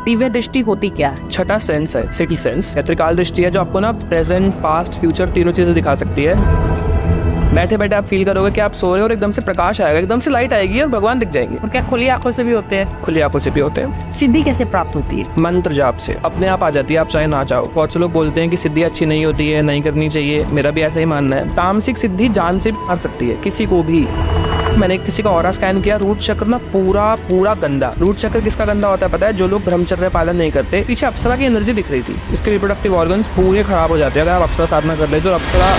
दिव्य दृष्टि होती क्या है? छठा सेंस है, सिटी सेंस, या त्रिकाल दृष्टि है, जो आपको ना प्रेजेंट, पास्ट, फ्यूचर तीनों चीजें दिखा सकती है। बैठे बैठे आप फील करोगे कि आप सो रहे हो और एकदम से प्रकाश आएगा, एकदम से लाइट आएगी और भगवान दिख जाएंगे। और क्या खुली आंखों से भी होते हैं? खुली आंखों से भी होते हैं। सिद्धि कैसे प्राप्त होती है? मंत्र जाप से अपने आप आ जाती है, आप चाहे ना चाहो। बहुत से लोग बोलते हैं कि सिद्धि अच्छी नहीं होती है, नहीं करनी चाहिए, मेरा भी ऐसा ही मानना है। तामसिक सिद्धि जान से भी मार सकती है किसी को भी। मैंने किसी का ऑरा स्कैन किया, रूट चक्र ना पूरा गंदा। रूट चक्र किसका गंदा होता है पता है? जो लोग ब्रह्मचर्य पालन नहीं करते। पीछे अप्सरा की एनर्जी दिख रही थी, इसके रिप्रोडक्टिव ऑर्गन्स पूरे खराब हो जाते हैं अगर आप अप्सरा साधना कर ले तो। अप्सरा,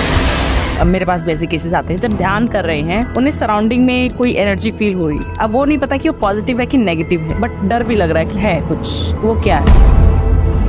अब मेरे पास वैसे केसेस आते हैं जब ध्यान कर रहे हैं, उन्हें सराउंडिंग में कोई एनर्जी फील हो रही है। अब वो नहीं पता कि वो पॉजिटिव है कि नेगेटिव है, बट डर भी लग रहा है कि है कुछ, वो क्या है?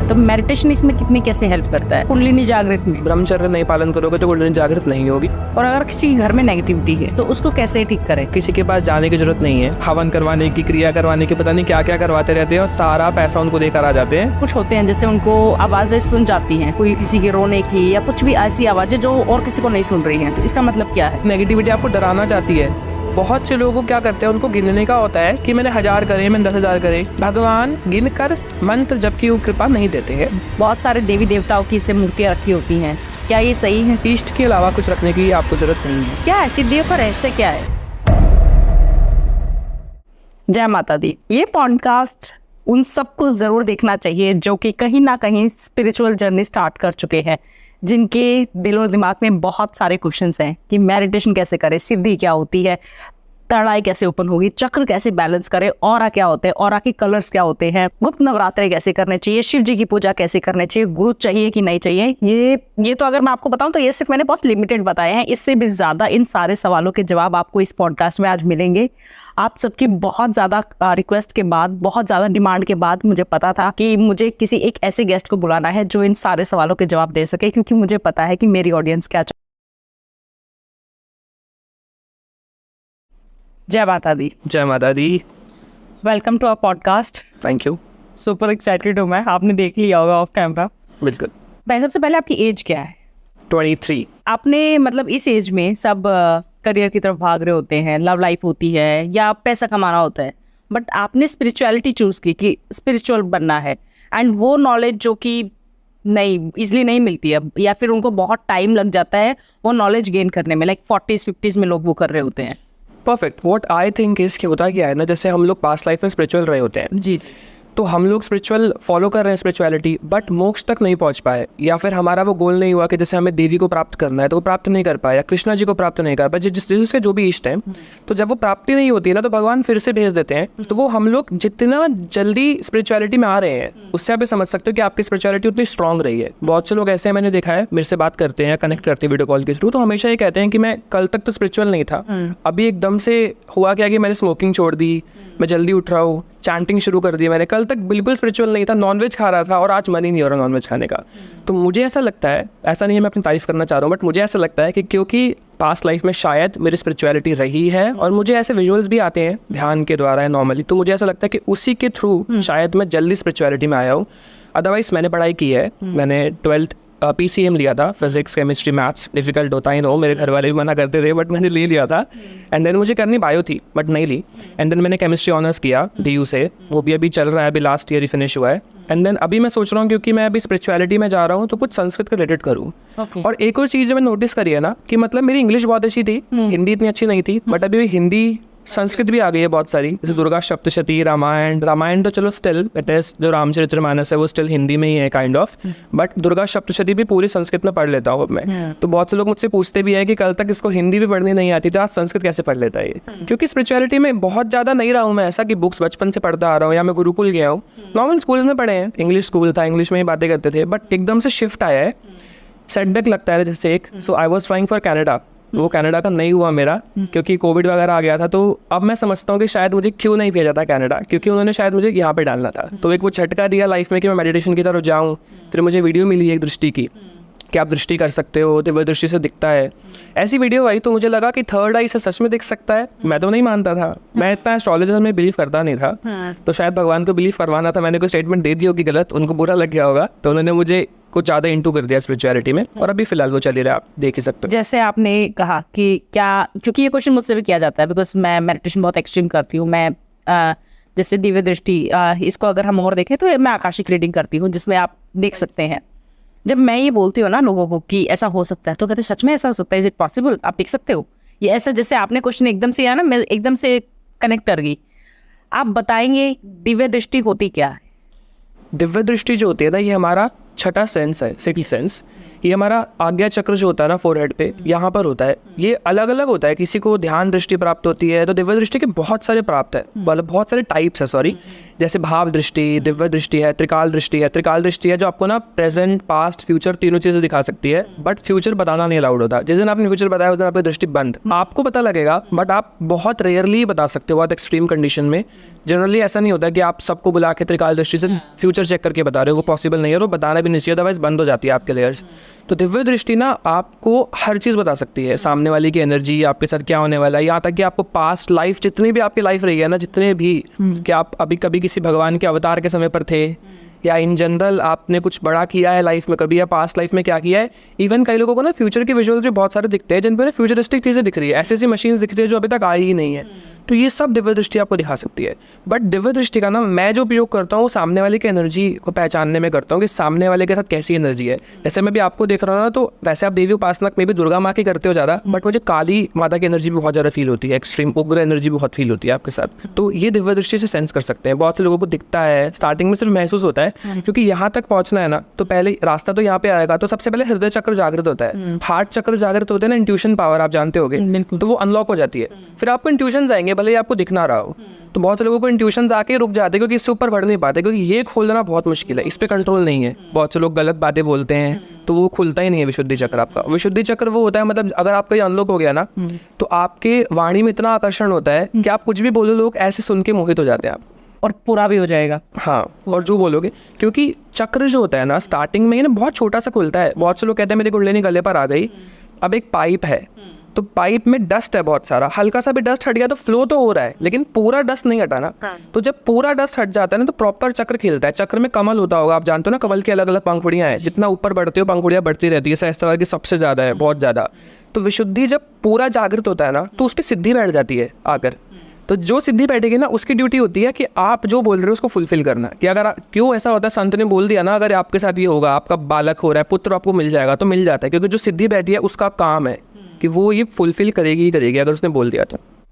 तो मेडिटेशन इसमें कितनी कैसे हेल्प करता है कुंडलिनी जागृत में? ब्रह्मचर्य नहीं पालन करोगे तो कुंडलिनी जागृत नहीं होगी। और अगर किसी के घर में नेगेटिविटी है तो उसको कैसे ठीक करें? किसी के पास जाने की जरूरत नहीं है। हवन करवाने की, क्रिया करवाने की, पता नहीं क्या क्या करवाते रहते हैं और सारा पैसा उनको देकर आ जाते हैं। कुछ होते हैं जैसे उनको आवाजें सुन जाती हैं, कोई किसी के रोने की या कुछ भी ऐसी आवाजें जो और किसी को नहीं सुन रही हैं, तो इसका मतलब क्या है? नेगेटिविटी आपको डराना चाहती है। बहुत से लोगों को क्या करते हैं, उनको गिनने का होता है कि मैंने 1000 करे, मैंने 10,000 करे। भगवान गिन कर मंत्र जब की कृपा नहीं देते हैं। बहुत सारे देवी देवताओं की से मूर्तियां रखी होती हैं, क्या ये सही है? इष्ट के अलावा कुछ रखने की आपको जरूरत नहीं है। क्या है सिद्धियों का रहस्य क्या है? जय माता दी। ये पॉडकास्ट उन सबको जरूर देखना चाहिए जो कि कहीं ना कहीं स्पिरिचुअल जर्नी स्टार्ट कर चुके हैं, जिनके दिल और दिमाग में बहुत सारे क्वेश्चंस हैं कि मेडिटेशन कैसे करें, सिद्धि क्या होती है, तड़ाई कैसे ओपन होगी, चक्र कैसे बैलेंस करें, ऑरा क्या होते हैं, ऑरा के कलर्स क्या होते हैं, गुप्त नवरात्रे कैसे करने चाहिए, शिव जी की पूजा कैसे करने चाहिए, गुरु चाहिए कि नहीं चाहिए। ये तो अगर मैं आपको बताऊं तो ये सिर्फ मैंने बहुत लिमिटेड बताए हैं। इससे भी ज़्यादा इन सारे सवालों के जवाब आपको इस पॉडकास्ट में आज मिलेंगे। आप सबकी बहुत ज़्यादा रिक्वेस्ट के बाद, बहुत ज़्यादा डिमांड के बाद मुझे पता था कि मुझे किसी एक ऐसे गेस्ट को बुलाना है जो इन सारे सवालों के जवाब दे सके, क्योंकि मुझे पता है कि मेरी ऑडियंस क्या चाहती है। जय Mata Di. Jai Mata Di. Welcome to our podcast. Thank you. Super excited हूँ मैं, आपने देख लिया होगा ऑफ कैमरा। बिल्कुल। भाई सबसे पहले आपकी एज क्या है? 23। आपने मतलब इस एज में सब करियर की तरफ भाग रहे होते हैं, लव लाइफ होती है या पैसा कमाना होता है, बट आपने स्पिरिचुअलिटी चूज की कि स्पिरिचुअल बनना है, एंड वो नॉलेज जो कि नहीं इजिली नहीं मिलती है या फिर उनको बहुत टाइम लग जाता है वो नॉलेज गेन करने में, लाइक 40s 50s में लोग वो कर रहे होते हैं। Perfect. What I think is कि होता क्या है ना, जैसे हम लोग पास्ट लाइफ में स्पिरिचुअल रहे होते हैं जी, तो हम लोग स्पिरिचुअल फॉलो कर रहे हैं स्पिरिचुअलिटी, बट मोक्ष तक नहीं पहुंच पाए, या फिर हमारा वो गोल नहीं हुआ कि जैसे हमें देवी को प्राप्त करना है तो वो प्राप्त नहीं कर पाए, या कृष्णा जी को प्राप्त नहीं कर पाए, जिसके जो भी इष्ट है। तो जब वो प्राप्ति नहीं होती है ना तो भगवान फिर से भेज देते हैं। तो वो हम लोग जितना जल्दी स्पिरिचुअलिटी में आ रहे हैं उससे आप समझ सकते हो कि आपकी स्पिरिचुअलिटी उतनी स्ट्रांग रही है। बहुत से लोग ऐसे मैंने देखा है, मेरे से बात करते हैं, कनेक्ट करते हैं वीडियो कॉल के थ्रू, तो हमेशा ये कहते हैं कि मैं कल तक तो स्पिरिचुअल नहीं था, अभी एकदम से हुआ क्या कि मैंने स्मोकिंग छोड़ दी, मैं जल्दी उठ रहा हूँ, चैंटिंग शुरू कर दी मैंने, कल तक बिल्कुल स्पिरिचुअल नहीं था, नॉनवेज खा रहा था और आज मन ही नहीं हो रहा नॉनवेज खाने का। तो मुझे ऐसा लगता है, ऐसा नहीं है मैं अपनी तारीफ करना चाह रहा हूँ, बट मुझे ऐसा लगता है कि क्योंकि पास्ट लाइफ में शायद मेरी स्पिरिचुअलिटी रही है और मुझे ऐसे विजुअल्स भी आते हैं ध्यान के द्वारा है नॉर्मली, तो मुझे ऐसा लगता है कि उसी के थ्रू शायद मैं जल्दी स्पिरिचुअलिटी में आया हूँ। अदरवाइज मैंने पढ़ाई की है, मैंने 12th PCM लिया था, फिजिक्स केमिस्ट्री मैथ्स, डिफिकल्ट होता ही नो, मेरे घर वाले भी मना करते थे बट मैंने ले लिया था। एंड देन मुझे करनी बायो थी बट नहीं ली, एंड देन मैंने केमिस्ट्री ऑनर्स किया DU से, वो भी अभी चल रहा है, अभी लास्ट ईयर ही फिनिश हुआ है। एंड देन अभी मैं सोच रहा हूँ क्योंकि मैं अभी स्पिरिचुअलिटी में जा रहा हूँ तो कुछ संस्कृत का रिलेटेड करूँ। और एक और चीज़ जो मैंने नोटिस करी है ना कि मतलब मेरी इंग्लिश बहुत अच्छी थी, हिंदी इतनी अच्छी नहीं थी, बट अभी हिंदी संस्कृत भी आ गई है बहुत सारी, जैसे दुर्गा सप्तशती, रामायण तो चलो स्टिल इट इज, जो रामचरितमानस है वो स्टिल हिंदी में ही है kind of, but Durga Saptashati भी पूरी संस्कृत में पढ़ लेता हूँ अब मैं। तो बहुत से लोग मुझसे पूछते भी है कि कल तक इसको हिंदी भी पढ़नी नहीं आती तो आज संस्कृत कैसे पढ़ लेता है ये, क्योंकि स्पिरिचुअलिटी में बहुत ज़्यादा नहीं रहा हूँ मैं ऐसा कि बुक्स बचपन से पढ़ता आ रहा हूँ या मैं गुरुकुल गया हूँ, नॉर्मल स्कूल्स में पढ़े हैं, इंग्लिश स्कूल था, इंग्लिश में ही बातें करते थे, बट एकदम से शिफ्ट आया है, सेटबैक लगता है जैसे एक। So I was trying for Canada, वो कनाडा का नहीं हुआ मेरा क्योंकि कोविड वगैरह आ गया था। तो अब मैं समझता हूँ कि शायद मुझे क्यों नहीं भेजा था कनाडा, क्योंकि उन्होंने शायद मुझे यहाँ पे डालना था। तो एक वो झटका दिया लाइफ में कि मैं मेडिटेशन की तरफ जाऊँ। फिर मुझे वीडियो मिली एक दृष्टि की कि आप दृष्टि कर सकते हो, दिव्य दृष्टि से दिखता है, ऐसी वीडियो आई। तो मुझे लगा कि थर्ड आई से सच में दिख सकता है। मैं तो नहीं मानता था, मैं इतना एस्ट्रोलॉजर में बिलीव करता नहीं था। तो शायद भगवान को बिलीव करवाना था, मैंने कोई स्टेटमेंट दे दी होगी गलत, उनको बुरा लग गया होगा, तो उन्होंने मुझे कुछ ज़्यादा इंटू कर दिया स्पिरिचुअलिटी में, और अभी फिलहाल वो चल ही रहा है, आप देख ही सकते हो। जैसे आपने कहा कि क्या, क्योंकि ये क्वेश्चन मुझसे भी किया जाता है बिकॉज मैं मेडिटेशन बहुत एक्सट्रीम करती हूँ, मैं जैसे दिव्य दृष्टि, इसको अगर हम और देखें तो मैं आकाशिक रीडिंग करती हूँ, जिसमें आप देख सकते हैं, जब मैं ये बोलती हूँ ना लोगों को कि ऐसा हो सकता है, तो कहते हैं सच में ऐसा हो सकता है, इज इट पॉसिबल, आप देख सकते हो ये ऐसा। जैसे आपने क्वेश्चन एकदम से, या ना मैं एकदम से कनेक्ट कर गई। आप बताएंगे दिव्य दृष्टि होती क्या है? दिव्य दृष्टि जो होती है ना, ये हमारा छठा सेंस है, सिक्स्थ सेंस। ये हमारा आज्ञा चक्र जो होता है ना फोरहेड पे, यहाँ पर होता है। ये अलग अलग होता है, किसी को ध्यान दृष्टि प्राप्त होती है, तो दिव्य दृष्टि के बहुत सारे प्राप्त है, मतलब बहुत सारे टाइप्स है, सॉरी। जैसे भाव दृष्टि, दिव्य दृष्टि है, त्रिकाल दृष्टि है। त्रिकाल दृष्टि है जो आपको ना प्रेजेंट, पास्ट, फ्यूचर तीनों चीज़ें दिखा सकती है, बट फ्यूचर बताना नहीं अलाउड होता। जिस दिन आपने फ्यूचर बताया उस दिन आपकी दृष्टि बंद। आपको पता लगेगा, बट आप बहुत रेयरली बता सकते हो, बहुत एक्सट्रीम कंडीशन में। जनरली ऐसा नहीं होता कि आप सबको बुला के त्रिकाल दृष्टि से फ्यूचर चेक करके बता रहे हो, वो पॉसिबल नहीं है, और वो बताना भी नहीं चाहिए, अदरवाइज बंद हो जाती है आपके लेयर्स। तो दिव्य दृष्टि ना आपको हर चीज़ बता सकती है, सामने वाले की एनर्जी, आपके साथ क्या होने वाला है, यहाँ तक कि आपको पास्ट लाइफ, जितनी भी आपकी लाइफ रही है ना, जितने भी कि आप अभी कभी किसी भगवान के अवतार के समय पर थे, या इन जनरल आपने कुछ बड़ा किया है लाइफ में कभी, या पास्ट लाइफ में क्या किया है। इवन कई लोगों को ना फ्यूचर के विजुअल्स भी बहुत सारे दिखते हैं, जिन पर फ्यूचरिस्टिक चीज़ें दिख रही है, ऐसी ऐसी मशीन दिख रही है जो अभी तक आई ही नहीं है। तो ये सब दिव्य दृष्टि आपको दिखा सकती है। बट दिव्य दृष्टि का ना मैं जो उपयोग करता हूँ, सामने वाले की एनर्जी को पहचानने में करता हूँ कि सामने वाले के साथ कैसी एनर्जी है। जैसे मैं भी आपको देख रहा हूँ ना, तो वैसे आप देवी उपासना में भी दुर्गा माँ की करते हो ज़्यादा, बट मुझे काली माता की एनर्जी भी बहुत ज़्यादा फील होती है, एक्सट्रीम उग्र एनर्जी भी बहुत फील होती है आपके साथ। तो ये दिव्य दृष्टि से सेंस कर सकते हैं। बहुत से लोगों को दिखता है, स्टार्टिंग में सिर्फ महसूस होता है, क्योंकि यहाँ तक पहुँचना है ना, तो पहले रास्ता तो यहाँ पे आएगा। तो सबसे पहले हृदय चक्र जागृत होता है, हार्ट चक्र जागृत होते हैं ना, इंट्यूशन पावर आप जानते होगे, तो वो अनलॉक हो जाती है। फिर आपको इंट्यूशन आएंगे, भले ही आपको दिख ना रहा हो। तो बहुत से लोगों को इंट्यूशन आके रुक जाते हैं, क्योंकि इससे ऊपर बढ़ नहीं पाते, क्योंकि ये खोलना बहुत मुश्किल है, इस पे कंट्रोल नहीं है। बहुत से लोग गलत बातें बोलते हैं, तो वो खुलता ही नहीं है विशुद्धि चक्र आपका। विशुद्धि चक्र वो होता है, मतलब अगर आपका ये अनलॉक हो गया ना, तो आपके वाणी में इतना आकर्षण होता है कि आप कुछ भी बोलो, लोग ऐसे सुन के मोहित हो जाते हैं आप, और पूरा भी हो जाएगा। हाँ, और जो बोलोगे, क्योंकि चक्र जो होता है ना, स्टार्टिंग में ही ना बहुत छोटा सा खुलता है। बहुत से लोग कहते हैं मेरी कुंडलिनी गले पर आ गई। अब एक पाइप है, तो पाइप में डस्ट है बहुत सारा, हल्का सा भी डस्ट हट गया तो फ्लो तो हो रहा है, लेकिन पूरा डस्ट नहीं हटा ना। तो जब पूरा डस्ट हट जाता है ना, तो प्रॉपर चक्र खिलता है। चक्र में कमल होता होगा, आप जानते हो ना, कमल की अलग अलग पंखुड़ियाँ हैं। जितना ऊपर बढ़ते हो पंखुड़ियाँ बढ़ती रहती है, सहस्त्रार की सबसे ज़्यादा है, बहुत ज़्यादा। तो विशुद्धि जब पूरा जागृत होता है ना, तो उस पर सिद्धि बैठ जाती है आकर। तो जो सिद्धि बैठेगी ना, उसकी ड्यूटी होती है कि आप जो बोल रहे हो उसको फुलफिल करना। कि अगर क्यों ऐसा होता है, संत ने बोल दिया ना, अगर आपके साथ ये होगा, आपका बालक हो रहा है, पुत्र आपको मिल जाएगा, तो मिल जाता है, क्योंकि जो सिद्धि बैठी है उसका काम है कि वो ये फुलफिल करेगी ही करेगी, अगर उसने बोल दिया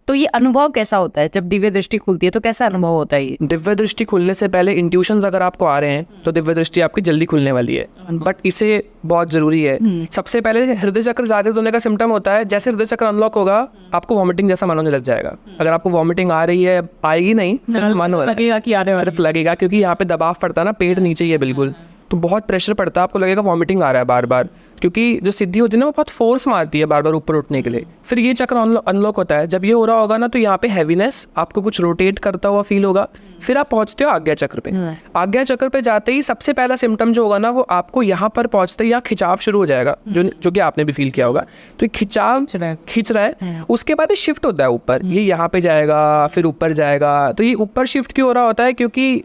तो ये अनुभव कैसा होता है जब दिव्य दृष्टि खुलती है? तो कैसा अनुभव होता है ये? दिव्य दृष्टि खुलने से पहले इंट्यूशंस अगर आपको आ रहे हैं, तो दिव्य दृष्टि आपकी जल्दी खुलने वाली है, बट इसे बहुत जरूरी है। सबसे पहले हृदय चक्र जागृत होने का सिम्टम होता है, जैसे हृदय चक्र अनलॉक होगा, आपको वॉमिटिंग जैसा मन होने लग जाएगा। अगर आपको वॉमिटिंग आ रही है, आएगी नहीं, सिर्फ मन हो रहा है, सिर्फ लगेगा, क्योंकि यहाँ पे दबाव पड़ता है ना, पेट नीचे ही है बिल्कुल, तो बहुत प्रेशर पड़ता है, आपको लगेगा वॉमिटिंग आ रहा है बार बार, क्योंकि जो सिद्धि होती है ना, वो बहुत फोर्स मारती है बार बार ऊपर उठने के लिए। फिर ये चक्र अनलॉक होता है। जब ये हो रहा होगा ना, तो यहाँ पे हैवीनेस, आपको कुछ रोटेट करता हुआ फील होगा। फिर आप पहुँचते हो आज्ञा चक्र पे। आज्ञा चक्र पे जाते ही सबसे पहला सिम्टम जो होगा ना, वो आपको यहाँ पर पहुँचते ही यहाँ खिंचाव शुरू हो जाएगा, जो कि आपने भी फील किया होगा। तो ये खिंचाव खींच रहा है, उसके बाद ये शिफ्ट होता है ऊपर, ये यहाँ पे जाएगा, फिर ऊपर जाएगा। तो ये ऊपर शिफ्ट क्यों हो रहा होता है? क्योंकि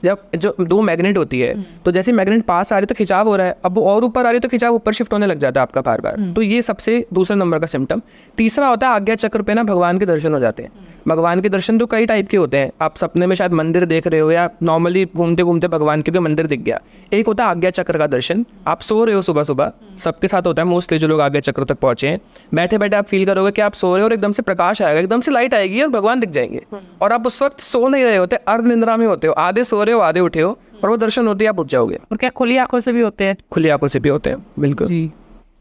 जब जो दो मैग्नेट होती है, तो जैसे मैग्नेट पास आ रही तो खिंचाव हो रहा है, अब वो और ऊपर आ रही तो खिंचाव ऊपर शिफ्ट होने लग जाता है आपका बार बार। तो ये सबसे दूसरा नंबर का सिम्टम। तीसरा होता है आज्ञा चक्र पे ना भगवान के दर्शन हो जाते हैं। भगवान के दर्शन तो कई टाइप के होते हैं। आप सपने में शायद मंदिर देख रहे हो, या नॉर्मली घूमते घूमते भगवान के मंदिर दिख गया। एक होता है आज्ञा चक्र का दर्शन, आप सो रहे हो सुबह सुबह, सबके साथ होता है मोस्टली जो लोग आज्ञा चक्र तक पहुंचे हैं। बैठे बैठे आप फील करोगे कि आप सो रहे हो और एकदम से प्रकाश आएगा, एकदम से लाइट आएगी और भगवान दिख जाएंगे। और आप उस वक्त सो नहीं रहे होते, अर्ध निंद्रा में होते हो, आधे सो रहे हो आधे उठे हो, और वो दर्शन होते ही आप उठ जाओगे। और क्या खुली आंखों से भी होते हैं? खुली आंखों से भी होते हैं, बिल्कुल।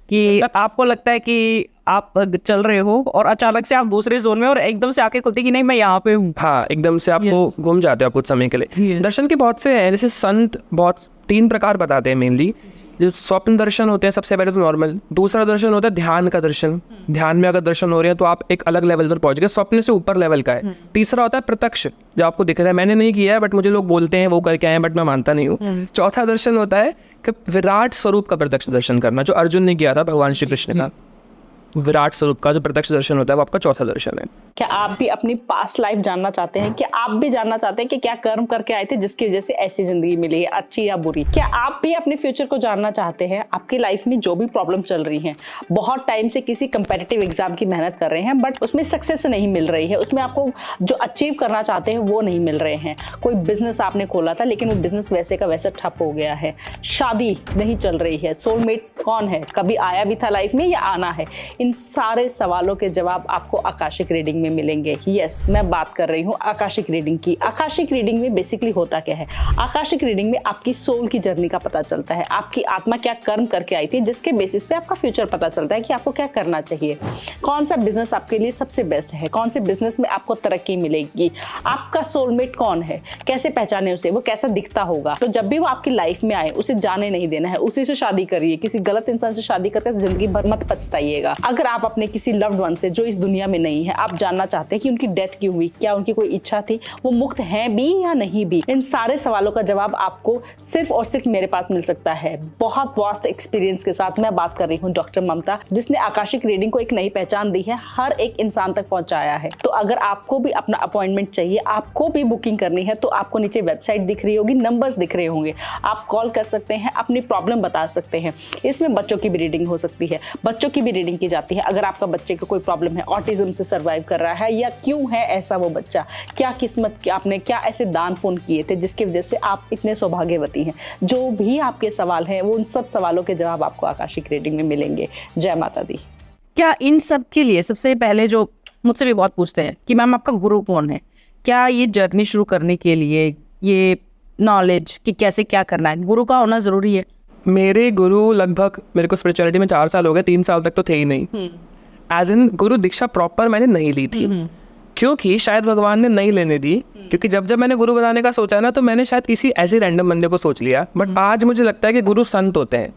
कि आपको लगता है कि आप चल रहे हो और अचानक से आप दूसरे जोन में, और एकदम से आंखें खुलती कि नहीं मैं यहाँ पे हूँ। हाँ, एकदम से आपको घूम जाते हो आप कुछ समय के लिए। दर्शन के बहुत से हैं, जैसे संत बहुत 3 प्रकार बताते हैं मेनली। जो स्वप्न दर्शन होते हैं सबसे पहले तो नॉर्मल, दूसरा दर्शन होता है ध्यान का दर्शन। ध्यान में अगर दर्शन हो रहे हैं तो आप एक अलग लेवल पर पहुंच गए, स्वप्न से ऊपर लेवल का है। तीसरा होता है प्रत्यक्ष, जो आपको दिख रहा है, मैंने नहीं किया है बट मुझे लोग बोलते हैं वो करके आए हैं, बट मैं मानता नहीं हूँ। चौथा दर्शन होता है कि विराट स्वरूप का प्रत्यक्ष दर्शन करना, जो अर्जुन ने किया था भगवान श्री कृष्ण का। विराट स्वरूप का जो प्रत्यक्ष दर्शन होता है वो आपका चौथा दर्शन है। क्या आप भी अपनी पास्ट लाइफ जानना चाहते हैं? क्या आप भी जानना चाहते हैं कि क्या कर्म करके आए थे जिसकी वजह से ऐसी जिंदगी मिली है, अच्छी या बुरी? क्या आप भी अपने फ्यूचर को जानना चाहते हैं? आपकी लाइफ में जो भी प्रॉब्लम चल रही है, बहुत टाइम से किसी कंपेटिटिव एग्जाम की मेहनत कर रहे हैं बट उसमें सक्सेस नहीं मिल रही है, उसमें आपको जो अचीव करना चाहते हैं वो नहीं मिल रहे हैं। कोई बिजनेस आपने खोला था लेकिन वो बिजनेस वैसे का वैसा ठप हो गया है, शादी नहीं चल रही है, सोलमेट कौन है, कभी आया भी था लाइफ में या आना है? इन सारे सवालों के जवाब आपको आकाशिक रीडिंग में मिलेंगे। यस, मैं बात कर रही हूँ आकाशिक रीडिंग की। आकाशिक रीडिंग में बेसिकली होता क्या है? आकाशिक रीडिंग में आपकी सोल की जर्नी का पता चलता है, आपकी आत्मा क्या कर्म करके आई थी जिसके बेसिस पे आपका फ्यूचर पता चलता है कि आपको क्या करना चाहिए, कौन सा बिजनेस आपके लिए सबसे बेस्ट है, कौन से बिजनेस में आपको तरक्की मिलेगी, आपका सोलमेट कौन है, कैसे पहचाने उसे, वो कैसा दिखता होगा। तो जब भी वो आपकी लाइफ में आए उसे जाने नहीं देना है, उसी से शादी करिए। किसी गलत इंसान से शादी करके जिंदगी भर मत पछताइएगा। अगर आप अपने किसी लव्ड वन से जो इस दुनिया में नहीं है, आप जानना चाहते हैं कि उनकी डेथ क्यों हुई, क्या उनकी कोई इच्छा थी, वो मुक्त हैं भी या नहीं भी, इन सारे सवालों का जवाब आपको सिर्फ और सिर्फ मेरे पास मिल सकता है। बहुत वास्ट एक्सपीरियंस के साथ मैं बात कर रही हूँ डॉक्टर ममता, जिसने आकाशिक रीडिंग को एक नई पहचान दी है, हर एक इंसान तक पहुंचाया है। तो अगर आपको भी अपना अपॉइंटमेंट चाहिए, आपको भी बुकिंग करनी है, तो आपको नीचे वेबसाइट दिख रही होगी, नंबर्स दिख रहे होंगे, आप कॉल कर सकते हैं, अपनी प्रॉब्लम बता सकते हैं। इसमें बच्चों की भी रीडिंग हो सकती है, बच्चों की भी रीडिंग की जाती है। अगर आपका बच्चे को कोई प्रॉब्लम है, ऑटिज्म से सर्वाइव कर रहा है या क्यों है ऐसा वो बच्चा, क्या किस्मत, क्या आपने क्या ऐसे दान पुण्य किए थे जिसकी वजह से आप इतने सौभाग्यवती हैं, जो भी आपके सवाल हैं वो उन सब सवालों के जवाब आपको आकाशिक रीडिंग में मिलेंगे। जय माता दी। क्या इन सब के लिए सबसे पहले जो मुझसे भी बहुत पूछते हैं कि मैम आपका गुरु कौन है, क्या ये जर्नी शुरू करने के लिए ये नॉलेज कि कैसे क्या करना है, गुरु का होना जरूरी है? मेरे गुरु लगभग, मेरे को स्पिरिचुअलिटी में 4 साल हो गए, 3 साल तक तो थे ही नहीं। As in Guru Diksha proper मैंने नहीं ली थी, क्योंकि शायद भगवान ने नहीं लेने दी। क्योंकि जब जब मैंने गुरु बनाने का सोचा ना, तो मैंने शायद किसी ऐसे रैंडम बंदे को सोच लिया। बट आज मुझे लगता है कि गुरु संत होते हैं,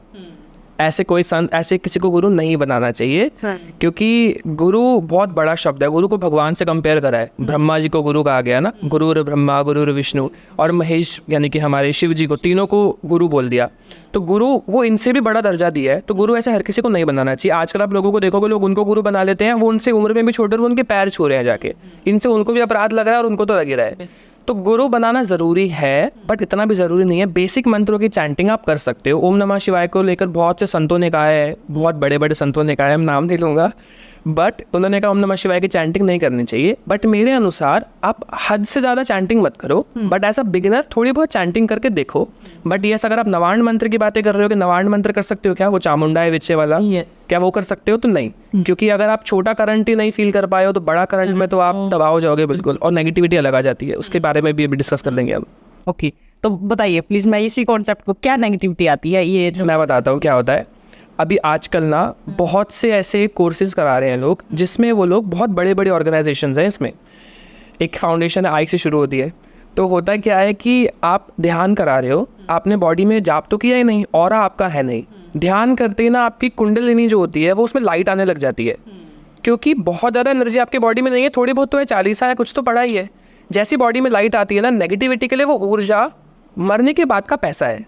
ऐसे कोई संत, ऐसे किसी को गुरु नहीं बनाना चाहिए। क्योंकि गुरु बहुत बड़ा शब्द है, गुरु को भगवान से कंपेयर करा है, ब्रह्मा जी को गुरु कहा गया ना, गुरुर ब्रह्मा गुरुर विष्णु, और महेश यानी कि हमारे शिव जी को, तीनों को गुरु बोल दिया। तो गुरु वो इनसे भी बड़ा दर्जा दिया है, तो गुरु ऐसे हर किसी को नहीं बनाना चाहिए। आजकल आप लोगों को देखोगे, लोग उनको गुरु बना लेते हैं, वो उनसे उम्र में भी छोटे, वो उनके पैर छू रहे हैं जाके, इनसे उनको भी अपराध लग रहा है और उनको तो लग ही रहा है। तो गुरु बनाना ज़रूरी है, बट इतना भी ज़रूरी नहीं है। बेसिक मंत्रों की चैंटिंग आप कर सकते हो। ओम नमः शिवाय को लेकर बहुत से संतों ने कहा है, बहुत बड़े बड़े संतों ने कहा है, हम नाम नहीं लूँगा, बट उन्होंने कहा ओम नमः शिवाय की चैंटिंग नहीं करनी चाहिए। बट मेरे अनुसार आप हद से ज़्यादा चैंटिंग मत करो, बट एज अ बिगिनर थोड़ी बहुत चैंटिंग करके देखो। बट यस, अगर आप नवाण मंत्र की बातें कर रहे हो कि नवाण मंत्र कर सकते हो क्या, वो चामुंडा है विचे वाला, क्या वो कर सकते हो? तो नहीं, क्योंकि अगर आप छोटा करंट ही नहीं फील कर पाए हो तो बड़ा करंट में तो आप तबाह हो जाओगे बिल्कुल, और नेगेटिविटी अलग आ जाती है। उसके बारे में भी अभी डिस्कस कर लेंगे अब। ओके, तो बताइए प्लीज, मैं इसी कॉन्सेप्ट को, क्या नेगेटिविटी आती है ये? मैं बताता हूँ क्या होता है। अभी आजकल ना बहुत से ऐसे कोर्सेज करा रहे हैं लोग, जिसमें वो लोग, बहुत बड़े बड़े ऑर्गेनाइजेशंस हैं, इसमें एक फाउंडेशन है, आई से शुरू होती है। तो होता क्या है कि आप ध्यान करा रहे हो, आपने बॉडी में जाप तो किया ही नहीं, ऑरा आपका है नहीं, ध्यान करते ही ना आपकी कुंडलिनी जो होती है वो उसमें लाइट आने लग जाती है, क्योंकि बहुत ज़्यादा एनर्जी आपके बॉडी में नहीं है, थोड़ी बहुत तो है, 40 है, कुछ तो पड़ा ही है। जैसी बॉडी में लाइट आती है ना, नेगेटिविटी के लिए वो ऊर्जा मरने के बाद का पैसा है।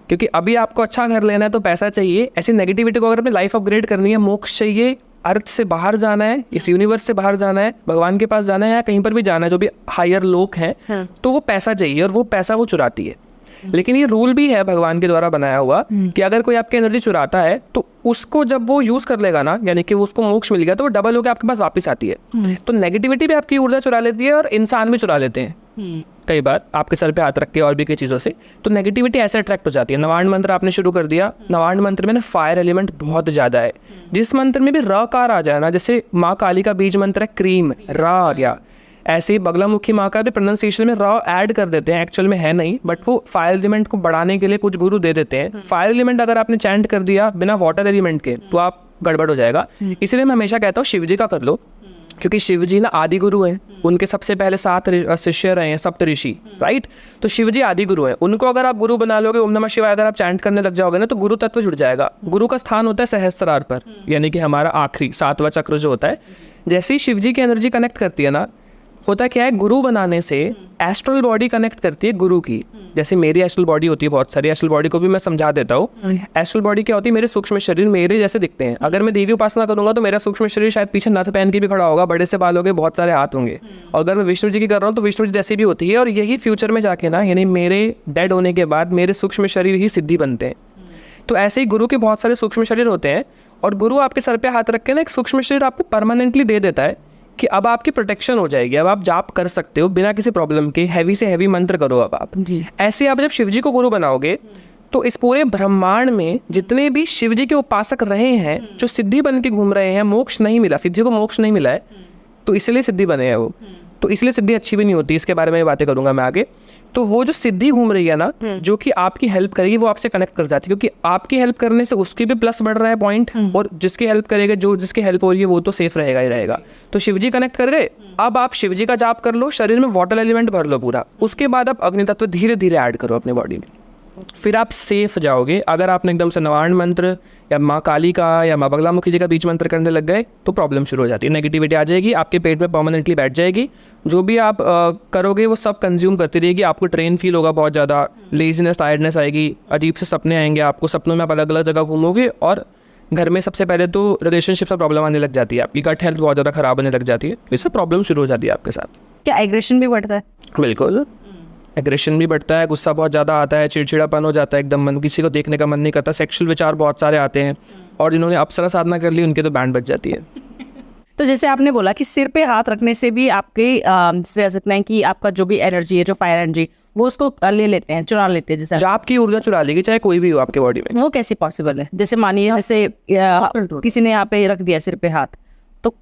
क्योंकि अभी आपको अच्छा घर लेना है तो पैसा चाहिए, ऐसी नेगेटिविटी को अगर अपनी लाइफ अपग्रेड करनी है, मोक्ष चाहिए, अर्थ से बाहर जाना है, इस यूनिवर्स से बाहर जाना है, भगवान के पास जाना है, या कहीं पर भी जाना है, जो भी हायर लोग हैं, तो वो पैसा चाहिए, और वो पैसा वो चुराती है। लेकिन ये रूल भी है भगवान के द्वारा बनाया हुआ कि अगर कोई आपकी एनर्जी चुराता है तो उसको जब वो यूज़ कर लेगा ना, यानी कि उसको मोक्ष मिल गया, तो वो डबल होकर आपके पास वापस आती है। तो नेगेटिविटी भी आपकी ऊर्जा चुरा लेती है, और इंसान भी चुरा लेते हैं कई बार, आपके सर पे हाथ रख के और भी कई चीज़ों से। तो नेगेटिविटी ऐसे अट्रैक्ट हो जाती है। नवाण मंत्र आपने शुरू कर दिया, नवाण मंत्र में ना फायर एलिमेंट बहुत ज़्यादा है। जिस मंत्र में भी र कार आ जाए ना, जैसे माँ काली का बीज मंत्र है क्रीम, र आ गया, ऐसे ही बगलामुखी माँ का भी प्रोनाउंसिएशन में र ऐड कर देते हैं, एक्चुअल में है नहीं, बट वो फायर एलिमेंट को बढ़ाने के लिए कुछ गुरु दे देते हैं। फायर एलिमेंट अगर आपने चैंट कर दिया बिना वाटर एलिमेंट के, तो आप गड़बड़ हो जाएगा। इसलिए मैं हमेशा कहता हूँ शिव जी का कर लो, क्योंकि शिव जी ना आदि गुरु हैं, उनके सबसे पहले 7 शिष्य रहे हैं, सप्त ऋषि, राइट। तो शिव जी आदि गुरु हैं, उनको अगर आप गुरु बना लोगे, ओम नमः शिवाय अगर आप चैंट करने लग जाओगे ना, तो गुरु तत्व जुड़ जाएगा। गुरु का स्थान होता है सहस्त्रार पर, यानी कि हमारा आखिरी 7वां चक्र जो होता है। जैसे ही शिव जी की एनर्जी कनेक्ट करती है ना, होता क्या है, गुरु बनाने से एस्ट्रल बॉडी कनेक्ट करती है गुरु की। जैसे मेरी एस्ट्रल बॉडी होती है, बहुत सारी एस्ट्रल बॉडी को भी मैं समझा देता हूँ। एस्ट्रल बॉडी क्या होती है, मेरे सूक्ष्म शरीर मेरे जैसे दिखते हैं। अगर मैं देवी उपासना करूंगा तो मेरा सूक्ष्म शरीर शायद पीछे नथ पहन के भी खड़ा होगा, बड़े से बाल होंगे, बहुत सारे हाथ होंगे। और अगर मैं विष्णु जी की कर रहा हूँ तो विष्णु जी जैसी भी होती है। और यही फ्यूचर में जाके ना, यानी मेरे डेड होने के बाद मेरे सूक्ष्म शरीर ही सिद्धि बनते हैं। तो ऐसे ही गुरु के बहुत सारे सूक्ष्म शरीर होते हैं, और गुरु आपके सर पे हाथ रख के ना एक सूक्ष्म शरीर आपको परमानेंटली दे देता है कि अब आपकी प्रोटेक्शन हो जाएगी, अब आप जाप कर सकते हो बिना किसी प्रॉब्लम के, हैवी से हैवी मंत्र करो अब आप। ऐसे आप जब शिव जी को गुरु बनाओगे तो इस पूरे ब्रह्मांड में जितने भी शिव जी के उपासक रहे हैं, जो सिद्धि बन के घूम रहे हैं, मोक्ष नहीं मिला, सिद्धि को मोक्ष नहीं मिला है, तो इसलिए सिद्धि बने हैं वो। तो इसलिए सिद्धि अच्छी भी नहीं होती, इसके बारे में बातें करूंगा मैं आगे। तो वो जो सिद्धि घूम रही है ना, जो कि आपकी हेल्प करेगी, वो आपसे कनेक्ट कर जाती है, क्योंकि आपकी हेल्प करने से उसकी भी प्लस बढ़ रहा है पॉइंट, और जिसकी हेल्प करेगा, जो जिसकी हेल्प हो रही है वो तो सेफ रहेगा ही रहेगा। तो शिवजी कनेक्ट कर गए, अब आप शिवजी का जाप कर लो, शरीर में वाटर एलिमेंट भर लो पूरा, उसके बाद आप अग्नि तत्व धीरे धीरे ऐड करो अपने बॉडी में, फिर आप सेफ जाओगे। अगर आपने एकदम से नवार्ण मंत्र या माँ काली का या माँ बगलामुखी जी का बीच मंत्र करने लग गए तो प्रॉब्लम शुरू हो जाती है, नेगेटिविटी आ जाएगी, आपके पेट में परमानेंटली बैठ जाएगी। जो भी आप करोगे वो सब कंज्यूम करती रहेगी, आपको ट्रेन फील होगा, बहुत ज़्यादा लेजीनेस, टायर्डनेस आएगी, अजीब से सपने आएंगे आपको, सपनों में आप अलग अलग जगह घूमोगे, और घर में सबसे पहले तो रिलेशनशिप से प्रॉब्लम आने लग जाती है, आपकी गट हेल्थ बहुत ज़्यादा खराब होने लग जाती है, ये सब प्रॉब्लम शुरू हो जाती है आपके साथ। क्या एग्रेशन भी बढ़ता है? बिल्कुल, एग्रेशन भी बढ़ता है, गुस्सा बहुत ज़्यादा आता है, चिड़चिड़ापन हो जाता है, एकदम मन, किसी को देखने का मन नहीं करता, सेक्सुअल विचार बहुत सारे आते हैं, और जिन्होंने अप्सरा साधना कर ली उनके तो बैंड बज जाती है। तो जैसे आपने बोला कि सिर पे हाथ रखने से भी आपके कह सकते हैं कि आपका जो भी एनर्जी है, जो फायर एनर्जी, वो उसको ले लेते हैं, चुरा लेते हैं। जैसे जाप की ऊर्जा चुरा लेगी, चाहे कोई भी हो आपके बॉडी में। वो कैसे पॉसिबल है? जैसे मानिए जैसे किसी ने यहाँ पे रख दिया सिर पे हाथ, तो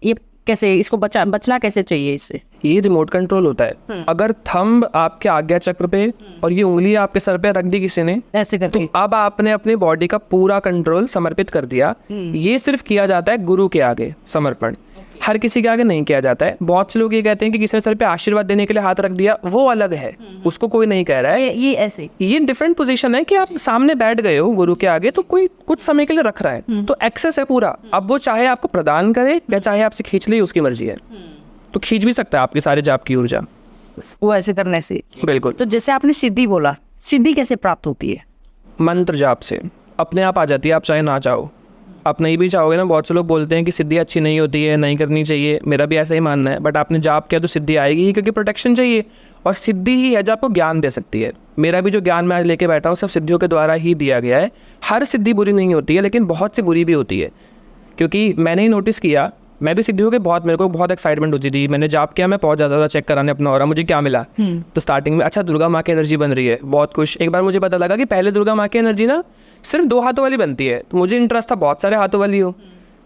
ये कैसे, इसको बचना कैसे चाहिए इससे? ये रिमोट कंट्रोल होता है। अगर थंब आपके आज्ञा चक्र पे और ये उंगली आपके सर पे रख दी किसी ने ऐसे करके, तो अब आपने अपने बॉडी का पूरा कंट्रोल समर्पित कर दिया। ये सिर्फ किया जाता है गुरु के आगे समर्पण, हर किसी के आगे नहीं किया जाता है। बहुत से लोग ये कहते हैं कि किसी ने सर पे आशीर्वाद देने के लिए हाथ रख दिया, वो अलग है, उसको कोई नहीं कह रहा है। ये ऐसे, ये डिफरेंट पोजीशन है कि आप सामने बैठ गए हो गुरु के आगे, तो कोई कुछ समय के लिए रख रहा है, तो एक्सेस है पूरा। अब वो चाहे आपको प्रदान करे या चाहे आपसे खींच ले, उसकी मर्जी है। तो खींच भी सकता है आपके सारे जाप की ऊर्जा वो ऐसे करने से। बिल्कुल। तो जैसे आपने सिद्धि बोला, सिद्धि कैसे प्राप्त होती है? मंत्र जाप से अपने आप आ जाती है, आप चाहे ना चाहो। आप नहीं भी चाहोगे ना, बहुत से लोग बोलते हैं कि सिद्धि अच्छी नहीं होती है, नहीं करनी चाहिए, मेरा भी ऐसा ही मानना है, बट आपने जाप किया तो सिद्धि आएगी ही, क्योंकि प्रोटेक्शन चाहिए, और सिद्धि ही है जो आपको ज्ञान दे सकती है। मेरा भी जो ज्ञान मैं आज लेके बैठा हूँ सब सिद्धियों के द्वारा ही दिया गया है। हर सिद्धि बुरी नहीं होती है, लेकिन बहुत सी बुरी भी होती है, क्योंकि मैंने ही नोटिस किया, मैं भी सिद्धियों के मेरे को बहुत एक्साइटमेंट होती थी। मैंने जाप किया, मैं पहुंच जाता था चेक कराने अपना और मुझे क्या मिला। तो स्टार्टिंग में अच्छा दुर्गा माँ की एनर्जी बन रही है, बहुत खुश। एक बार मुझे पता लगा कि पहले दुर्गा माँ की एनर्जी ना सिर्फ 2 हाथों वाली बनती है, तो मुझे इंटरेस्ट था बहुत सारे हाथों वाली हो।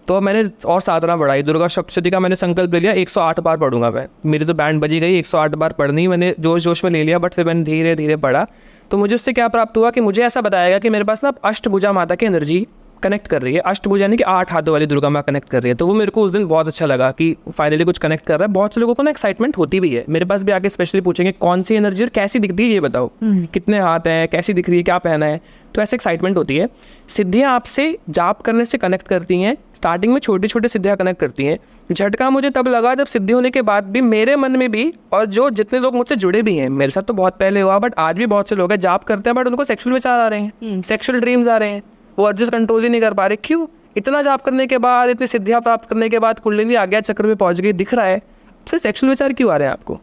तो मैंने और साधना बढ़ाई, दुर्गा सप्तशती का मैंने संकल्प ले लिया, 108 बार पढ़ूंगा मैं। मेरी तो बैंड बजी गई, 108 बार पढ़नी मैंने जोश जोश में ले लिया, बट फिर मैंने धीरे धीरे पढ़ा। तो मुझे उससे क्या प्राप्त हुआ कि मुझे ऐसा बताया गया कि मेरे पास ना अष्टभुजा माता की एनर्जी कनेक्ट कर रही है। अष्टभुजा यानी कि 8 हाथों वाली दुर्गा माँ कनेक्ट कर रही है। तो वो मेरे को उस दिन बहुत अच्छा लगा कि फाइनली कुछ कनेक्ट कर रहा है। बहुत से लोगों को ना एक्साइटमेंट होती भी है, मेरे पास भी आके स्पेशली पूछेंगे कौन सी एनर्जी और कैसी दिखती है ये बताओ, कितने हाथ हैं, कैसी दिख रही है, क्या पहना है। तो ऐसे एक्साइटमेंट होती है। सिद्धियाँ आपसे जाप करने से कनेक्ट करती हैं, स्टार्टिंग में छोटी छोटी सिद्धियाँ कनेक्ट करती हैं। झटका मुझे तब लगा जब सिद्धि होने के बाद भी मेरे मन में भी, और जो जितने लोग मुझसे जुड़े भी हैं, मेरे साथ तो बहुत पहले हुआ बट आज भी बहुत से लोग हैं जाप करते हैं बट उनको सेक्सुअल विचार आ रहे हैं, सेक्सुअल ड्रीम्स आ रहे हैं, वो अर्जिस कंट्रोल ही नहीं कर पा रहे। क्यों? इतना जाप करने के बाद, इतनी सिद्धियाँ प्राप्त करने के बाद कुंडलिनी आज्ञा चक्र में पहुंच गई, दिख रहा है, फिर सेक्सुअल विचार क्यों आ रहे हैं आपको?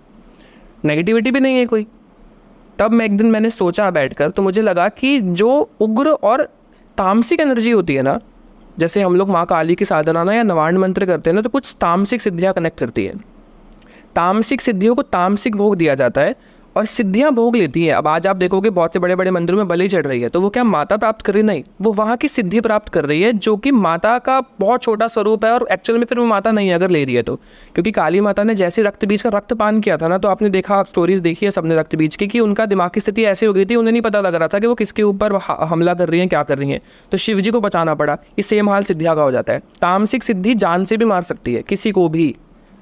नेगेटिविटी भी नहीं है कोई। तब मैं एक दिन मैंने सोचा बैठकर, तो मुझे लगा कि जो उग्र और तामसिक एनर्जी होती है ना, जैसे हम लोग माँ काली की साधना ना या नवार्ण मंत्र करते हैं ना, तो कुछ तामसिक सिद्धियाँ कनेक्ट करती है। तामसिक सिद्धियों को तामसिक भोग दिया जाता है और सिद्धियाँ भोग लेती हैं। अब आज आप देखोगे बहुत से बड़े बड़े मंदिरों में बलि चढ़ रही है, तो वो क्या माता प्राप्त कर रही? नहीं, वो वहाँ की सिद्धि प्राप्त कर रही है, जो कि माता का बहुत छोटा स्वरूप है और एक्चुअल में फिर वो माता नहीं है अगर ले रही है तो। क्योंकि काली माता ने जैसे रक्त बीज का रक्तपान किया था ना, तो आपने देखा, स्टोरीज देखी है सबने रक्त बीज की, कि उनका दिमाग की स्थिति ऐसी हो गई थी, उन्हें नहीं पता लग रहा था कि वो किसके ऊपर हमला कर रही है, क्या कर रही है। तो शिव जी को बचाना पड़ा। ये सेम हाल सिद्धियाँ का हो जाता है। तामसिक सिद्धि जान से भी मार सकती है किसी को भी।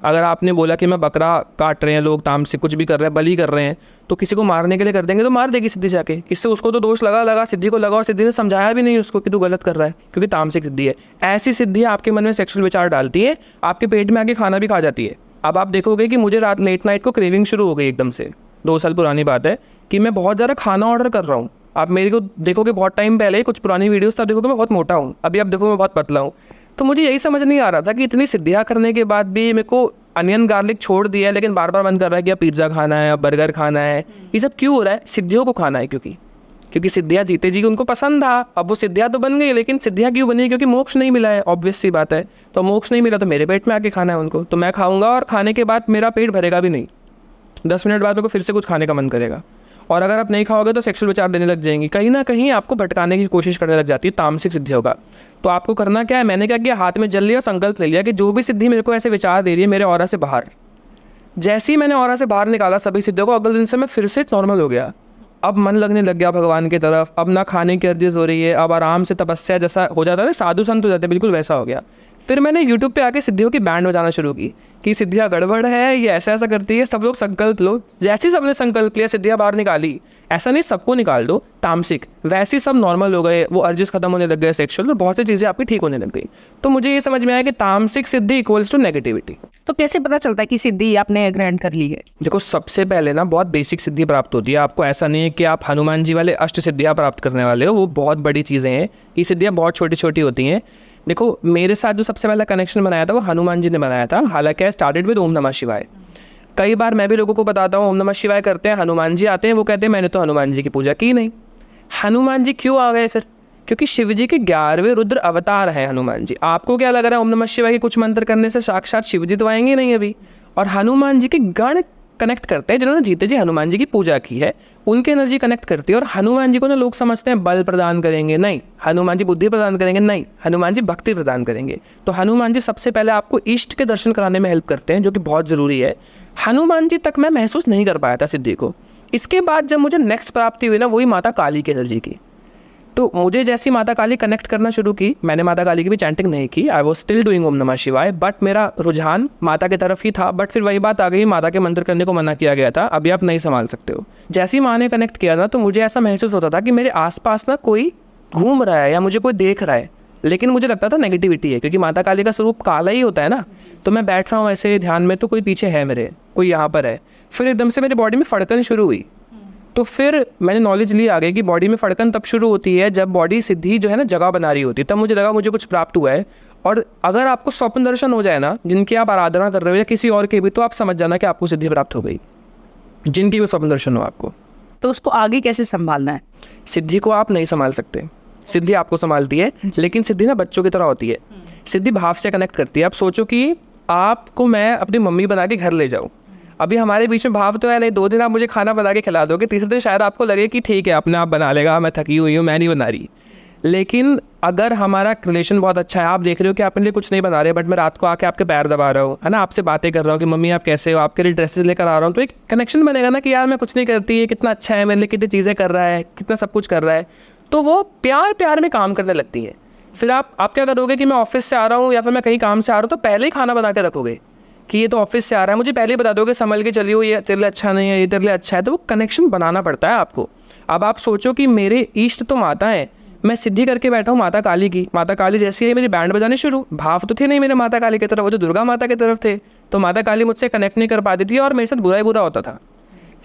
अगर आपने बोला कि मैं बकरा काट रहे हैं लोग, तामसिक कुछ भी कर रहे हैं, बलि कर रहे हैं, तो किसी को मारने के लिए कर देंगे तो मार देगी सिद्धि जाके। इससे उसको तो दोष लगा, सिद्धि को लगा, और सिद्धि ने समझाया भी नहीं उसको कि तू गलत कर रहा है, क्योंकि तामसिक सिद्धि है। ऐसी सिद्धि आपके मन में सेक्सुअल विचार डालती है, आपके पेट में आके खाना भी खा जाती है। अब आप देखोगे कि मुझे रात लेट नाइट को क्रेविंग शुरू हो गई एकदम से, 2 साल पुरानी बात है, कि मैं बहुत ज़्यादा खाना ऑर्डर कर रहा हूँ। आप मेरे को देखोगे बहुत टाइम पहले कुछ पुरानी वीडियोस, तब देखोगे मैं बहुत मोटा हूँ, अभी आप देखोगे मैं बहुत पतला हूँ। तो मुझे यही समझ नहीं आ रहा था कि इतनी सिद्धियाँ करने के बाद भी मेरे को अनियन गार्लिक छोड़ दिया है, लेकिन बार बार मन कर रहा है कि अब पिज़्ज़ा खाना है, अब बर्गर खाना है। ये सब क्यों हो रहा है? सिद्धियों को खाना है, क्योंकि सिद्धियाँ जीते जी उनको पसंद था। अब वो सिद्धियाँ तो बन गई, लेकिन सिद्धियाँ क्यों बनी? क्योंकि मोक्ष नहीं मिला है, ऑब्वियस सी बात है। तो मोक्ष नहीं मिला तो मेरे पेट में आके खाना है उनको, तो मैं खाऊंगा और खाने के बाद मेरा पेट भरेगा भी नहीं। 10 मिनट बाद मेरे को फिर से कुछ खाने का मन करेगा, और अगर आप नहीं खाओगे तो सेक्सुअल विचार देने लग जाएंगी, कहीं ना कहीं आपको भटकाने की कोशिश करने लग जाती है तामसिक सिद्धियों का। तो आपको करना क्या है? मैंने क्या किया, हाथ में जल लिया, संकल्प ले लिया कि जो भी सिद्धि मेरे को ऐसे विचार दे रही है मेरे ऑरा से बाहर। जैसे ही मैंने ऑरा से बाहर निकाला सभी सिद्धियों को, अगले दिन से मैं फिर से नॉर्मल हो गया। अब मन लगने लग गया भगवान की तरफ, अब ना खाने की अर्जिश हो रही है, अब आराम से तपस्या जैसा हो जाता है ना, साधु संत हो जाते हैं, बिल्कुल वैसा हो गया। फिर मैंने यूट्यूब पे आके सिद्धियों की बैंड बजाना शुरू की कि सिद्धियाँ गड़बड़ है, ये ऐसा ऐसा करती है, सब लोग संकल्प लो। जैसे ही सबने संकल्प लिया, सिद्धियाँ बाहर निकाली, ऐसा नहीं सबको निकाल दो तामसिक, वैसे ही सब नॉर्मल हो गए, वो अर्जिश खत्म होने लग गए सेक्सुअल, और बहुत सी चीज़ें आपकी ठीक होने लग गई। तो मुझे ये समझ में आया कि तामसिक सिद्धि इक्वल्स टू नेगेटिविटी। तो कैसे पता चलता है कि सिद्धि आपने ग्रहण कर ली है? देखो, सबसे पहले ना बहुत बेसिक सिद्धि प्राप्त होती है आपको। ऐसा नहीं है कि आप हनुमान जी वाले अष्ट सिद्धियाँ प्राप्त करने वाले हो, वो बहुत बड़ी चीज़ें हैं। ये सिद्धियाँ बहुत छोटी छोटी होती हैं। देखो, मेरे साथ जो सबसे पहला कनेक्शन बनाया था वो हनुमान जी ने बनाया था। हालांकि आई स्टार्टेड विद ओम नमः शिवाय। कई बार मैं भी लोगों को बताता हूँ ओम नमः शिवाय करते हैं, हनुमान जी आते हैं, वो कहते हैं मैंने तो हनुमान जी की पूजा की नहीं। हनुमान जी क्यों आ गए फिर? क्योंकि शिव जी के 11वें रुद्र अवतार हैं हनुमान जी। आपको क्या लग रहा है ओम नमः शिवाय के कुछ मंत्र करने से साक्षात शिव जी तो आएंगे नहीं अभी? और हनुमान जी के गण कनेक्ट करते हैं जिन्होंने जीते जी हनुमान जी की पूजा की है, उनकी एनर्जी कनेक्ट करती है। और हनुमान जी को ना लोग समझते हैं बल प्रदान करेंगे, नहीं। हनुमान जी बुद्धि प्रदान करेंगे, नहीं। हनुमान जी भक्ति प्रदान करेंगे। तो हनुमान जी सबसे पहले आपको इष्ट के दर्शन कराने में हेल्प करते हैं, जो कि बहुत ज़रूरी है। हनुमान जी तक मैं महसूस नहीं कर पाया था सिद्धि को। इसके बाद जब मुझे नेक्स्ट प्राप्ति हुई ना, वही माता काली की एनर्जी की। तो मुझे जैसी माता काली कनेक्ट करना शुरू की, मैंने माता काली की भी चैंटिंग नहीं की, आई वॉज स्टिल डूइंग ओम नमः शिवाय, बट मेरा रुझान माता की तरफ ही था। बट फिर वही बात आ गई, माता के मंत्र करने को मना किया गया था, अभी आप नहीं संभाल सकते हो। जैसी माँ ने कनेक्ट किया ना, तो मुझे ऐसा महसूस होता था कि मेरे आसपास ना कोई घूम रहा है या मुझे कोई देख रहा है, लेकिन मुझे लगता था नेगेटिविटी है, क्योंकि माता काली का स्वरूप काला ही होता है ना। तो मैं बैठ रहा हूँ ऐसे ध्यान में, तो कोई पीछे है मेरे, कोई यहाँ पर है। फिर एकदम से मेरी बॉडी में फड़कन शुरू हुई। तो फिर मैंने नॉलेज ली आगे कि बॉडी में फड़कन तब शुरू होती है जब बॉडी सिद्धि जो है ना जगह बना रही होती है। तब मुझे लगा मुझे कुछ प्राप्त हुआ है। और अगर आपको स्वप्न दर्शन हो जाए ना, जिनकी आप आराधना कर रहे हो या किसी और के भी, तो आप समझ जाना कि आपको सिद्धि प्राप्त हो गई, जिनकी भी स्वप्न दर्शन हो आपको। तो उसको आगे कैसे संभालना है? सिद्धि को आप नहीं संभाल सकते, सिद्धि आपको संभालती है। लेकिन सिद्धि ना बच्चों की तरह होती है। सिद्धि भाव से कनेक्ट करती है। आप सोचो कि आपको मैं अपनी मम्मी बना के घर ले जाऊँ, अभी हमारे बीच में भाव तो है नहीं। 2 दिन आप मुझे खाना बना के खिला दोगे, तीसरे दिन शायद आपको लगे कि ठीक है अपने आप बना लेगा, मैं थकी हुई हूँ, मैं नहीं बना रही। लेकिन अगर हमारा रिलेशन बहुत अच्छा है, आप देख रहे हो कि आप मेरे लिए कुछ नहीं बना रहे, बट मैं रात को आके आपके पैर दबा रहा हूँ, है ना, आपसे बातें कर रहा हूँ कि मम्मी आप कैसे हो, आपके लिए ड्रेसेस लेकर आ रहा हूँ, तो एक कनेक्शन बनेगा ना कि यार मैं कुछ नहीं करती है, कितना अच्छा है मेरे लिए, कितनी चीज़ें कर रहा है, कितना सब कुछ कर रहा है। तो वो प्यार प्यार में काम करने लगती है। फिर आप क्या करोगे कि मैं ऑफिस से आ रहा हूँ या फिर मैं कहीं काम से आ रहा हूँ, तो पहले ही खाना बना के रखोगे कि ये तो ऑफिस से आ रहा है, मुझे पहले ही बता दोगे संभल के चलिए, ये तेरे लिए अच्छा नहीं है, ये तेरे लिए अच्छा है। तो वो कनेक्शन बनाना पड़ता है आपको। अब आप सोचो कि मेरे इष्ट तो माता है, मैं सिद्धि करके बैठा हूँ माता काली की। माता काली जैसी है मेरी बैंड बजाने शुरू, भाव तो थे नहीं मेरे माता काली की तरफ, वो तो दुर्गा माता की तरफ थे। तो माता काली मुझसे कनेक्ट नहीं कर पाती थी और मेरे साथ बुरा ही बुरा होता था।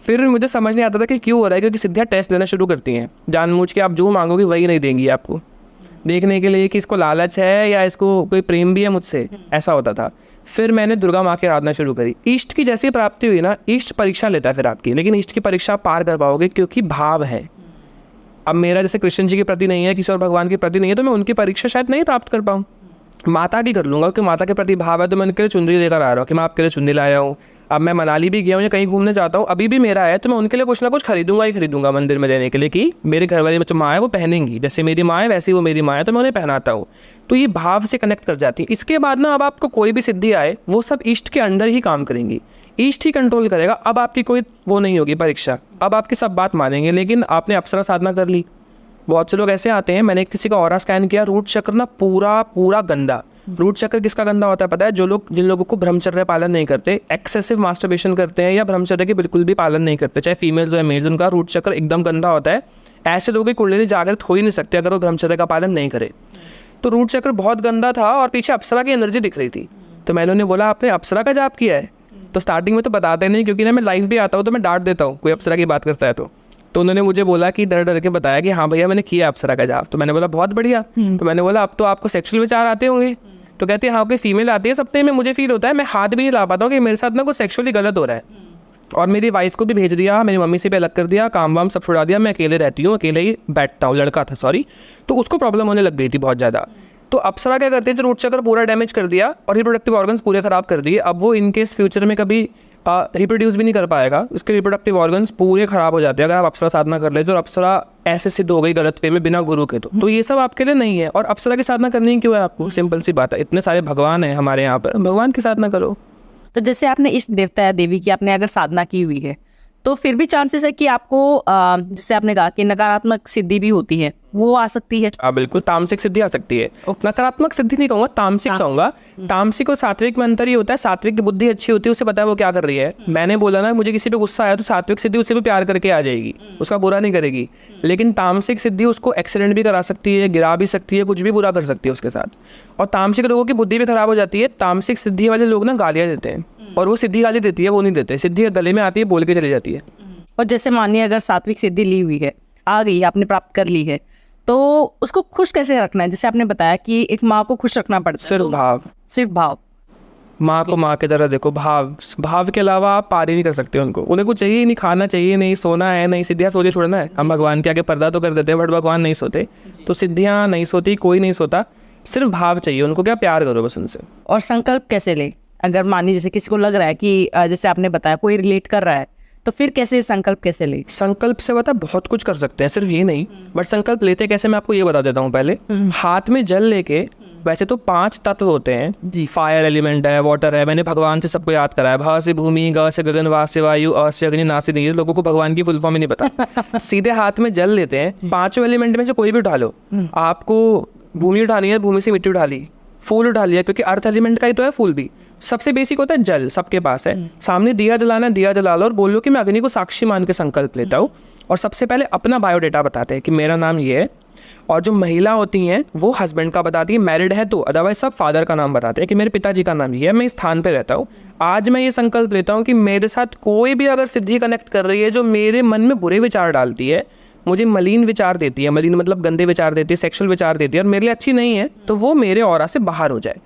फिर मुझे समझ नहीं आता था कि क्यों हो रहा है, क्योंकि सिद्धियाँ टेस्ट लेना शुरू करती हैं, जानबूझ के आप जो मांगोगे वही नहीं देंगी आपको, देखने के लिए कि इसको लालच है या इसको कोई प्रेम भी है मुझसे, ऐसा होता था। फिर मैंने दुर्गा माँ की आराधना शुरू करी। इष्ट की जैसी प्राप्ति हुई ना, इष्ट परीक्षा लेता है फिर आपकी, लेकिन इष्ट की परीक्षा पार कर पाओगे क्योंकि भाव है। अब मेरा जैसे कृष्ण जी के प्रति नहीं है, किसी और भगवान के प्रति नहीं है, तो मैं उनकी परीक्षा शायद नहीं प्राप्त कर पाऊँ। माता की कर लूँगा, क्योंकि माता के प्रति भाव है, तो मैं उनके लिए चुनरी लेकर आ रहा हूँ कि मैं आपके लिए चुनरी लाया हूँ। अब मैं मनाली भी गया हूँ या कहीं घूमने जाता हूँ, अभी भी मेरा है, तो मैं उनके लिए कुछ ना कुछ खरीदूंगा ही खरीदूंगा मंदिर में देने के लिए, कि मेरे घर वाली माँ है वो पहनेंगी, जैसे मेरी माँ है वैसी वो मेरी माँ है, तो मैं उन्हें पहनाता हूँ। तो ये भाव से कनेक्ट कर जाती है। इसके बाद ना अब आपको कोई भी सिद्धि आए, वो सब इष्ट के अंडर ही काम करेंगी, इष्ट ही कंट्रोल करेगा। अब आपकी कोई वो नहीं होगी परीक्षा, अब आपकी सब बात मानेंगे। लेकिन आपने अप्सरा साधना कर ली। बहुत से लोग ऐसे आते हैं, मैंने किसी का ऑरा स्कैन किया, रूट चक्र ना पूरा गंदा। रूट चक्र किसका गंदा होता है पता है? जिन लोगों को ब्रह्मचर्य पालन नहीं करते, एक्सेसिव मास्टरबेशन करते हैं या ब्रह्मचर्य के बिल्कुल भी पालन नहीं करते, चाहे फीमेल्स हो या मेल्स, उनका रूट चक्र एकदम गंदा होता है। ऐसे लोगों की कुंडली जागृत हो ही नहीं सकते अगर वो ब्रह्मचर्य का पालन नहीं करे। तो रूट चक्र बहुत गंदा था और पीछे अप्सरा की एनर्जी दिख रही थी। तो मैंने उन्हें बोला आपने अप्सरा का जाप किया है? तो स्टार्टिंग में तो बताते नहीं, क्योंकि ना मैं लाइव भी आता हूँ तो मैं डांट देता हूँ कोई अप्सरा की बात करता है तो उन्होंने मुझे बोला कि डर डर के बताया कि हाँ भैया मैंने किया अप्सरा का जाप। तो मैंने बोला बहुत बढ़िया। तो मैंने बोला अब तो आपको सेक्सुअल विचार आते होंगे? तो कहते हैं हाँ कोई फीमेल आती है सपने में, मुझे फील होता है मैं हाथ भी नहीं ला पाता हूँ कि मेरे साथ ना कुछ सेक्सुअली गलत हो रहा है। और मेरी वाइफ को भी भेज दिया, मेरी मम्मी से भी अलग कर दिया, काम वाम सब छुड़ा दिया, मैं अकेले रहती हूँ, अकेले ही बैठता हूँ, लड़का था सॉरी। तो उसको प्रॉब्लम होने लग गई थी बहुत ज़्यादा। तो अप्सरा क्या करते थे, रूट चक्र पूरा डैमेज कर दिया और रिप्रोडक्टिव ऑर्गन्स पूरे ख़राब कर दिए। अब वो इनकेस फ्यूचर में कभी रिप्रोड्यूस भी नहीं कर पाएगा, इसके रिप्रोडक्टिव ऑर्गन्स पूरे ख़राब हो जाते हैं अगर आप अप्सरा साधना कर लेते। और अप्सरा ऐसे सिद्ध हो गई गलत वे में बिना गुरु के। तो ये सब आपके लिए नहीं है। और अप्सरा की साधना करनी ही क्यों है आपको? सिंपल सी बात है, इतने सारे भगवान हैं हमारे यहाँ पर, भगवान की साधना करो। तो जैसे आपने इष्ट देवता या देवी की आपने अगर साधना की हुई है तो फिर भी चांसेस है कि आपको जैसे आपने कहा कि नकारात्मक सिद्धि भी होती है, वो आ सकती है। हाँ बिल्कुल, तामसिक सिद्धि आ सकती है। नकारात्मक सिद्धि नहीं कहूँगा, तामसिक कहूँगा। तामसिक और सात्विक में अंतर ही होता है, सात्विक की बुद्धि अच्छी होती है, उसे पता है वो क्या कर रही है। मैंने बोला ना मुझे किसी पे गुस्सा आया तो सात्विक सिद्धि उससे भी प्यार करके आ जाएगी, उसका बुरा नहीं करेगी। लेकिन तामसिक सिद्धि उसको एक्सीडेंट भी करा सकती है, गिरा भी सकती है, कुछ भी बुरा कर सकती है उसके साथ। और तामसिक लोगों की बुद्धि भी खराब हो जाती है। तामसिक सिद्धि वाले लोग ना गालियाँ देते हैं, और वो सिद्धि गाली देती है, वो नहीं देते। सिद्धि गले में आती है, बोल के चली जाती है। और जैसे मानिए अगर सात्विक सिद्धि ली हुई है, आ गई, आपने प्राप्त कर ली है, तो उसको खुश कैसे रखना है? जैसे आपने बताया कि एक माँ को खुश रखना पड़ता है, सिर्फ भाव, सिर्फ भाव। माँ को माँ की तरह देखो, भाव के अलावा आप पार ही नहीं कर सकते उनको। उन्हें कुछ चाहिए नहीं, खाना चाहिए नहीं, सोना है नहीं, सिद्धियाँ सोचे छोड़ना है। हम भगवान के आगे पर्दा तो कर देते हैं बट भगवान नहीं सोते, तो सिद्धियाँ नहीं सोती, कोई नहीं सोता, सिर्फ भाव चाहिए उनको। क्या प्यार करो बस उनसे। और संकल्प कैसे ले? अगर मानिए जैसे किसी को लग रहा है कि जैसे आपने बताया कोई रिलेट कर रहा है, तो फिर कैसे संकल्प कैसे ले? संकल्प से बता बहुत कुछ कर सकते हैं, सिर्फ ये नहीं। बट संकल्प लेते कैसे मैं आपको ये बता देता हूँ पहले। हाथ में जल लेके, वैसे तो 5 तत्व होते हैं जी, फायर एलिमेंट है, वाटर है, मैंने भगवान से सबको याद कराया, भ से भूमि, ग से गगन, वा से वायु, अ से अग्नि, ना से नीर। लोगों को भगवान की फुल फॉर्म ही नहीं पता। सीधे हाथ में जल लेते हैं, 5 एलिमेंट में से कोई भी उठा लो। आपको भूमि उठानी है, भूमि से मिट्टी उठा ली, फूल उठा लिया, क्योंकि अर्थ एलिमेंट का ही तो है फूल भी। सबसे बेसिक होता है जल, सबके पास है। सामने दिया जलाना, दिया जला लो और बोल लो कि मैं अग्नि को साक्षी मान के संकल्प लेता हूँ। और सबसे पहले अपना बायोडेटा बताते हैं कि मेरा नाम ये है। और जो महिला होती हैं वो हस्बैंड का बताती है, मैरिड है तो, अदरवाइज सब फादर का नाम बताते हैं कि मेरे पिताजी का नाम ये है, मैं इस स्थान पे रहता हूँ। आज मैं ये संकल्प लेता हूँ कि मेरे साथ कोई भी अगर सिद्धि कनेक्ट कर रही है जो मेरे मन में बुरे विचार डालती है, मुझे मलिन विचार देती है, मलिन मतलब गंदे विचार देती है, सेक्सुअल विचार देती है और मेरे लिए अच्छी नहीं है, तो वो मेरे ऑरा से बाहर हो जाए।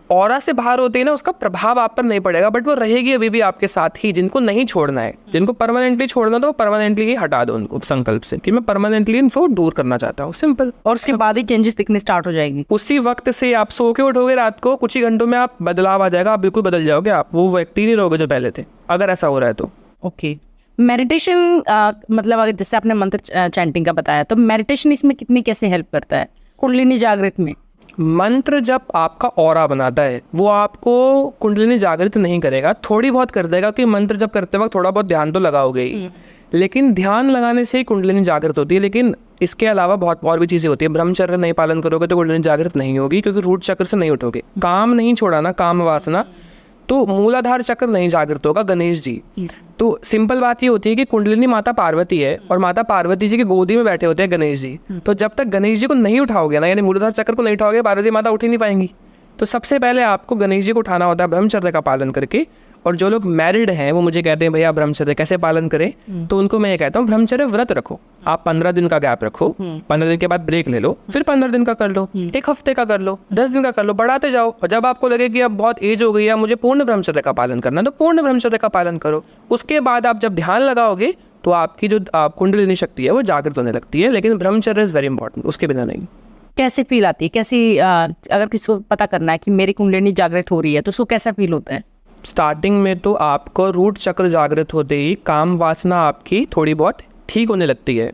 ऑरा से बाहर होते ही ना उसका प्रभाव आप पर नहीं पड़ेगा, बट वो रहेगी अभी भी आपके साथ ही। जिनको नहीं छोड़ना है, जिनको परमानेंटली छोड़ना, तो वो परमानेंटली ही हटा दो उनको संकल्प से कि मैं परमानेंटली इनको दूर करना चाहता हूँ, सिंपल। और उसके बाद ही चेंजेस दिखने स्टार्ट हो जाएगी। उसी वक्त से आप सो के उठोगे रात को, कुछ ही घंटों में आप बदलाव आ जाएगा, आप बिल्कुल बदल जाओगे, आप वो व्यक्ति नहीं रहोगे जो पहले थे, अगर ऐसा हो रहा है तो। ओके, मेडिटेशन मतलब अगर जैसे आपने मंत्र चैंटिंग का बताया, तो मेडिटेशन इसमें कितनी कैसे हेल्प करता है कुंडलिनी जागृत में? मंत्र जब आपका ऑरा बनाता है वो आपको कुंडलिनी जागृत नहीं करेगा, थोड़ी बहुत कर देगा कि मंत्र जब करते वक्त थोड़ा बहुत ध्यान तो लगाओगे ही, लेकिन ध्यान लगाने से ही कुंडलिनी जागृत होती है। लेकिन इसके अलावा बहुत और भी चीज़ें होती है। ब्रह्मचर्य नहीं पालन करोगे तो कुंडलिनी जागृत नहीं होगी, क्योंकि रूट चक्र से नहीं उठोगे। काम नहीं छोड़ाना, काम वासना, तो मूलाधार चक्र नहीं जागृत होगा। गणेश जी, तो सिंपल बात ये होती है कि कुंडलिनी माता पार्वती है और माता पार्वती जी की गोदी में बैठे होते हैं गणेश जी। तो जब तक गणेश जी को नहीं उठाओगे ना, यानी मूलाधार चक्र को नहीं उठाओगे, पार्वती माता उठ ही नहीं पाएंगी। तो सबसे पहले आपको गणेश जी को उठाना होता है ब्रह्मचर्य का पालन करके। और जो लोग मैरिड हैं वो मुझे कहते हैं भैया ब्रह्मचर्य कैसे पालन करें, तो उनको मैं ये कहता हूँ ब्रह्मचर्य व्रत रखो। आप 15 दिन का गैप रखो, 15 दिन के बाद ब्रेक ले लो, फिर 15 दिन का कर लो, 1 हफ्ते का कर लो, 10 दिन का कर लो, बढ़ाते जाओ। और जब आपको लगे कि अब बहुत एज हो गई है, मुझे पूर्ण ब्रह्मचर्य का पालन करना है, तो पूर्ण ब्रह्मचर्य का पालन करो। उसके बाद आप जब ध्यान लगाओगे तो आपकी जो कुंडलिनी शक्ति है वो जागृत होने लगती है। लेकिन ब्रह्मचर्य इज़ वेरी इंपॉर्टेंट, उसके बिना नहीं। कैसे फील आती है, कैसी अगर किसी को पता करना है कि मेरी कुंडलिनी जागृत हो रही है, तो उसको कैसा फील होता है? स्टार्टिंग में तो आपको रूट चक्र जागृत होते ही काम वासना आपकी थोड़ी बहुत ठीक होने लगती है।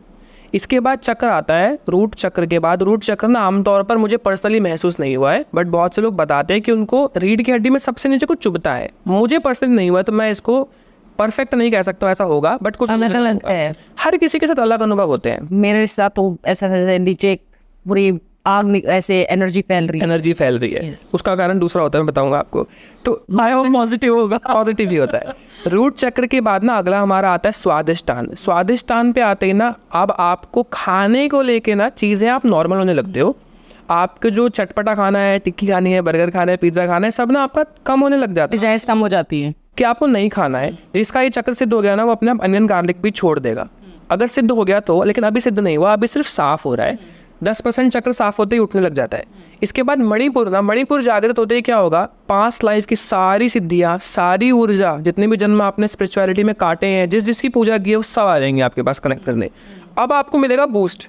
इसके बाद चक्र आता है, रूट चक्र के बाद। रूट चक्र ना आमतौर पर मुझे पर्सनली महसूस नहीं हुआ है, बट बहुत से लोग बताते हैं कि उनको रीढ़ की हड्डी में सबसे नीचे कुछ चुभता है। मुझे पर्सनली नहीं हुआ, तो मैं इसको परफेक्ट नहीं कह सकता ऐसा होगा, बट कुछ अलग अलग है, हर किसी के साथ अलग अनुभव होते हैं। मेरे साथ तो ऐसा नीचे पूरी आग ऐसे एनर्जी फैल रही है। Yes. उसका कारण दूसरा होता है, मैं बताऊंगा आपको। तो पॉजिटिव होगा, पॉजिटिव ही होता है। रूट चक्र के बाद ना अगला हमारा आता है स्वादिष्टान। स्वादिष्टान पे आते ही ना अब आपको खाने को लेके ना चीज़ें आप नॉर्मल होने लगते हो। आपके जो चटपटा खाना है, टिक्की खानी है, बर्गर खाना है, पिज्ज़ा खाना है, सब ना आपका कम होने लग जाता है, डिजायर्स कम हो जाती है। कि आपको नहीं खाना है। जिसका ये चक्र सिद्ध हो गया ना, वो अपने आप अनियन गार्लिक भी छोड़ देगा। अगर सिद्ध हो गया तो, लेकिन अभी सिद्ध नहीं हुआ, अभी सिर्फ साफ हो रहा है। 10% चक्र साफ होते ही उठने लग जाता है। इसके बाद मणिपुर जागृत होते ही क्या होगा, पास्ट लाइफ की सारी सिद्धियाँ, सारी ऊर्जा, जितने भी जन्म आपने स्पिरिचुअलिटी में काटे हैं, जिसकी पूजा की है, वो सब आ जाएंगे आपके पास कनेक्ट करने। अब आपको मिलेगा बूस्ट,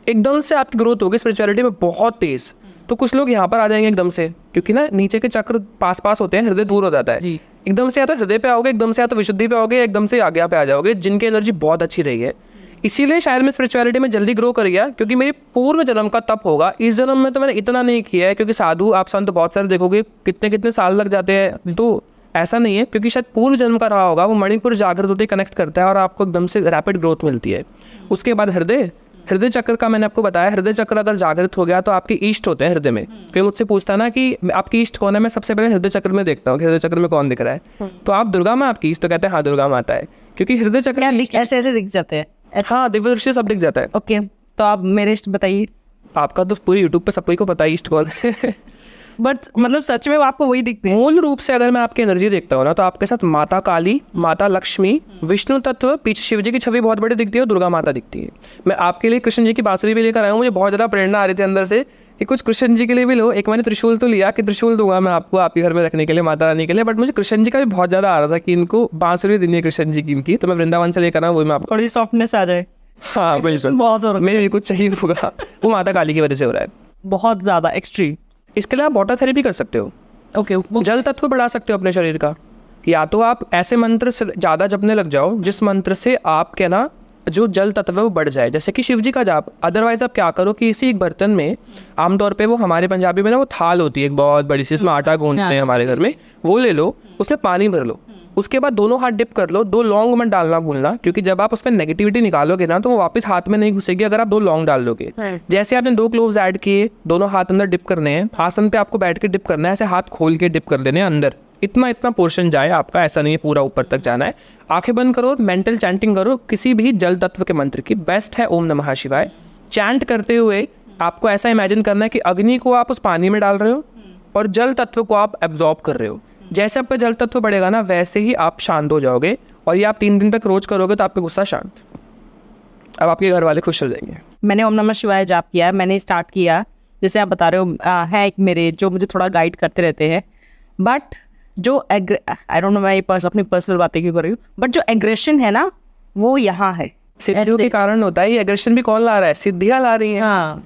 एकदम से आपकी ग्रोथ होगी स्पिरिचुअलिटी में बहुत तेज। तो कुछ लोग यहाँ पर आ जाएंगे एकदम से, क्योंकि ना नीचे के चक्र पास होते हैं, हृदय दूर हो जाता है। एकदम से या तो हृदय पे आओगे, एकदम से या तो विशुद्धि पे आओगे, एकदम से आज्ञा पे आ जाओगे, जिनकी एनर्जी बहुत अच्छी रही है। इसीलिए शायद मैं स्पिरिचुअलिटी में जल्दी ग्रो कर गया, क्योंकि मेरी पूर्व जन्म का तप होगा। इस जन्म में तो मैंने इतना नहीं किया है, क्योंकि साधु आप संत बहुत सारे देखोगे कितने साल लग जाते हैं, तो ऐसा नहीं है, क्योंकि शायद पूर्व जन्म का रहा होगा। वो मणिपुर जागृत होते कनेक्ट करता है और आपको एकदम से रैपिड ग्रोथ मिलती है। उसके बाद हृदय चक्र का मैंने आपको बताया, हृदय चक्र अगर जागृत हो गया तो आपके ईष्ट होते हैं हृदय में। फिर मुझसे पूछता ना कि आपकी ईष्ट कौन है, मैं सबसे पहले हृदय चक्र में देखता हूँ कि हृदय चक्र में कौन दिख रहा है। तो आप दुर्गा माँ आपकी ईष्ट, तो कहते हैं हाँ दुर्गा माता है, क्योंकि हृदय चक्र ऐसे दिख जाते हैं। हाँ, दिव्य दृष्टि सब दिख जाता है। ओके, तो आप मेरे इष्ट बताइए। आपका तो पूरी यूट्यूब पे सबको पता है ईष्ट कौन है। बट मतलब सच में आपको वही दिखते हैं? मूल रूप से अगर मैं आपकी एनर्जी देखता हूँ ना, तो आपके साथ माता काली, माता लक्ष्मी, विष्णु तत्व, पीछे शिव जी की छवि बहुत बड़ी दिखती है और दुर्गा माता दिखती है। मैं आपके लिए कृष्ण जी की बांसुरी भी लेकर आया हूँ। मुझे बहुत ज़्यादा प्रेरणा आ रही थी अंदर से कि कुछ कृष्ण जी के लिए भी लो। एक मैंने त्रिशूल तो लिया कि त्रिशूल दूंगा मैं आपको आपके घर में रखने के लिए, माता रानी के लिए, बट मुझे कृष्ण जी का भी बहुत ज़्यादा आ रहा था कि इनको बांसुरी देनी है कृष्ण जी की इनकी। तो मैं वृंदावन से लेकर आऊँ, वो मैं आपको थोड़ी सॉफ्टनेस आ जाए। हाँ बिल्कुल, बहुत हो रहा है। मेरे कुछ चाहिए होगा, वो माता काली की वजह से हो रहा है बहुत ज़्यादा एक्सट्रीम। इसके लिए आप वाटर थेरेपी कर सकते हो। ओके, जल तत्व बढ़ा सकते हो अपने शरीर का। या तो आप ऐसे मंत्र से ज़्यादा जपने लग जाओ जिस मंत्र से आपके ना जो जल तत्व है वो बढ़ जाए, जैसे कि शिव जी का जाप। अदरवाइज आप क्या करो कि इसी एक बर्तन में, आमतौर पे वो हमारे पंजाबी में ना वो थाल होती है एक बहुत बड़ी सी, इसमें आटा गूंथते हैं हमारे घर में, वो ले लो, उसमें पानी भर लो, उसके बाद दोनों हाथ डिप कर लो। 2 लौंग मत डालना भूलना, क्योंकि जब आप उसमें नेगेटिविटी निकालोगे ना तो वो वापस हाथ में नहीं घुसेगी अगर आप 2 लौंग डाल दोगे। जैसे आपने 2 क्लोव्स ऐड किए, दोनों हाथ अंदर डिप करने हैं, आसन पे आपको बैठ के डिप करना है, ऐसे हाथ खोल के डिप कर देने हैं अंदर, इतना पोर्शन जाए आपका, ऐसा नहीं है पूरा ऊपर तक जाना है। आंखें बंद करो, मेंटल चैंटिंग करो किसी भी जल तत्व के मंत्र की। बेस्ट है ओम नमः शिवाय। चैंट करते हुए आपको ऐसा इमेजिन करना है कि अग्नि को आप उस पानी में डाल रहे हो और जल तत्व को आप एब्जॉर्ब कर रहे हो। जैसे आपका जल तत्व बढ़ेगा ना, वैसे ही आप शांत हो जाओगे। और ये आप 3 दिन तक रोज करोगे तो आपका गुस्सा शांत। अब आपके घर वाले खुश हो जाएंगे। मैंने ओम नमः शिवाय जाप किया है, मैंने स्टार्ट किया, जैसे आप बता रहे हो, है एक मेरे जो मुझे थोड़ा गाइड करते रहते हैं। बट जो आई डोंट नो, मैं अपनी पर्सनल बातें क्यों कर रही हूँ, बट जो एग्रेशन है ना वो यहाँ है। सिद्धियों के कारण होता है ये एग्रेशन भी। कौन ला रहा है? सिद्धियाँ ला रही हैं। हाँ,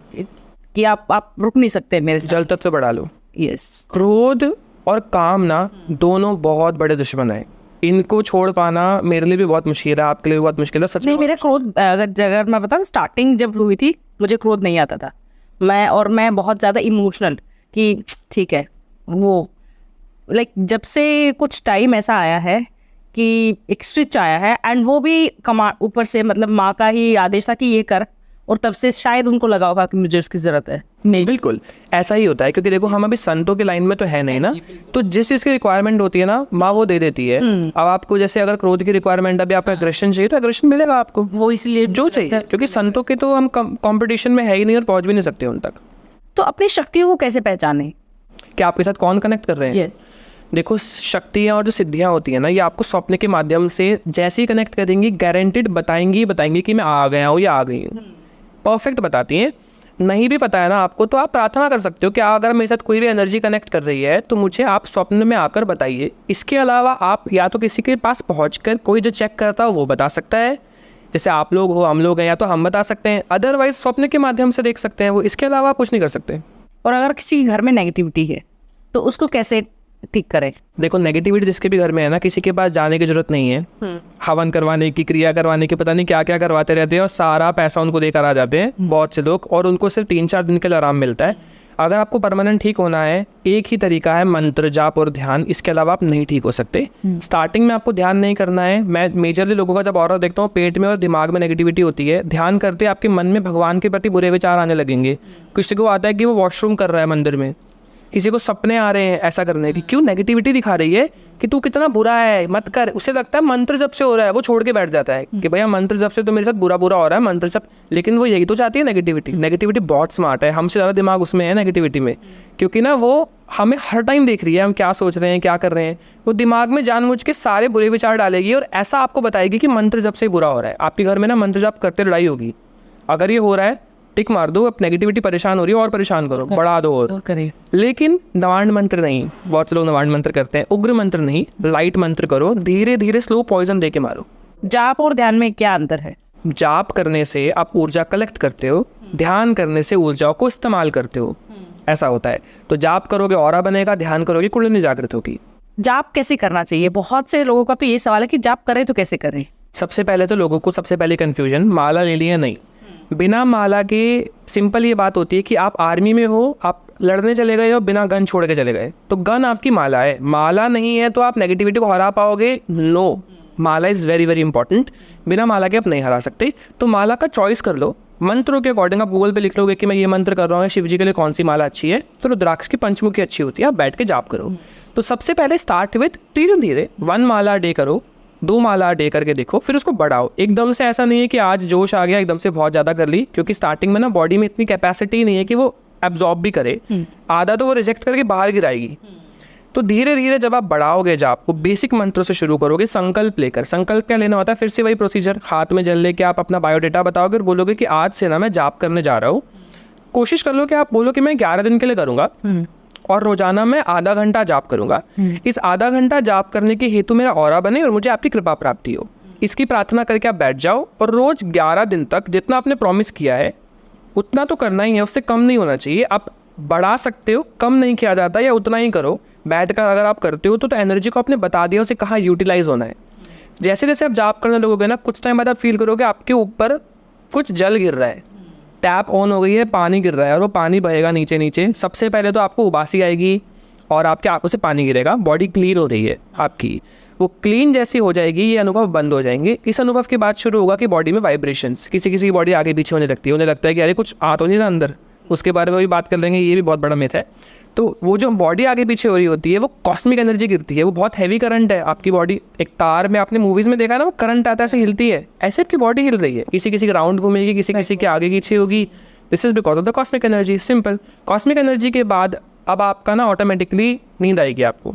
कि आप रुक नहीं सकते मेरे साथ। जल तत्व बढ़ा लो। यस। क्रोध और काम ना दोनों बहुत बड़े दुश्मन हैं। इनको छोड़ पाना मेरे लिए भी बहुत मुश्किल है, आपके लिए भी बहुत मुश्किल है। सच नहीं, मेरा क्रोध अगर मैं बताऊँ, स्टार्टिंग जब हुई थी मुझे क्रोध नहीं आता था। मैं बहुत ज़्यादा इमोशनल कि ठीक है वो, लाइक जब से कुछ टाइम ऐसा आया है कि एक स्विच आया है, एंड वो भी ऊपर से, मतलब माँ का ही आदेश था कि ये कर, और तब से शायद उनको लगा होगा कि मुझे इसकी ज़रूरत है। नहीं, बिल्कुल ऐसा ही होता है, क्योंकि देखो हम अभी संतों की लाइन में तो है नहीं ना, तो जिस चीज़ की रिक्वायरमेंट होती है ना माँ वो दे देती है। अब आपको जैसे अगर क्रोध की रिक्वायरमेंट, अभी आपको एग्रेशन चाहिए तो एग्रेशन मिलेगा आपको, वो इसलिए जो चाहिए, क्योंकि संतों के तो हम कंपटीशन में है ही नहीं और पहुंच भी नहीं सकते उन तक। तो अपनी शक्तियों को कैसे पहचाने? क्या आपके साथ कौन कनेक्ट कर रहे हैं? yes. देखो शक्तियाँ और जो सिद्धियाँ होती है ना, ये आपको स्वप्न के माध्यम से जैसे ही कनेक्ट करेंगी, गारंटेड बताएंगी कि मैं आ गया हूँ या आ गई हूँ, परफेक्ट बताती हैं। नहीं भी पता है ना आपको, तो आप प्रार्थना कर सकते हो कि अगर मेरे साथ कोई भी एनर्जी कनेक्ट कर रही है तो मुझे आप स्वप्न में आकर बताइए। इसके अलावा आप या तो किसी के पास पहुंचकर, कोई जो चेक करता हो वो बता सकता है, जैसे आप लोग हो, हम लोग हैं, या तो हम बता सकते हैं, अदरवाइज स्वप्न के माध्यम से देख सकते हैं वो। इसके अलावा आप कुछ नहीं कर सकते। और अगर किसी घर में नेगेटिविटी है तो उसको कैसे ठीक करें? देखो नेगेटिविटी जिसके भी घर में है ना, किसी के पास जाने की जरूरत नहीं है। हवन करवाने की, क्रिया करवाने की, पता नहीं क्या क्या करवाते रहते हैं और सारा पैसा उनको देकर आ जाते हैं बहुत से लोग, और उनको सिर्फ 3-4 दिन के लिए आराम मिलता है। अगर आपको परमानेंट ठीक होना है, एक ही तरीका है, मंत्र जाप और ध्यान। इसके अलावा आप नहीं ठीक हो सकते। स्टार्टिंग में आपको ध्यान नहीं करना है। मैं मेजरली लोगों का जब ऑरा देखता हूँ, पेट में और दिमाग में नेगेटिविटी होती है, ध्यान करते आपके मन में भगवान के प्रति बुरे विचार आने लगेंगे। किसी को आता है कि वो वॉशरूम कर रहा है मंदिर में, किसी को सपने आ रहे हैं ऐसा करने की, क्यों? नेगेटिविटी दिखा रही है कि तू कितना बुरा है, मत कर। उसे लगता है मंत्र जप से हो रहा है, वो छोड़ के बैठ जाता है कि भैया मंत्र जप से तो मेरे साथ बुरा बुरा हो रहा है, मंत्र जप। लेकिन वो यही तो चाहती है नेगेटिविटी। नेगेटिविटी बहुत स्मार्ट है, हमसे ज़्यादा दिमाग उसमें है नेगेटिविटी में, क्योंकि ना वो हमें हर टाइम देख रही है हम क्या सोच रहे हैं, क्या कर रहे हैं। वो दिमाग में जानबूझ के सारे बुरे विचार डालेगी और ऐसा आपको बताएगी कि मंत्र जप से बुरा हो रहा है। आपके घर में ना मंत्र जप करते लड़ाई होगी, अगर ये हो रहा है टिक मार दो, अब नेगेटिविटी परेशान हो रही है और परेशान करो, बढ़ा दो और करें। लेकिन नवाण मंत्र नहीं, बहुत से लोग नवाण मंत्र करते हैं, उग्र मंत्र नहीं, लाइट मंत्र करो, धीरे धीरे स्लो पॉइजन देके मारो। जाप और ध्यान में क्या अंतर है? जाप करने से आप ऊर्जा कलेक्ट करते हो, ध्यान करने से ऊर्जाओं को इस्तेमाल करते हो, ऐसा होता है। तो जाप करोगे ऑरा बनेगा, ध्यान करोगे कुंडलिनी जागृत होगी। जाप कैसे करना चाहिए? बहुत से लोगों का तो ये सवाल है कि जाप करें तो कैसे करें। सबसे पहले तो लोगों को सबसे पहले कन्फ्यूजन, माला ले लिया नहीं। बिना माला के सिंपल ये बात होती है कि आप आर्मी में हो, आप लड़ने चले गए हो, बिना गन छोड़ के चले गए, तो गन आपकी माला है। माला नहीं है तो आप नेगेटिविटी को हरा पाओगे? No, mala is very very important. बिना माला के आप नहीं हरा सकते। तो माला का चॉइस कर लो मंत्रों के अकॉर्डिंग। आप गूगल पे लिख लोगे कि मैं ये मंत्र कर रहा हूँ, शिव जी के लिए कौन सी माला अच्छी है, तो रुद्राक्ष की पंचमुखी अच्छी होती है, आप बैठ के जाप करो। तो सबसे पहले स्टार्ट विथ धीरे धीरे 1 माला डे करो, 2 माला डे करके देखो, फिर उसको बढ़ाओ। एकदम से ऐसा नहीं है कि आज जोश आ गया एकदम से बहुत ज़्यादा कर ली, क्योंकि स्टार्टिंग में ना बॉडी में इतनी कैपेसिटी नहीं है कि वो एब्जॉर्ब भी करे, आधा तो वो रिजेक्ट करके बाहर गिराएगी। तो धीरे धीरे जब आप बढ़ाओगे जाप को, बेसिक मंत्रों से शुरू करोगे, संकल्प लेकर। संकल्प क्या लेना होता है? फिर से वही प्रोसीजर, हाथ में जल लेके आप अपना बायोडेटा बताओगे और बोलोगे कि आज से ना मैं जाप करने जा रहा हूँ। कोशिश कर लो कि आप बोलो कि मैं 11 दिन के लिए करूँगा और रोजाना मैं आधा घंटा जाप करूंगा। इस आधा घंटा जाप करने के हेतु मेरा ऑरा बने और मुझे आपकी कृपा प्राप्ति हो, इसकी प्रार्थना करके आप बैठ जाओ। और रोज 11 दिन तक जितना आपने प्रॉमिस किया है उतना तो करना ही है, उससे कम नहीं होना चाहिए। आप बढ़ा सकते हो, कम नहीं किया जाता, या उतना ही करो। बैठ कर अगर आप करते हो तो एनर्जी को आपने बता दिया उसे कहाँ यूटिलाइज होना है। जैसे जैसे आप जाप करने लगोगे ना, कुछ टाइम बाद आप फील करोगे आपके ऊपर कुछ जल गिर रहा है, टैप ऑन हो गई है, पानी गिर रहा है और वो पानी बहेगा नीचे नीचे। सबसे पहले तो आपको उबासी आएगी और आपके आंखों से पानी गिरेगा, बॉडी क्लीन हो रही है आपकी। वो क्लीन जैसी हो जाएगी, ये अनुभव बंद हो जाएंगे। इस अनुभव के बाद शुरू होगा कि बॉडी में वाइब्रेशंस, किसी किसी की बॉडी आगे पीछे होने लगती है, उन्हें लगता है कि अरे कुछ आ तो नहीं ना अंदर, उसके बारे में भी बात कर लेंगे, ये भी बहुत बड़ा मिथ है। तो वो जो बॉडी आगे पीछे हो रही होती है वो कॉस्मिक एनर्जी गिरती है, वो बहुत हैवी करंट है। आपकी बॉडी एक तार में, आपने मूवीज़ में देखा है ना, वो करंट आता है ऐसे हिलती है, ऐसे आपकी बॉडी हिल रही है। किसी किसी की राउंड घूमेगी, किसी किसी के आगे पीछे होगी। This is because of the cosmic energy. Simple. Cosmic energy के बाद अब आपका ना ऑटोमेटिकली नींद आएगी आपको।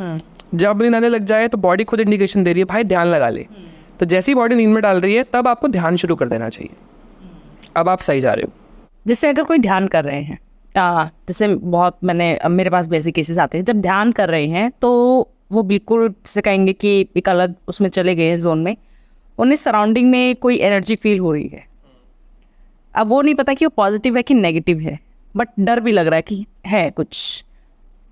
जब नींद आने लग जाए तो बॉडी खुद इंडिकेशन दे रही है भाई ध्यान लगा ले। तो जैसी बॉडी नींद में डाल रही है तब आपको ध्यान शुरू कर देना चाहिए। अब आप सही जा रहे हो। जैसे अगर कोई ध्यान कर रहे हैं, जैसे बहुत मेरे पास वैसे केसेस आते हैं, जब ध्यान कर रहे हैं तो वो बिल्कुल जैसे कहेंगे कि एक अलग उसमें चले गए हैं जोन में, उन्हें सराउंडिंग में कोई एनर्जी फील हो रही है। अब वो नहीं पता कि वो पॉजिटिव है कि नेगेटिव है, बट डर भी लग रहा है कि है कुछ,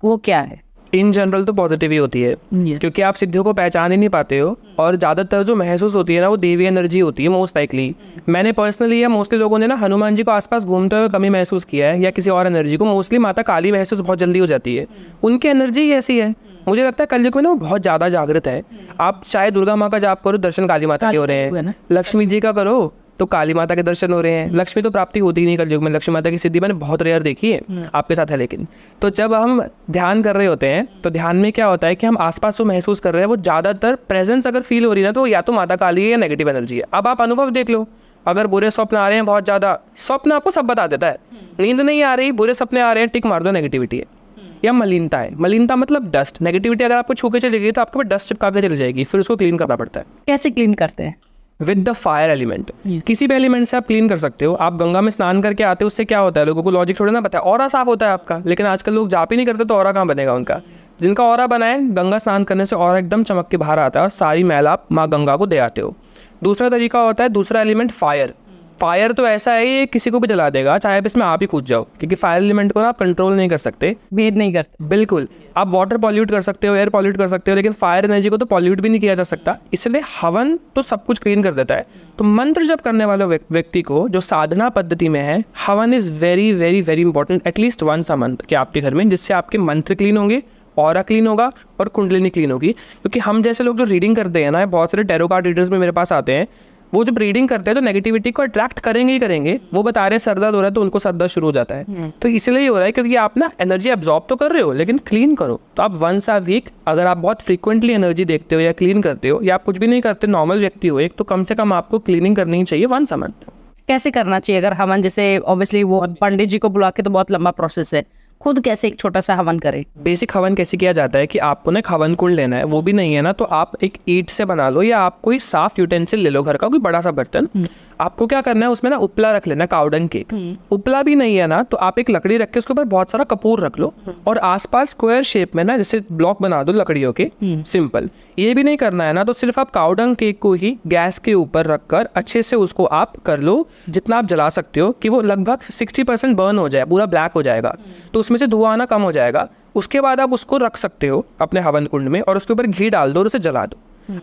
वो क्या है? इन जनरल तो पॉजिटिव ही होती है, क्योंकि आप सिद्धियों को पहचान ही नहीं पाते हो। और ज़्यादातर जो महसूस होती है ना वो देवी एनर्जी होती है मोस्ट लाइकली। मैंने पर्सनली या मोस्टली लोगों ने ना हनुमान जी को आसपास घूमते हुए कमी महसूस किया है, या किसी और एनर्जी को। मोस्टली माता काली महसूस बहुत जल्दी हो जाती है, उनकी एनर्जी ही ऐसी है। मुझे लगता है कलयुग में ना वो बहुत ज़्यादा जागृत है। आप चाहे दुर्गा माँ का जाप करो, दर्शन काली माता के हो रहे हैं। लक्ष्मी जी का करो तो काली माता के दर्शन हो रहे हैं। लक्ष्मी तो प्राप्ति होती ही नहीं कलयुग में, लक्ष्मी माता की सिद्धि मैंने बहुत रेयर देखी है, आपके साथ है लेकिन। तो जब हम ध्यान कर रहे होते हैं तो ध्यान में क्या होता है कि हम आसपास जो महसूस कर रहे हैं वो ज़्यादातर प्रेजेंस अगर फील हो रही है ना, तो या तो माता काली है या नेगेटिव एनर्जी है। अब आप अनुभव देख लो, अगर बुरे स्वप्न आ रहे हैं बहुत ज़्यादा, स्वप्न आपको सब बता देता है। नींद नहीं आ रही, बुरे सपने आ रहे हैं, टिक मार दो नेगेटिविटी है या मलिनता है। मलिनता मतलब डस्ट। नेगेटिविटी अगर आपको छू के चली गई तो आपके पास डस्ट चिपका के चली जाएगी, फिर उसको क्लीन करना पड़ता है। कैसे क्लीन करते हैं? With the fire element. किसी भी एलिमेंट से आप क्लीन कर सकते हो। आप गंगा में स्नान करके आते हो, उससे क्या होता है? लोगों को लॉजिक थोड़ा ना पता है, ऑरा साफ होता है आपका। लेकिन आजकल लोग जाप ही नहीं करते तो ऑरा कहाँ बनेगा उनका? जिनका ऑरा बना है, गंगा स्नान करने से ऑरा एकदम चमक के बाहर आता है और सारी मैल आप माँ गंगा को दे आते हो। दूसरा तरीका होता है, दूसरा एलिमेंट फायर। फायर तो ऐसा है ये किसी को भी जला देगा, चाहे आप इसमें आप ही कूद जाओ, क्योंकि फायर एलिमेंट को ना आप कंट्रोल नहीं कर सकते, भेद नहीं करते। बिल्कुल। आप वाटर पॉल्यूट कर सकते हो, एयर पॉल्यूट कर सकते हो, लेकिन फायर एनर्जी को तो पॉल्यूट भी नहीं किया जा सकता। इसलिए हवन तो सब कुछ क्लीन कर देता है। तो मंत्र जप करने वाले व्यक्ति को जो साधना पद्धति में है, havan is very very very important, at least once a month के आपके घर में, जिससे आपके मंत्र क्लीन होंगे, ऑरा क्लीन होगा और कुंडलिनी क्लीन होगी। क्योंकि हम जैसे लोग जो रीडिंग करते हैं ना, बहुत सारे टैरो कार्ड रीडर्स में मेरे पास आते हैं, वो जब रीडिंग करते हैं तो नेगेटिविटी को अट्रैक्ट करेंगे ही करेंगे। वो बता रहे हैं सर दर्द हो रहा है तो उनको सर दर्द शुरू हो जाता है। तो इसलिए हो रहा है क्योंकि आप ना एनर्जी एब्जॉर्ब तो कर रहे हो लेकिन क्लीन करो। तो आप वंस अ वीक अगर आप बहुत फ्रीक्वेंटली एनर्जी देखते हो या क्लीन करते हो, या आप कुछ भी नहीं करते, नॉर्मल व्यक्ति हो एक, तो कम से कम आपको क्लीनिंग करनी ही चाहिए वंस अ मंथ। कैसे करना चाहिए अगर हवन, जैसे ऑब्वियसली वो पंडित जी को बुला के तो बहुत लंबा प्रोसेस है, खुद कैसे एक छोटा सा हवन करें? बेसिक हवन कैसे किया जाता है कि आपको ना एक हवन कुंड लेना है, वो भी नहीं है ना तो आप एक ईंट से बना लो, या आप कोई साफ यूटेंसिल ले लो घर का, कोई बड़ा सा बर्तन। आपको क्या करना है उसमें ना उपला रख लेना, काउडंग केक। उपला भी नहीं है ना तो आप एक लकड़ी रख के उसके ऊपर बहुत सारा कपूर रख लो और आसपास स्क्वायर शेप में ना जैसे ब्लॉक बना दो लकड़ियों के, सिंपल। ये भी नहीं करना है ना तो सिर्फ आप काउडंग केक को ही गैस के ऊपर रखकर अच्छे से उसको आप कर लो, जितना आप जला सकते हो कि वो लगभग 60% बर्न हो जाए, पूरा ब्लैक हो जाएगा, तो उसमें से धुआं आना कम हो जाएगा। उसके बाद आप उसको रख सकते हो अपने हवन कुंड में और उसके ऊपर घी डाल दो और उसे जला दो।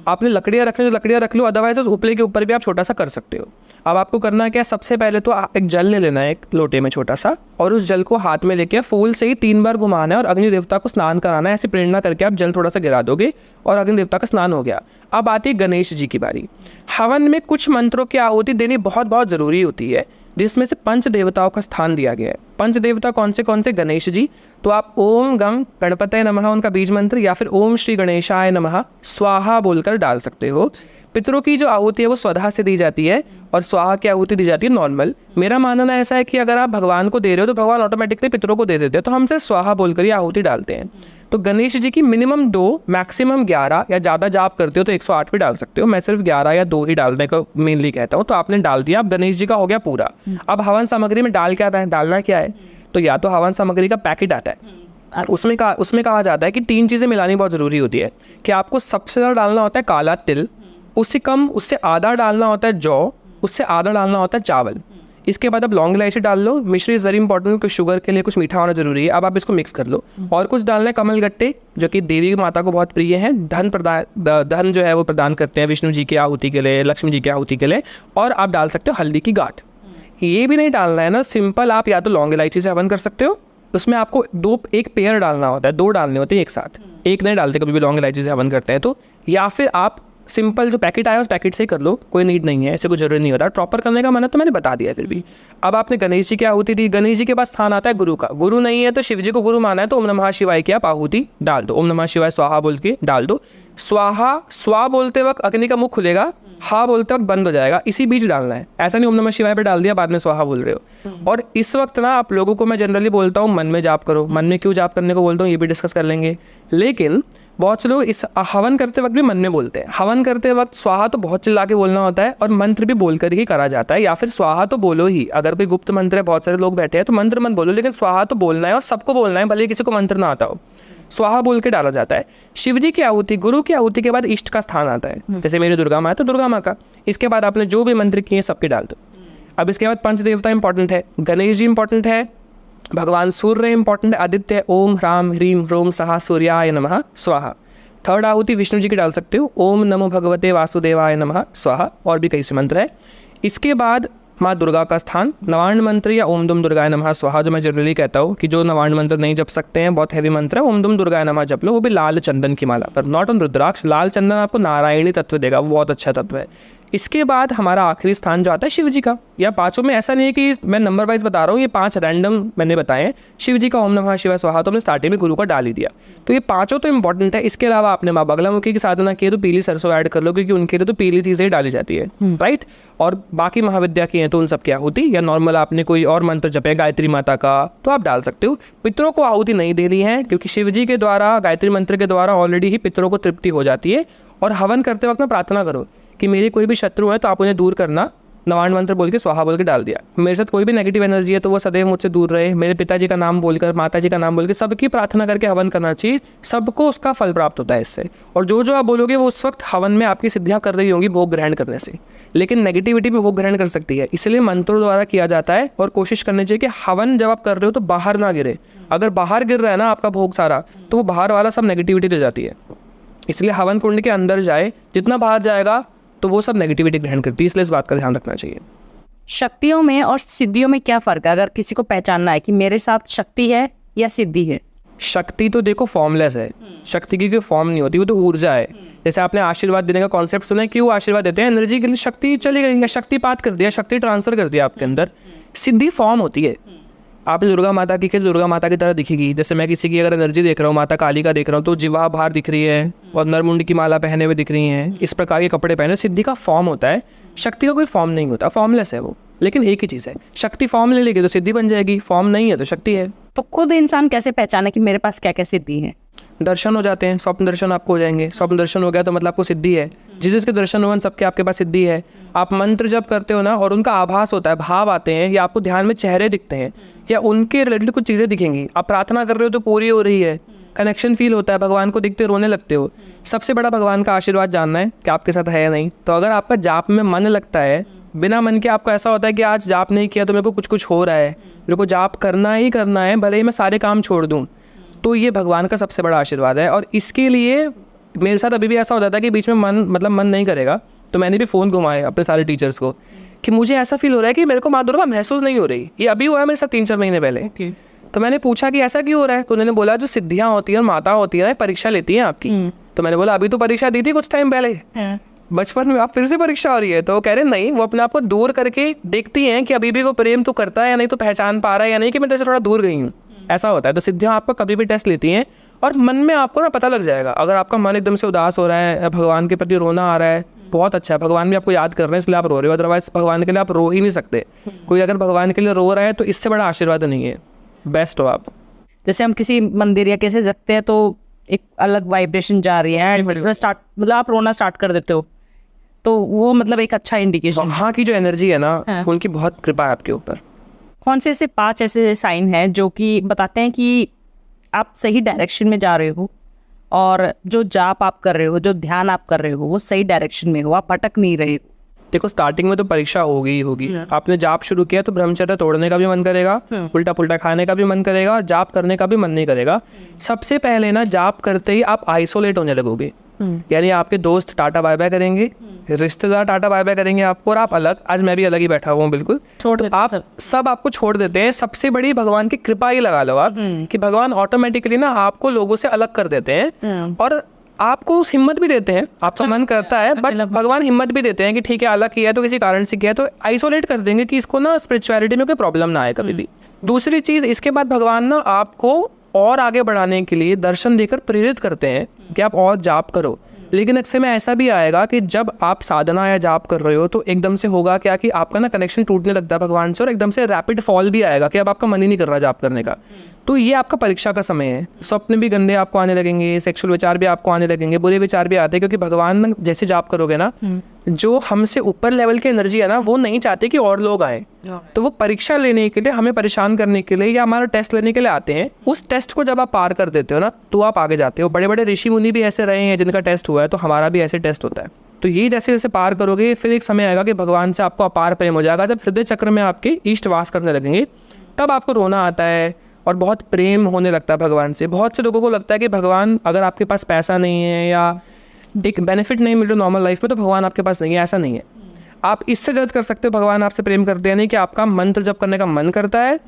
आपने लकड़ियाँ रखनी तो लकड़ियाँ रख लो, अदरवाइज उस उपले के ऊपर भी आप छोटा सा कर सकते हो। अब आपको करना क्या है, सबसे पहले तो एक जल ले लेना है एक लोटे में छोटा सा, और उस जल को हाथ में लेके फूल से ही 3 बार घुमाना है और अग्नि देवता को स्नान कराना है। ऐसे प्रेरणा करके आप जल थोड़ा सा गिरा दोगे और अग्नि देवता का स्नान हो गया। अब आती है गणेश जी की बारी। हवन में कुछ मंत्रों की आहुति देनी बहुत बहुत ज़रूरी होती है, जिसमें से 5 देवताओं का स्थान दिया गया है। 5 देवता कौन से? गणेश जी। तो आप ओम गम गणपतये नमः उनका बीज मंत्र, या फिर ओम श्री गणेशाय नमः स्वाहा बोलकर डाल सकते हो। पितरों की जो आहुति है वो स्वधा से दी जाती है और स्वाहा की आहुति दी जाती है नॉर्मल। मेरा मानना ऐसा है कि अगर आप भगवान को दे रहे हो तो भगवान ऑटोमेटिकली पितरों को दे देते हैं, तो हम सिर्फ स्वाहा बोलकर ही आहुति डालते हैं। तो गणेश जी की मिनिमम 2 मैक्सिमम 11, या ज़्यादा जाप करते हो तो 108 भी डाल सकते हो। मैं सिर्फ 11 या 2 ही डालने का मेनली कहता हूँ। तो आपने डाल दिया, अब गणेश जी का हो गया पूरा। अब हवन सामग्री में डालना क्या है? तो या तो हवन सामग्री का पैकेट आता है, उसमें कहा जाता है कि 3 चीज़ें मिलानी बहुत ज़रूरी होती है कि आपको सबसे ज़्यादा डालना होता है काला तिल, उससे आधा डालना होता है जौ, उससे आधा डालना होता है चावल। इसके बाद आप लौंग इलायची डाल लो। मिश्री इज़ वेरी इंपॉर्टेंट, कुछ शुगर के लिए कुछ मीठा होना जरूरी है। अब आप इसको मिक्स कर लो और कुछ डालना है कमल गट्टे, जो कि देवी माता को बहुत प्रिय है। धन जो है वो प्रदान करते हैं विष्णु जी की आहुति के लिए, लक्ष्मी जी की आहुति के लिए। और आप डाल सकते हो हल्दी की गांठ। ये भी नहीं डालना है ना, सिंपल आप या तो लौंग इलायची से हवन कर सकते हो, उसमें आपको एक पेयर डालना होता है, 2 डालने होते हैं एक साथ, एक नहीं डालते कभी भी लौंग इलायची से हवन करते हैं तो। या फिर आप सिंपल जो पैकेट आया उस पैकेट से ही कर लो, कोई नीड नहीं है, ऐसे कोई जरूरी नहीं होता। प्रॉपर करने का मैंने बता दिया फिर भी। अब आपने गणेश जी की आहुति दी, गणेश जी के पास स्थान आता है गुरु का। गुरु नहीं है तो शिव जी को गुरु माना है तो ओम नमः शिवाय की आप आहुति डाल दो। ओम नमः शिवाय स्वाहा बोल के डाल दो। स्वा बोलते वक्त अग्नि का मुख खुलेगा, हा बोलते वक्त बंद हो जाएगा, इसी बीच डालना है। ऐसा नहीं ओम नमः शिवाय पे डाल दिया बाद में स्वाहा बोल रहे हो। और इस वक्त ना आप लोगों को मैं जनरली बोलता हूँ मन में जाप करो। मन में क्यों जाप करने को बोलता हूँ ये भी डिस्कस कर लेंगे, लेकिन बहुत से लोग इस हवन करते वक्त भी मन में बोलते हैं। हवन करते वक्त स्वाहा तो बहुत चिल्ला के बोलना होता है और मंत्र भी बोलकर ही करा जाता है, या फिर स्वाहा तो बोलो ही। अगर कोई गुप्त मंत्र है, बहुत सारे लोग बैठे हैं तो मंत्र मत बोलो, लेकिन स्वाहा तो बोलना है और सबको बोलना है, भले किसी को मंत्र ना आता हो। स्वाहा बोल के डाला जाता है। शिव जी की आहुति, गुरु की आहुति के बाद इष्ट का स्थान आता है। जैसे मेरी दुर्गा माँ है तो दुर्गा माँ का। इसके बाद आपने जो भी मंत्र किए सबके डाल दो। अब इसके बाद 5 देवता इंपॉर्टेंट है, गणेश जी इंपॉर्टेंट है, भगवान सूर्य इंपॉर्टेंट है, आदित्य, ओम ह्राम ह्रीम ह्रोम सहा सूर्याय नमः स्वाहा। 3rd आहुति विष्णु जी की डाल सकते हो, ओम नमो भगवते वासुदेवाय नमः स्वाहा। और भी कई से मंत्र है। इसके बाद माँ दुर्गा का स्थान, नवार्ण मंत्र या ओम दुम दुर्गाय नमः स्वाहा, जो मैं जनरली कहता हूँ कि जो नवार्ण मंत्र नहीं जप सकते हैं, बहुत हैवी मंत्र है, ओम दुम दुर्गाय नमः जप लो, वो भी लाल चंदन की माला पर, नॉट ऑन रुद्राक्ष। लाल चंदन आपको नारायणी तत्व देगा, वो बहुत अच्छा तत्व है। इसके बाद हमारा आखिरी स्थान जो आता है शिव जी का, या 5 में ऐसा नहीं है कि मैं नंबर वाइज बता रहा हूँ, ये 5 रैंडम मैंने बताए हैं। शिव जी का ओम नमः शिवाय स्वाहा तो हमने स्टार्टिंग में गुरु का डाल ही दिया, तो ये 5 तो इंपॉर्टेंट है। इसके अलावा आपने माँ बगलामुखी की साधना की है तो पीली सरसों ऐड कर लो, क्योंकि उनके लिए तो पीली चीज़ें ही डाली जाती है, राइट। और बाकी महाविद्या की हैं तो उन सब की आहुति, या नॉर्मल आपने कोई और मंत्र जपे गायत्री माता का तो आप डाल सकते हो। पितरों को आहुति नहीं देनी है, क्योंकि शिव जी के द्वारा गायत्री मंत्र के द्वारा ऑलरेडी ही पितरों को तृप्ति हो जाती है। और हवन करते वक्त में प्रार्थना करो कि मेरे कोई भी शत्रु है तो आप उन्हें दूर करना, नवार्ण मंत्र बोल के स्वाहा बोल के डाल दिया। मेरे साथ कोई भी नेगेटिव एनर्जी है तो वो सदैव मुझसे दूर रहे। मेरे पिताजी का नाम बोलकर, माताजी का नाम बोल के सबकी प्रार्थना करके हवन करना चाहिए, सबको उसका फल प्राप्त होता है इससे। और जो जो आप बोलोगे वो उस वक्त हवन में आपकी सिद्धियां कर रही होंगी भोग ग्रहण करने से, लेकिन नेगेटिविटी भी भोग ग्रहण कर सकती है। इसलिए मंत्रों द्वारा किया जाता है और कोशिश करनी चाहिए कि हवन जब आप कर रहे हो तो बाहर ना गिरे। अगर बाहर गिर रहा है ना आपका भोग सारा, तो वो बाहर वाला सब नेगेटिविटी ले जाती है। इसलिए हवन कुंड के अंदर जाए, जितना बाहर जाएगा तो वो सब नेगेटिविटी ग्रहण करती है, इसलिए इस बात का ध्यान रखना चाहिए। शक्तियों में और सिद्धियों में क्या फ़र्क है, अगर किसी को पहचानना है कि मेरे साथ शक्ति है या सिद्धि है? शक्ति तो देखो फॉर्मलेस है, शक्ति की कोई फॉर्म नहीं होती, वो तो ऊर्जा है। जैसे आपने आशीर्वाद देने का कॉन्सेप्ट सुना है, क्यों आशीर्वाद देते हैं? एनर्जी के लिए। शक्ति चली गई या शक्तिपात कर दिया, शक्ति ट्रांसफर कर दिया आपके अंदर। सिद्धि फॉर्म होती है। आपने दुर्गा माता की दुर्गा माता की तरह दिखेगी। जैसे मैं किसी की अगर एनर्जी देख रहा हूँ, माता काली का देख रहा हूँ, तो जिह्वा बाहर दिख रही है और नरमुंड की माला पहने हुए दिख रही हैं, इस प्रकार के कपड़े पहने। सिद्धि का फॉर्म होता है, शक्ति का कोई फॉर्म नहीं होता, फॉर्मलेस है वो। लेकिन एक ही चीज़ है, शक्ति फॉर्म ले लेगी तो सिद्धि बन जाएगी, फॉर्म नहीं है तो शक्ति है। तो खुद इंसान कैसे पहचाने कि मेरे पास क्या क्या सिद्धि है? दर्शन हो जाते हैं, स्वप्न दर्शन आपको हो जाएंगे। स्वप्न दर्शन हो गया तो मतलब आपको सिद्धि है। जिसके दर्शन हुए सबके आपके पास सिद्धि है। आप मंत्र जब करते हो ना और उनका आभास होता है, भाव आते हैं, या आपको ध्यान में चेहरे दिखते हैं या उनके रिलेटेड कुछ चीज़ें दिखेंगी। आप प्रार्थना कर रहे हो तो पूरी हो रही है, कनेक्शन फील होता है, भगवान को दिखते रोने लगते हो। सबसे बड़ा भगवान का आशीर्वाद जानना है कि आपके साथ है या नहीं। तो अगर आपका जाप में मन लगता है, बिना मन के आपको ऐसा होता है कि आज जाप नहीं किया तो मेरे को कुछ हो रहा है, मेरे को जाप करना ही करना है, भले ही मैं सारे काम छोड़ दूँ, तो ये भगवान का सबसे बड़ा आशीर्वाद है। और इसके लिए मेरे साथ अभी भी ऐसा होता था कि बीच में मन नहीं करेगा, तो मैंने भी फ़ोन घुमाए अपने सारे टीचर्स को कि मुझे ऐसा फील हो रहा है कि मेरे को माँ दुर्गा महसूस नहीं हो रही। ये अभी हुआ है मेरे साथ 3-4 महीने पहले। तो मैंने पूछा कि ऐसा क्यों हो रहा है? तो उन्होंने बोला जो सिद्धियाँ होती हैं और माता होती है परीक्षा लेती हैं आपकी। तो मैंने बोला अभी तो परीक्षा दी थी कुछ टाइम पहले, बचपन में, आप फिर से परीक्षा हो रही है? तो कह रहे नहीं, वो अपने आप को दूर करके देखती हैं कि अभी भी वो प्रेम तो करता है या नहीं, तो पहचान पा रहा है या नहीं कि मैं तेरे से थोड़ा दूर गई हूँ। ऐसा होता है। तो सिद्धियाँ आपका कभी भी टेस्ट लेती हैं और मन में आपको ना पता लग जाएगा। अगर आपका मन एकदम से उदास हो रहा है, भगवान के प्रति रोना आ रहा है, बहुत अच्छा है, भगवान भी आपको याद कर रहे हैं इसलिए आप रो रहे हो, अदरवाइज भगवान के लिए आप रो ही नहीं सकते। कोई अगर भगवान के लिए रो रहा है तो इससे बड़ा आशीर्वाद नहीं है। बेस्ट हो आप। जैसे हम किसी मंदिर या कैसे रखते हैं तो एक अलग वाइब्रेशन जा रही है, मतलब आप रोना स्टार्ट कर देते हो, तो वो मतलब एक अच्छा इंडिकेशन। वहाँ की जो एनर्जी है ना, उनकी बहुत कृपा है आपके ऊपर। कौन से ऐसे 5 ऐसे साइन हैं जो कि बताते हैं कि आप सही डायरेक्शन में जा रहे हो और जो जाप आप कर रहे हो, जो ध्यान आप कर रहे हो, वो सही डायरेक्शन में हो, आप भटक नहीं रहे हो? देखो स्टार्टिंग में तो परीक्षा होगी ही होगी। आपने जाप शुरू किया तो ब्रह्मचर्य तोड़ने का भी मन करेगा, उल्टा पुल्टा खाने का भी मन करेगा, जाप करने का भी मन नहीं करेगा। सबसे पहले ना जाप करते ही आप आइसोलेट होने लगोगे, यानी आपके दोस्त टाटा बाय बाय करेंगे, रिश्तेदार टाटा बाय बाय करेंगे आपको, और आप अलग। आज मैं भी अलग ही बैठा हुआ हूँ बिल्कुल, छोड़ तो आप सब आपको छोड़ देते हैं। सबसे बड़ी भगवान की कृपा ही लगा लो आप, कि भगवान ऑटोमेटिकली ना आपको लोगों से अलग कर देते हैं और आपको उस हिम्मत भी देते हैं। आपका मन करता है बट भगवान हिम्मत भी देते हैं कि ठीक है अलग किया है तो किसी कारण से किया है, तो आइसोलेट कर देंगे कि इसको ना स्पिरिचुअलिटी में कोई प्रॉब्लम ना आए कभी भी। दूसरी चीज़, इसके बाद भगवान ना आपको और आगे बढ़ाने के लिए दर्शन देकर प्रेरित करते हैं कि आप और जाप करो। लेकिन अक्सर में ऐसा भी आएगा कि जब आप साधना या जाप कर रहे हो तो एकदम से होगा क्या कि आपका ना कनेक्शन टूटने लगता है भगवान से, और एकदम से रैपिड फॉल भी आएगा कि अब आपका मन ही नहीं कर रहा जाप करने का। तो ये आपका परीक्षा का समय है। स्वप्न भी गंदे आपको आने लगेंगे, सेक्सुअल विचार भी आपको आने लगेंगे, बुरे विचार भी आते हैं, क्योंकि भगवान जैसे जाप करोगे ना, जो हमसे ऊपर लेवल की एनर्जी है ना, वो नहीं चाहते कि और लोग आए। तो वो परीक्षा लेने के लिए, हमें परेशान करने के लिए या हमारा टेस्ट लेने के लिए आते हैं। उस टेस्ट को जब आप पार कर देते हो ना, तो आप आगे जाते हो। बड़े बड़े ऋषि मुनि भी ऐसे रहे हैं जिनका टेस्ट हुआ है, तो हमारा भी ऐसे टेस्ट होता है। तो ये जैसे जैसे पार करोगे, फिर एक समय आएगा कि भगवान से आपको अपार प्रेम हो जाएगा। जब हृदय चक्र में आपके ईष्ट वास करने लगेंगे, तब आपको रोना आता है और बहुत प्रेम होने लगता है भगवान से। बहुत से लोगों को लगता है कि भगवान, अगर आपके पास पैसा नहीं है या एक बेनिफिट नहीं मिल रहा नॉर्मल लाइफ में, तो भगवान आपके पास नहीं है। ऐसा नहीं है। आप इससे जज कर सकते हो भगवान आपसे प्रेम करते हैं नहीं, कि आपका मंत्र जप करने का मन करता है,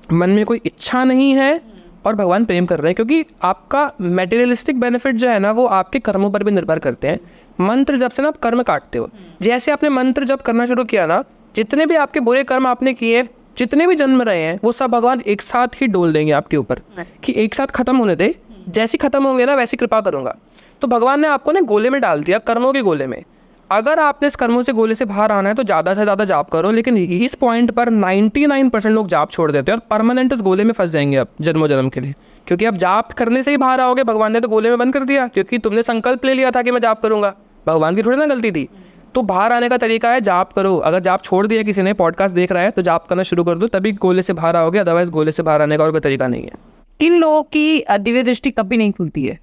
मन में कोई इच्छा नहीं है और भगवान प्रेम कर रहे हैं। क्योंकि आपका मेटेरियलिस्टिक बेनिफिट जो है ना, वो आपके कर्मों पर भी निर्भर करते हैं। मंत्र जप से ना आप कर्म काटते हो। जैसे आपने मंत्र जप करना शुरू किया ना, जितने भी आपके बुरे कर्म आपने किए, जितने भी जन्म रहे हैं, वो सब भगवान एक साथ ही डोल देंगे आपके ऊपर कि एक साथ खत्म होने दे। जैसे खत्म होंगे ना, वैसी कृपा करूंगा। तो भगवान ने आपको ना गोले में डाल दिया, कर्मों के गोले में। अगर आपने इस कर्मों से गोले से बाहर आना है तो ज़्यादा से ज़्यादा जाप करो। लेकिन इस पॉइंट पर 99% लोग जाप छोड़ देते हैं और परमानेंट इस गोले में फंस जाएंगे आप जन्मों जन्म के लिए। क्योंकि आप जाप करने से ही बाहर आओगे, भगवान ने तो गोले में बंद कर दिया, क्योंकि तुमने संकल्प ले लिया था कि मैं जाप करूंगा। भगवान की थोड़ी ना गलती थी। तो बाहर आने का तरीका है जाप करो। अगर जाप छोड़ दिया किसी ने, पॉडकास्ट देख रहा है, तो जाप करना शुरू कर दो, तभी गोले से बाहर आओगे। अदरवाइज गोले से बाहर आने का और कोई तरीका नहीं है। किन लोगों की दिव्य दृष्टि कभी नहीं खुलती है?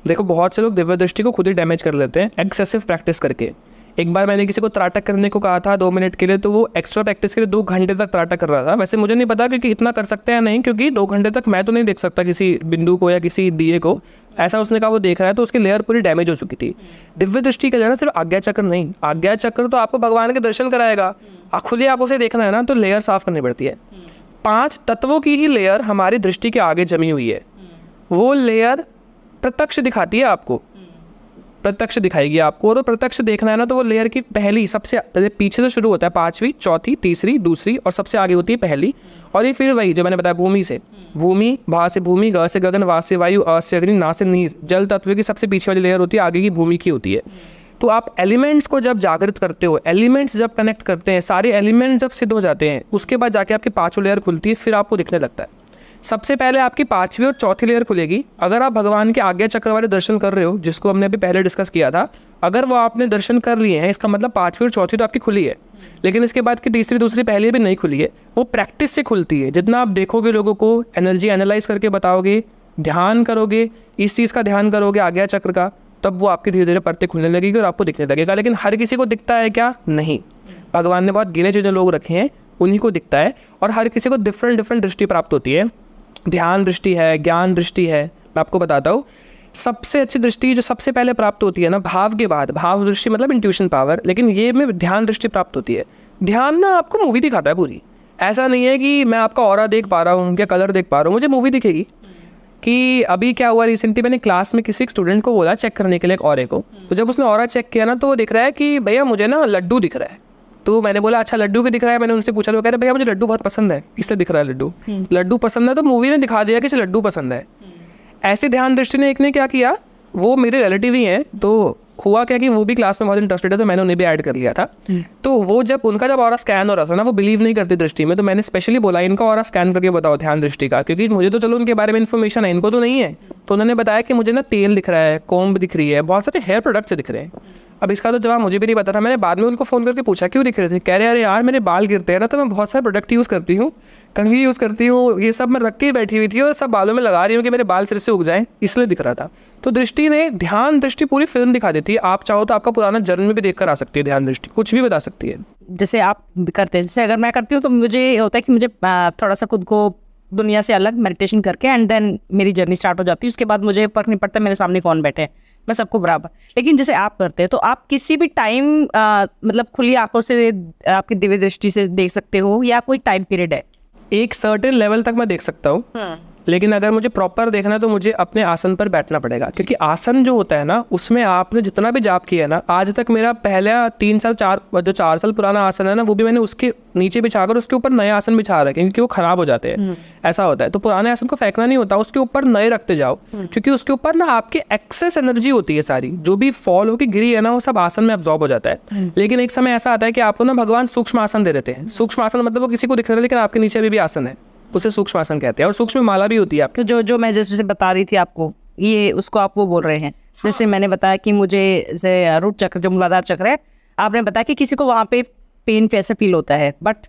देखो बहुत से लोग दिव्य दृष्टि को खुद ही डैमेज कर लेते हैं एक्सेसिव प्रैक्टिस करके। एक बार मैंने किसी को त्राटक करने को कहा था 2 मिनट के लिए, तो वो एक्स्ट्रा प्रैक्टिस के लिए 2 घंटे तक त्राटक कर रहा था। वैसे मुझे नहीं पता कि इतना कर सकते हैं या नहीं, क्योंकि 2 घंटे तक मैं तो नहीं देख सकता किसी बिंदु को या किसी दिए को। ऐसा उसने कहा वो देख रहा है, तो उसकी लेयर पूरी डैमेज हो चुकी थी। दिव्य दृष्टि का जाना सिर्फ आज्ञा चक्र नहीं, आज्ञा चक्र तो आपको भगवान के दर्शन कराएगा। खुली आंखों से देखना है ना, तो लेयर साफ करनी पड़ती है। 5 तत्वों की ही लेयर हमारी दृष्टि के आगे जमी हुई है। वो लेयर प्रत्यक्ष दिखाती है आपको, प्रत्यक्ष दिखाएगी आपको। और वो प्रत्यक्ष देखना है ना, तो वो लेयर की पहली सबसे पीछे से शुरू होता है, 5वीं, चौथी, तीसरी, दूसरी और सबसे आगे होती है पहली। और ये फिर वही जो मैंने बताया, भूमि से भूमि, भा से भूमि, ग से गगन, वा से वायु, अ से अग्नि, ना से नीर, जल तत्व की सबसे पीछे वाली लेयर होती है, आगे की भूमि की होती है। तो आप एलिमेंट्स को जब जागृत करते हो, एलिमेंट्स जब कनेक्ट करते हैं, सारे एलिमेंट्स जब सिद्ध हो जाते हैं, उसके बाद जाके आपकी 5वीं लेयर खुलती है, फिर आपको दिखने लगता है। सबसे पहले आपकी 5वीं और चौथी लेयर खुलेगी। अगर आप भगवान के आज्ञा चक्र वाले दर्शन कर रहे हो, जिसको हमने अभी पहले डिस्कस किया था, अगर वो आपने दर्शन कर लिए हैं, इसका मतलब 5वीं और चौथी तो आपकी खुली है, लेकिन इसके बाद की तीसरी, दूसरी, पहली भी नहीं खुली है। वो प्रैक्टिस से खुलती है। जितना आप देखोगे लोगों को, एनर्जी एनालाइज करके बताओगे, ध्यान करोगे, इस चीज़ का ध्यान करोगे आज्ञा चक्र का, तब वो आपकी धीरे धीरे परतें खुलने लगेगी और आपको दिखने लगेगा। लेकिन हर किसी को दिखता है क्या? नहीं। भगवान ने बहुत गिने चुने लोग रखे हैं, उन्हीं को दिखता है। और हर किसी को डिफरेंट दृष्टि प्राप्त होती है। ध्यान दृष्टि है, ज्ञान दृष्टि है। मैं आपको बताता हूँ, सबसे अच्छी दृष्टि जो सबसे पहले प्राप्त होती है ना, भाव के बाद, भाव दृष्टि मतलब इंट्यूशन पावर, लेकिन ये में ध्यान दृष्टि प्राप्त होती है। ध्यान ना आपको मूवी दिखाता है पूरी। ऐसा नहीं है कि मैं आपका ऑरा देख पा रहा हूँ, क्या कलर देख पा रहा हूँ, मुझे मूवी दिखेगी। कि अभी क्या हुआ रिसेंटली, मैंने क्लास में किसी स्टूडेंट को बोला चेक करने के लिए एक ऑरे को, तो जब उसने ऑरा चेक किया ना, तो वो दिख रहा है कि भैया मुझे ना लड्डू दिख रहा है। तो मैंने बोला अच्छा लड्डू क्यों दिख रहा है? मैंने उनसे पूछा, तो कह रहे भैया मुझे लड्डू बहुत पसंद है, इसलिए दिख रहा है लड्डू। लड्डू पसंद है तो मूवी ने दिखा दिया कि इसे लड्डू पसंद है। ऐसे ध्यान दृष्टि ने एक ने क्या किया, वो मेरे रिलेटिव ही हैं, तो हुआ क्या कि वो भी क्लास में बहुत इंटरेस्टेड है, तो मैंने उन्हें भी ऐड कर लिया था। तो वो जब उनका जब ऑरा स्कैन हो रहा था ना, वो बिलीव नहीं करती दृष्टि में, तो मैंने स्पेशली बोला इनका ऑरा स्कैन करके बताओ ध्यान दृष्टि का, क्योंकि मुझे तो चलो उनके बारे में इन्फॉर्मेशन है, इनको तो नहीं है। तो उन्होंने बताया कि मुझे ना तेल दिख रहा है, कोम्ब दिख रही है, बहुत सारे हेयर प्रोडक्ट्स दिख रहे हैं। अब इसका तो जवाब मुझे भी नहीं पता था। मैंने बाद में उनको फ़ोन करके पूछा क्यों दिख रहे थे? कह रहे अरे यार मेरे बाल गिरते हैं ना, तो मैं बहुत सारे प्रोडक्ट यूज़ करती हूँ, कंघी यूज़ करती हूँ, ये सब मैं रख के बैठी हुई थी और सब बालों में लगा रही हूँ कि मेरे बाल फिर से उग जाएं, इसलिए दिख रहा था। तो दृष्टि ने, ध्यान दृष्टि पूरी फिल्म दिखा देती है। आप चाहो तो आपका पुराना जन्म भी देख कर आ सकती है ध्यान दृष्टि, कुछ भी बता सकती है। जैसे आप करते हैं, जैसे अगर मैं करती हूँ तो मुझे होता है कि मुझे थोड़ा सा खुद को दुनिया से अलग मेडिटेशन करके एंड देन मेरी जर्नी स्टार्ट हो जाती है। उसके बाद मुझे फर्क नहीं पड़ता मेरे सामने कौन बैठे, मैं सबको बराबर। लेकिन जैसे आप करते हैं तो आप किसी भी टाइम मतलब खुली आंखों से आपकी दिव्य दृष्टि से देख सकते हो, या कोई टाइम पीरियड है? एक सर्टेन लेवल तक मैं देख सकता हूँ, लेकिन अगर मुझे प्रॉपर देखना है तो मुझे अपने आसन पर बैठना पड़ेगा, क्योंकि आसन जो होता है ना, उसमें आपने जितना भी जाप किया है ना, आज तक मेरा पहला 4 साल पुराना आसन है ना, वो भी मैंने उसके नीचे बिछाकर उसके ऊपर नए आसन बिछा रखे, क्योंकि वो खराब हो जाते हैं। ऐसा होता है। तो पुराने आसन को फेंकना नहीं होता, उसके ऊपर नए रखते जाओ, क्योंकि उसके ऊपर ना आपकी एक्सेस एनर्जी होती है सारी, जो भी फॉल होकर गिरी है ना, वो सब आसन में अब्जॉर्ब हो जाता है। लेकिन एक समय ऐसा आता है कि आपको ना भगवान सूक्ष्म आसन दे देते हैं। सूक्ष्म आसन मतलब वो किसी को दिख रहा है लेकिन आपके नीचे अभी भी आसन है, उसे सूक्ष्म आसन कहते हैं। और सूक्ष्म माला भी होती है आपकी, जो मैं जैसे बता रही थी आपको, ये उसको आप वो बोल रहे हैं। जैसे मैंने बताया कि मुझे जैसे रूट चक्र जो मूलाधार चक्र है, आपने बताया कि किसी को वहाँ पे पेन कैसे फील होता है, बट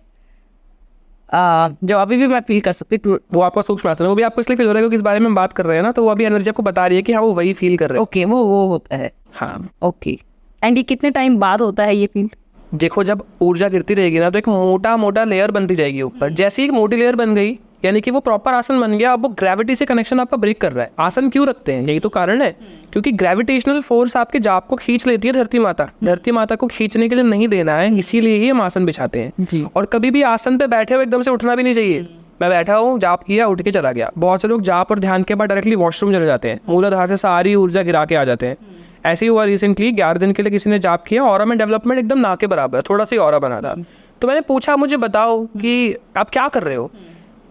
जो अभी भी मैं फील कर सकती हूँ, वो आपका सूक्ष्म आसन है। वो भी आपको इसलिए फील हो रहा है क्योंकि इस बारे में हम बात कर रहे हैं ना, तो वो अभी एनर्जी आपको बता रही है कि हाँ वो वही फील कर रहे हैं। ओके, वो होता है। हाँ, ओके। एंड ये कितने टाइम बाद होता है ये फील? देखो जब ऊर्जा गिरती रहेगी ना, तो एक मोटा लेयर बनती जाएगी ऊपर। जैसे ही एक मोटी लेयर बन गई, यानी कि वो प्रॉपर आसन बन गया, अब वो ग्रेविटी से कनेक्शन आपका ब्रेक कर रहा है। आसन क्यों रखते हैं? यही तो कारण है, क्योंकि ग्रेविटेशनल फोर्स आपके जाप को खींच लेती है धरती माता। धरती माता को खींचने के लिए नहीं देना है, इसीलिए ही हम आसन बिछाते हैं। और कभी भी आसन पे बैठे हो एकदम से उठना भी नहीं चाहिए। मैं बैठा हूँ, जाप किया, उठ के चला गया। बहुत से लोग जाप और ध्यान के बाद डायरेक्टली वॉशरूम चले जाते हैं, मूलाधार से सारी ऊर्जा गिरा के आ जाते हैं। ऐसे ही हुआ रिसेंटली, 11 दिन के लिए किसी ने जाप किया, ऑरा में डेवलपमेंट एकदम ना के बराबर, थोड़ा सा ही ऑरा बना था। तो मैंने पूछा मुझे बताओ कि आप क्या कर रहे हो,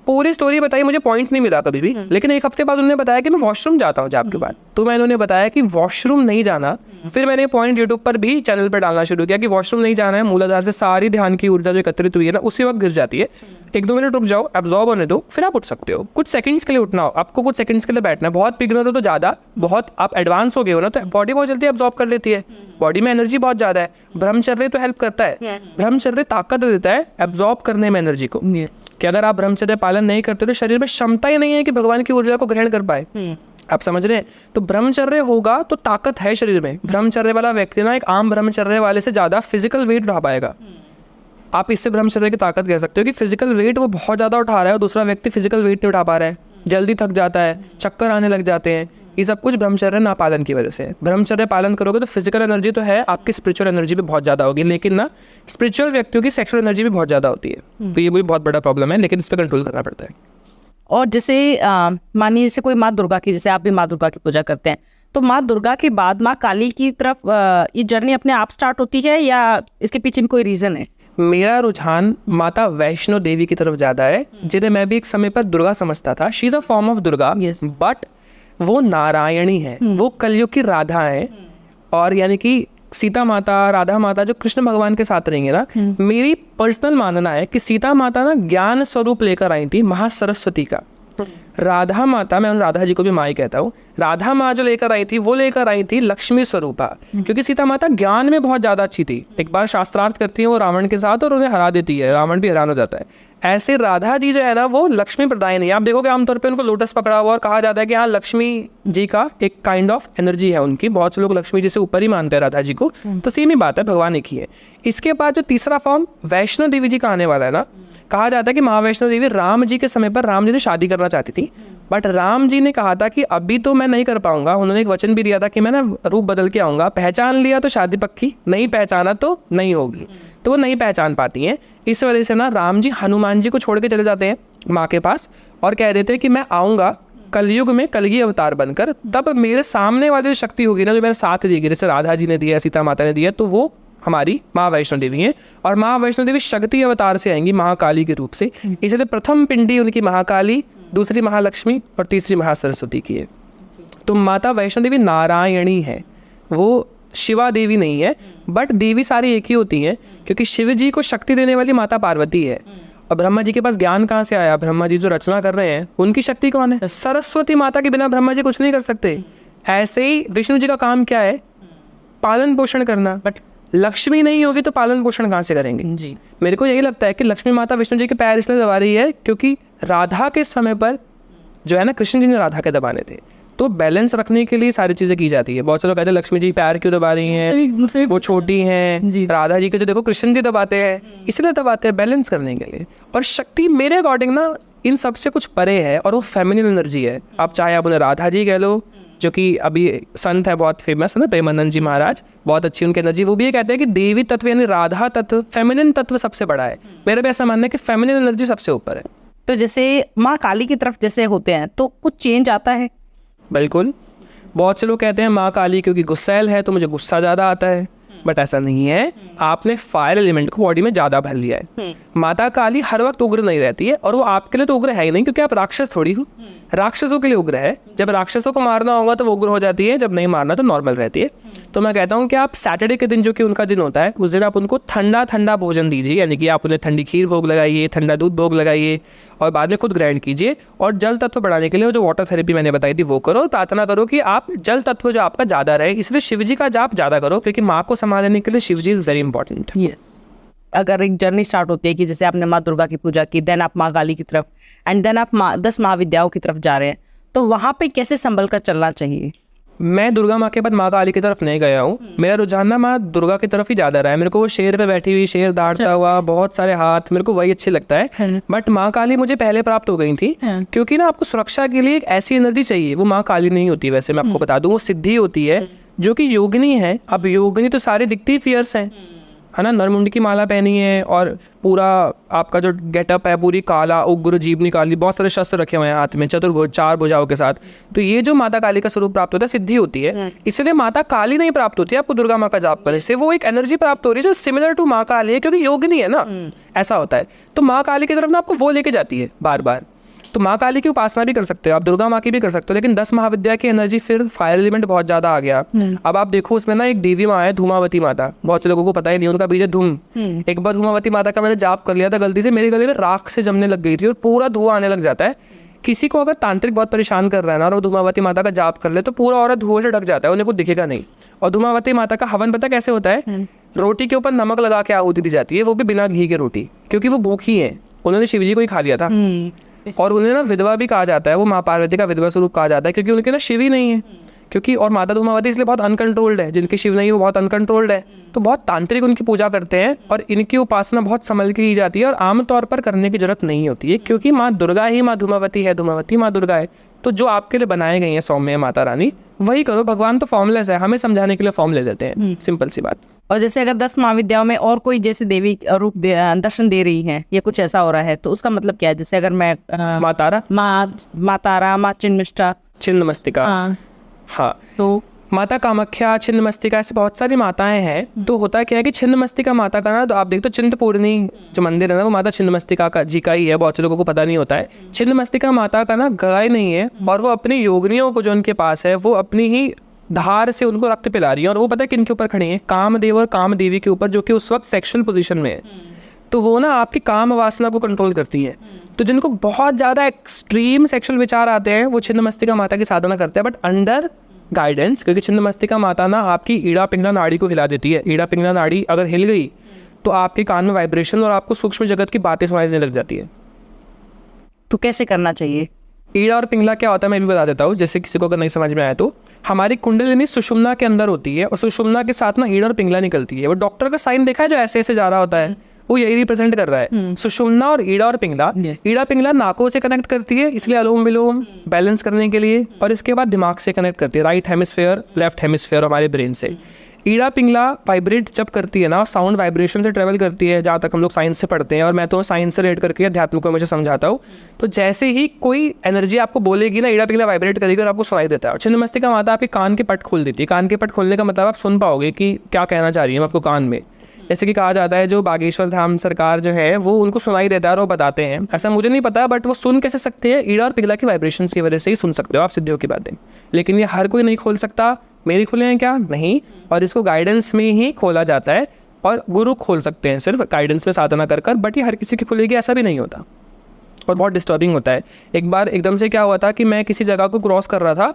पूरी स्टोरी बताई, मुझे पॉइंट नहीं मिला कभी भी। लेकिन एक हफ्ते बाद उन्होंने बताया कि मैं वॉशरूम जाता हूँ जाप के बाद। तो मैंने उन्हें बताया कि वॉशरूम नहीं जाना। फिर मैंने पॉइंट यूट्यूब पर भी चैनल पर डालना शुरू किया कि वॉशरूम नहीं जाना है, मूलाधार से सारी ध्यान की ऊर्जा जो एकत्रित हुई है ना, उसी वक्त गिर जाती है। 1-2 मिनट रुक जाओ, एब्जॉर्ब होने दो, फिर आप उठ सकते हो। कुछ सेकंड्स के लिए उठना हो, आपको कुछ सेकंड्स के लिए बैठना है। बहुत बिगनर हो तो ज़्यादा, बहुत आप एडवांस हो गए हो ना, तो बॉडी बहुत जल्दी एब्जॉर्ब कर लेती है। बॉडी में एनर्जी बहुत ज़्यादा है। ब्रह्मचर्य तो हेल्प करता है, ब्रह्मचर्य ताकत देता है एब्जॉर्ब करने में एनर्जी को। कि अगर आप ब्रह्मचर्य पालन नहीं करते तो शरीर में क्षमता ही नहीं है कि भगवान की ऊर्जा को ग्रहण कर पाए। आप समझ रहे हैं? तो ब्रह्मचर्य होगा तो ताकत है शरीर में। ब्रह्मचर्य वाला व्यक्ति ना एक आम ब्रह्मचर्य वाले से ज़्यादा फिजिकल वेट उठा पाएगा। आप इससे ब्रह्मचर्य की ताकत कह सकते हो कि फिजिकल वेट वो बहुत ज़्यादा उठा रहा है और दूसरा व्यक्ति फिजिकल वेट नहीं उठा पा रहा है, जल्दी थक जाता है, चक्कर आने लग जाते हैं। ये सब कुछ ब्रह्मचर्य ना पालन की वजह से। ब्रह्मचर्य पालन करोगे तो फिजिकल एनर्जी तो है, आपकी स्पिरिचुअल एनर्जी भी बहुत ज़्यादा होगी, लेकिन ना स्पिरिचुअल व्यक्तियों की सेक्सुअल एनर्जी भी बहुत ज़्यादा होती है। तो ये भी बहुत बड़ा प्रॉब्लम है, लेकिन इस पर कंट्रोल करना पड़ता है। और जैसे मानिए जैसे कोई माँ दुर्गा की, जैसे आप भी माँ दुर्गा की पूजा करते हैं, तो माँ दुर्गा के बाद माँ काली की तरफ ये जर्नी अपने आप स्टार्ट होती है या इसके पीछे भी कोई रीज़न है? मेरा रुझान माता वैष्णो देवी की तरफ ज़्यादा है, जिन्हें मैं भी एक समय पर दुर्गा समझता था। She is a form of Durga, but वो नारायणी है, वो कलयुग की राधा है। और यानी कि सीता माता, राधा माता जो कृष्ण भगवान के साथ रहेंगे ना, मेरी पर्सनल मानना है कि सीता माता ना ज्ञान स्वरूप लेकर आई थी महासरस्वती का। राधा माता, मैं उन राधा जी को भी माँ ही कहता हूँ, राधा माँ जो लेकर आई थी वो लेकर आई थी लक्ष्मी स्वरूपा, क्योंकि सीता माता ज्ञान में बहुत ज़्यादा अच्छी थी। एक बार शास्त्रार्थ करती है वो रावण के साथ और उन्हें हरा देती है, रावण भी हैरान हो जाता है। ऐसे राधा जी जो है ना वो लक्ष्मी प्रदायिनी है। आप देखोगे आमतौर पे उनको लोटस पकड़ा हुआ और कहा जाता है कि हाँ लक्ष्मी जी का एक काइंड ऑफ एनर्जी है उनकी। बहुत से लोग लक्ष्मी जी से ऊपर ही मानते हैं राधा जी को, तो सेम ही बात है, भगवान एक ही है। इसके बाद जो तीसरा फॉर्म वैष्णो देवी जी का आने वाला है ना, कहा जाता है कि महावैष्णो देवी राम जी के समय पर राम जी ने शादी करना चाहती थी, बट राम जी ने कहा था कि अभी तो मैं नहीं कर पाऊंगा। उन्होंने एक वचन भी दिया था कि मैं ना रूप बदल के आऊँगा, पहचान लिया तो शादी पक्की, नहीं पहचाना तो नहीं होगी। तो वो नहीं पहचान पाती हैं। इस वजह से ना राम जी हनुमान जी को छोड़ के चले जाते हैं माँ के पास और कह देते हैं कि मैं आऊँगा कलयुग में कलगी अवतार बनकर, तब मेरे सामने वाली जो शक्ति होगी ना जो मेरे साथ देगी, जैसे राधा जी ने दिया, सीता माता ने दिया, तो वो हमारी माँ वैष्णो देवी हैं। और माँ वैष्णो देवी शक्ति अवतार से आएंगी महाकाली के रूप से, इसलिए प्रथम पिंडी उनकी महाकाली, दूसरी महालक्ष्मी और तीसरी महासरस्वती की है। तो माता वैष्णो देवी नारायणी है, वो शिवा देवी नहीं है, बट देवी सारी एक ही होती हैं, क्योंकि शिव जी को शक्ति देने वाली माता पार्वती है। और ब्रह्मा जी के पास ज्ञान कहाँ से आया? ब्रह्मा जी जो रचना कर रहे हैं उनकी शक्ति कौन है? सरस्वती माता के बिना ब्रह्मा जी कुछ नहीं कर सकते। ऐसे ही विष्णु जी का काम क्या है? पालन पोषण करना। बट लक्ष्मी नहीं होगी तो पालन पोषण कहाँ से करेंगे जी? मेरे को यही लगता है कि लक्ष्मी माता विष्णु जी के पैर इसलिए दबा रही है क्योंकि राधा के समय पर जो है ना कृष्ण जी ने राधा के दबाने थे, तो बैलेंस रखने के लिए सारी चीज़ें की जाती है। बहुत से लोग कहते हैं लक्ष्मी जी पैर क्यों दबा रही हैं, वो छोटी हैं। राधा जी के जो देखो कृष्ण जी दबाते हैं, इसलिए दबाते हैं बैलेंस करने के लिए। और शक्ति मेरे अकॉर्डिंग ना इन सबसे कुछ परे है और वो फेमिनिन एनर्जी है। आप चाहे आप उन्हें राधा जी कह लो, जो कि अभी संत है बहुत फेमस है ना, प्रेमानंद जी महाराज, बहुत अच्छी उनकी एनर्जी। वो भी ये कहते हैं कि देवी तत्व यानी राधा तत्व, फेमिनिन तत्व सबसे बड़ा है। मेरा भी ऐसा मानना है कि फेमिनिन एनर्जी सबसे ऊपर है। तो जैसे माँ काली की तरफ जैसे होते हैं तो कुछ चेंज आता है? बिल्कुल। बहुत से लोग कहते हैं माँ काली क्योंकि गुस्सैल है तो मुझे गुस्सा ज़्यादा आता है, बट ऐसा नहीं है। आपने फायर एलिमेंट को बॉडी में ज़्यादा भर लिया है। माता काली हर वक्त उग्र नहीं रहती है, और वो आपके लिए तो उग्र है ही नहीं, क्योंकि आप राक्षस थोड़ी हो। राक्षसों के लिए उग्र है। जब राक्षसों को मारना होगा तो वो उग्र हो जाती है, जब नहीं मारना तो नॉर्मल रहती है। तो मैं कहता हूँ कि आप सैटरडे के दिन जो कि उनका दिन होता है, उस दिन आप उनको ठंडा ठंडा भोजन दीजिए, यानी कि आप उन्हें ठंडी खीर भोग लगाइए, ठंडा दूध भोग लगाइए, और बाद में खुद ग्राइंड कीजिए। और जल तत्व बढ़ाने के लिए जो वाटर थेरेपी मैंने बताई थी वो करो। प्रार्थना करो कि आप जल तत्व जो आपका ज़्यादा रहे, इसलिए शिव जी का जाप ज़्यादा करो, क्योंकि माँ को संभालने के लिए शिव जी इज़ वेरी इंपॉर्टेंट। यस। अगर एक जर्नी स्टार्ट होती है कि जैसे आपने माँ दुर्गा की पूजा की, देन आप माँ काली की तरफ, एंड देन आप 10 महाविद्याओं की तरफ जा रहे हैं, तो वहाँ पे कैसे संभल कर चलना चाहिए? मैं दुर्गा माँ के बाद माँ काली की तरफ नहीं गया हूँ। मेरा रुझान ना माँ दुर्गा की तरफ ही ज़्यादा रहा है। मेरे को वो शेर पे बैठी हुई, शेर दाढ़ता हुआ, बहुत सारे हाथ, मेरे को वही अच्छी लगता है। बट माँ काली मुझे पहले प्राप्त हो गई थी, क्योंकि ना आपको सुरक्षा के लिए एक ऐसी एनर्जी चाहिए। वो माँ काली नहीं होती, वैसे मैं आपको बता दूँ, वो सिद्धि होती है जो कि योगिनी है। अब योगिनी तो सारी दिखती फियर्स हैं, है ना। नरमुंड की माला पहनी है और पूरा आपका जो गेटअप है पूरी काला, उग्र, जीवनी काली, बहुत सारे शस्त्र रखे हुए हैं हाथ में, चतुर्भुज, 4 भुजाओं के साथ। तो ये जो माता काली का स्वरूप प्राप्त होता है, सिद्धि होती है। इसलिए माता काली नहीं प्राप्त होती है आपको दुर्गा माँ का जाप करने से। वो एक एनर्जी प्राप्त हो रही है जो सिमिलर टू माँ काली है, क्योंकि योगिनी है ना, ऐसा होता है। तो माँ काली की तरफ ना आपको वो लेके जाती है बार बार। तो माँ काली की उपासना भी कर सकते हो आप, दुर्गा माँ की भी कर सकते हो, लेकिन 10 महाविद्या की एनर्जी फिर फायर एलिमेंट बहुत ज़्यादा आ गया। अब आप देखो उसमें ना एक देवी माँ है, धूमावती माता, बहुत से लोगों को पता ही नहीं, उनका बीज है धूम। एक बार धूमावती माता का मैंने जाप कर लिया था गलती से, मेरे गले में राख से जमने लग गई थी और पूरा धुआं आने लग जाता है। किसी को अगर तांत्रिक बहुत परेशान कर रहा है ना और वो धूमावती माता का जाप कर ले तो पूरा औरत धुआं से ढक जाता है, उन्हें कुछ दिखेगा नहीं। और धूमावती माता का हवन पता कैसे होता है? रोटी के ऊपर नमक लगा के आहुति दी जाती है, वो भी बिना घी की रोटी, क्योंकि वो भूखी है। उन्होंने शिवजी को ही खा लिया था। और उन्हें ना विधवा भी कहा जाता है, वो माँ पार्वती का विधवा स्वरूप कहा जाता है, क्योंकि उनके ना शिव ही नहीं है। क्योंकि और माता धूमावती इसलिए बहुत अनकंट्रोल्ड है, जिनकी शिव नहीं है वो बहुत अनकंट्रोल्ड है। तो बहुत तांत्रिक उनकी पूजा करते हैं और इनकी उपासना बहुत संभल के की जाती है और आमतौर पर करने की जरूरत नहीं होती है, क्योंकि माँ दुर्गा ही माँ धूमावती है, धूमावती माँ दुर्गा है। तो जो आपके लिए बनाए गए हैं सौम्य माता रानी, वही करो। भगवान तो फॉर्मलेस है, हमें समझाने के लिए फॉर्म ले लेते हैं, सिंपल सी बात। और जैसे अगर 10 महाविद्याओं में और कोई जैसे देवी रूप दर्शन दे रही है या कुछ ऐसा हो रहा है, तो उसका मतलब क्या है? जैसे अगर मैं माँ तारा, माँ तारा, माँ छिन्नमस्तिका, छिन्नमस्तिका, हाँ, तो माता कामाख्या, छिन्नमस्तिका, ऐसे बहुत सारी माताएं हैं। तो होता क्या है कि छिन्नमस्तिका माता का ना, तो आप देखते हो चिंतपूर्णी जो मंदिर है ना, वो माता छिन्नमस्तिका का जी का ही है। बहुत से लोगों को पता नहीं होता है। छिन्नमस्तिका माता का ना गला ही नहीं है, और वो अपनी योगिनियों को जो उनके पास है, वो अपनी ही धार से उनको रक्त पिला रही है। और वो पता है किन के ऊपर खड़ी है? कामदेव और कामदेवी के ऊपर, जो कि उस वक्त सेक्सुअल पोजीशन में है। तो वो ना आपकी काम वासना को कंट्रोल करती है। तो जिनको बहुत ज़्यादा एक्सट्रीम सेक्सुअल विचार आते हैं, वो छिन्नमस्तिका माता की साधना करते हैं, बट अंडर गाइडेंस, क्योंकि छिन्नमस्तिका माता ना आपकी ईड़ा पिंगला नाड़ी को हिला देती है। ईड़ा पिंगला नाड़ी अगर हिल गई तो आपके कान में वाइब्रेशन और आपको सूक्ष्म जगत की बातें सुनाई देने लग जाती है। तो कैसे करना चाहिए? ईड़ा और पिंगला क्या होता है मैं भी बता देता हूँ, जैसे किसी को अगर नहीं समझ में आया तो। हमारी कुंडलिनी सुषुम्ना के अंदर होती है, और सुषुम्ना के साथ ना ईड़ा और पिंगला निकलती है। वो डॉक्टर का साइन देखा है जो ऐसे ऐसे जा रहा होता है, वो यही रिप्रेजेंट कर रहा है। सुषुम्ना और ईड़ा और पिंगला। ईड़ा पिंगला नाकों से कनेक्ट करती है, इसलिए अनुलोम विलोम बैलेंस करने के लिए, और इसके बाद दिमाग से कनेक्ट करती है, राइट हेमिस्फेयर, लेफ्ट हेमिस्फेयर, हमारे ब्रेन से। ईड़ा पिंगला वाइब्रेट जब करती है ना, साउंड वाइब्रेशन से ट्रेवल करती है, जहाँ तक हम लोग साइंस से पढ़ते हैं, और मैं तो साइंस से रिलेट करके अध्यात्म को मुझे समझाता हूँ। तो जैसे ही कोई एनर्जी आपको बोलेगी ना, ईड़ा पिंगला वाइब्रेट करेगी और आपको सुनाई देता है। और छिन्नमस्तिका माता आपके कान के पट खोल देती है। कान के पट खोलने का मतलब आप सुन पाओगे कि क्या कहना चाह रही है आपको कान में। जैसे कि कहा जाता है जो बागेश्वर धाम सरकार जो है वो उनको सुनाई देता है और वो बताते हैं। ऐसा मुझे नहीं पता, बट वो सुन कैसे सकते हैं? ईड़ा और पिंगला की वाइब्रेशंस की वजह से ही सुन सकते हो आप सिद्धियों की बातें। लेकिन ये हर कोई नहीं खोल सकता। मेरे खुले हैं क्या? नहीं। और इसको गाइडेंस में ही खोला जाता है, और गुरु खोल सकते हैं सिर्फ गाइडेंस में साधना कर कर, बट ये हर किसी की खुलेगी ऐसा भी नहीं होता, और बहुत डिस्टर्बिंग होता है। एक बार एकदम से क्या हुआ था कि मैं किसी जगह को क्रॉस कर रहा था,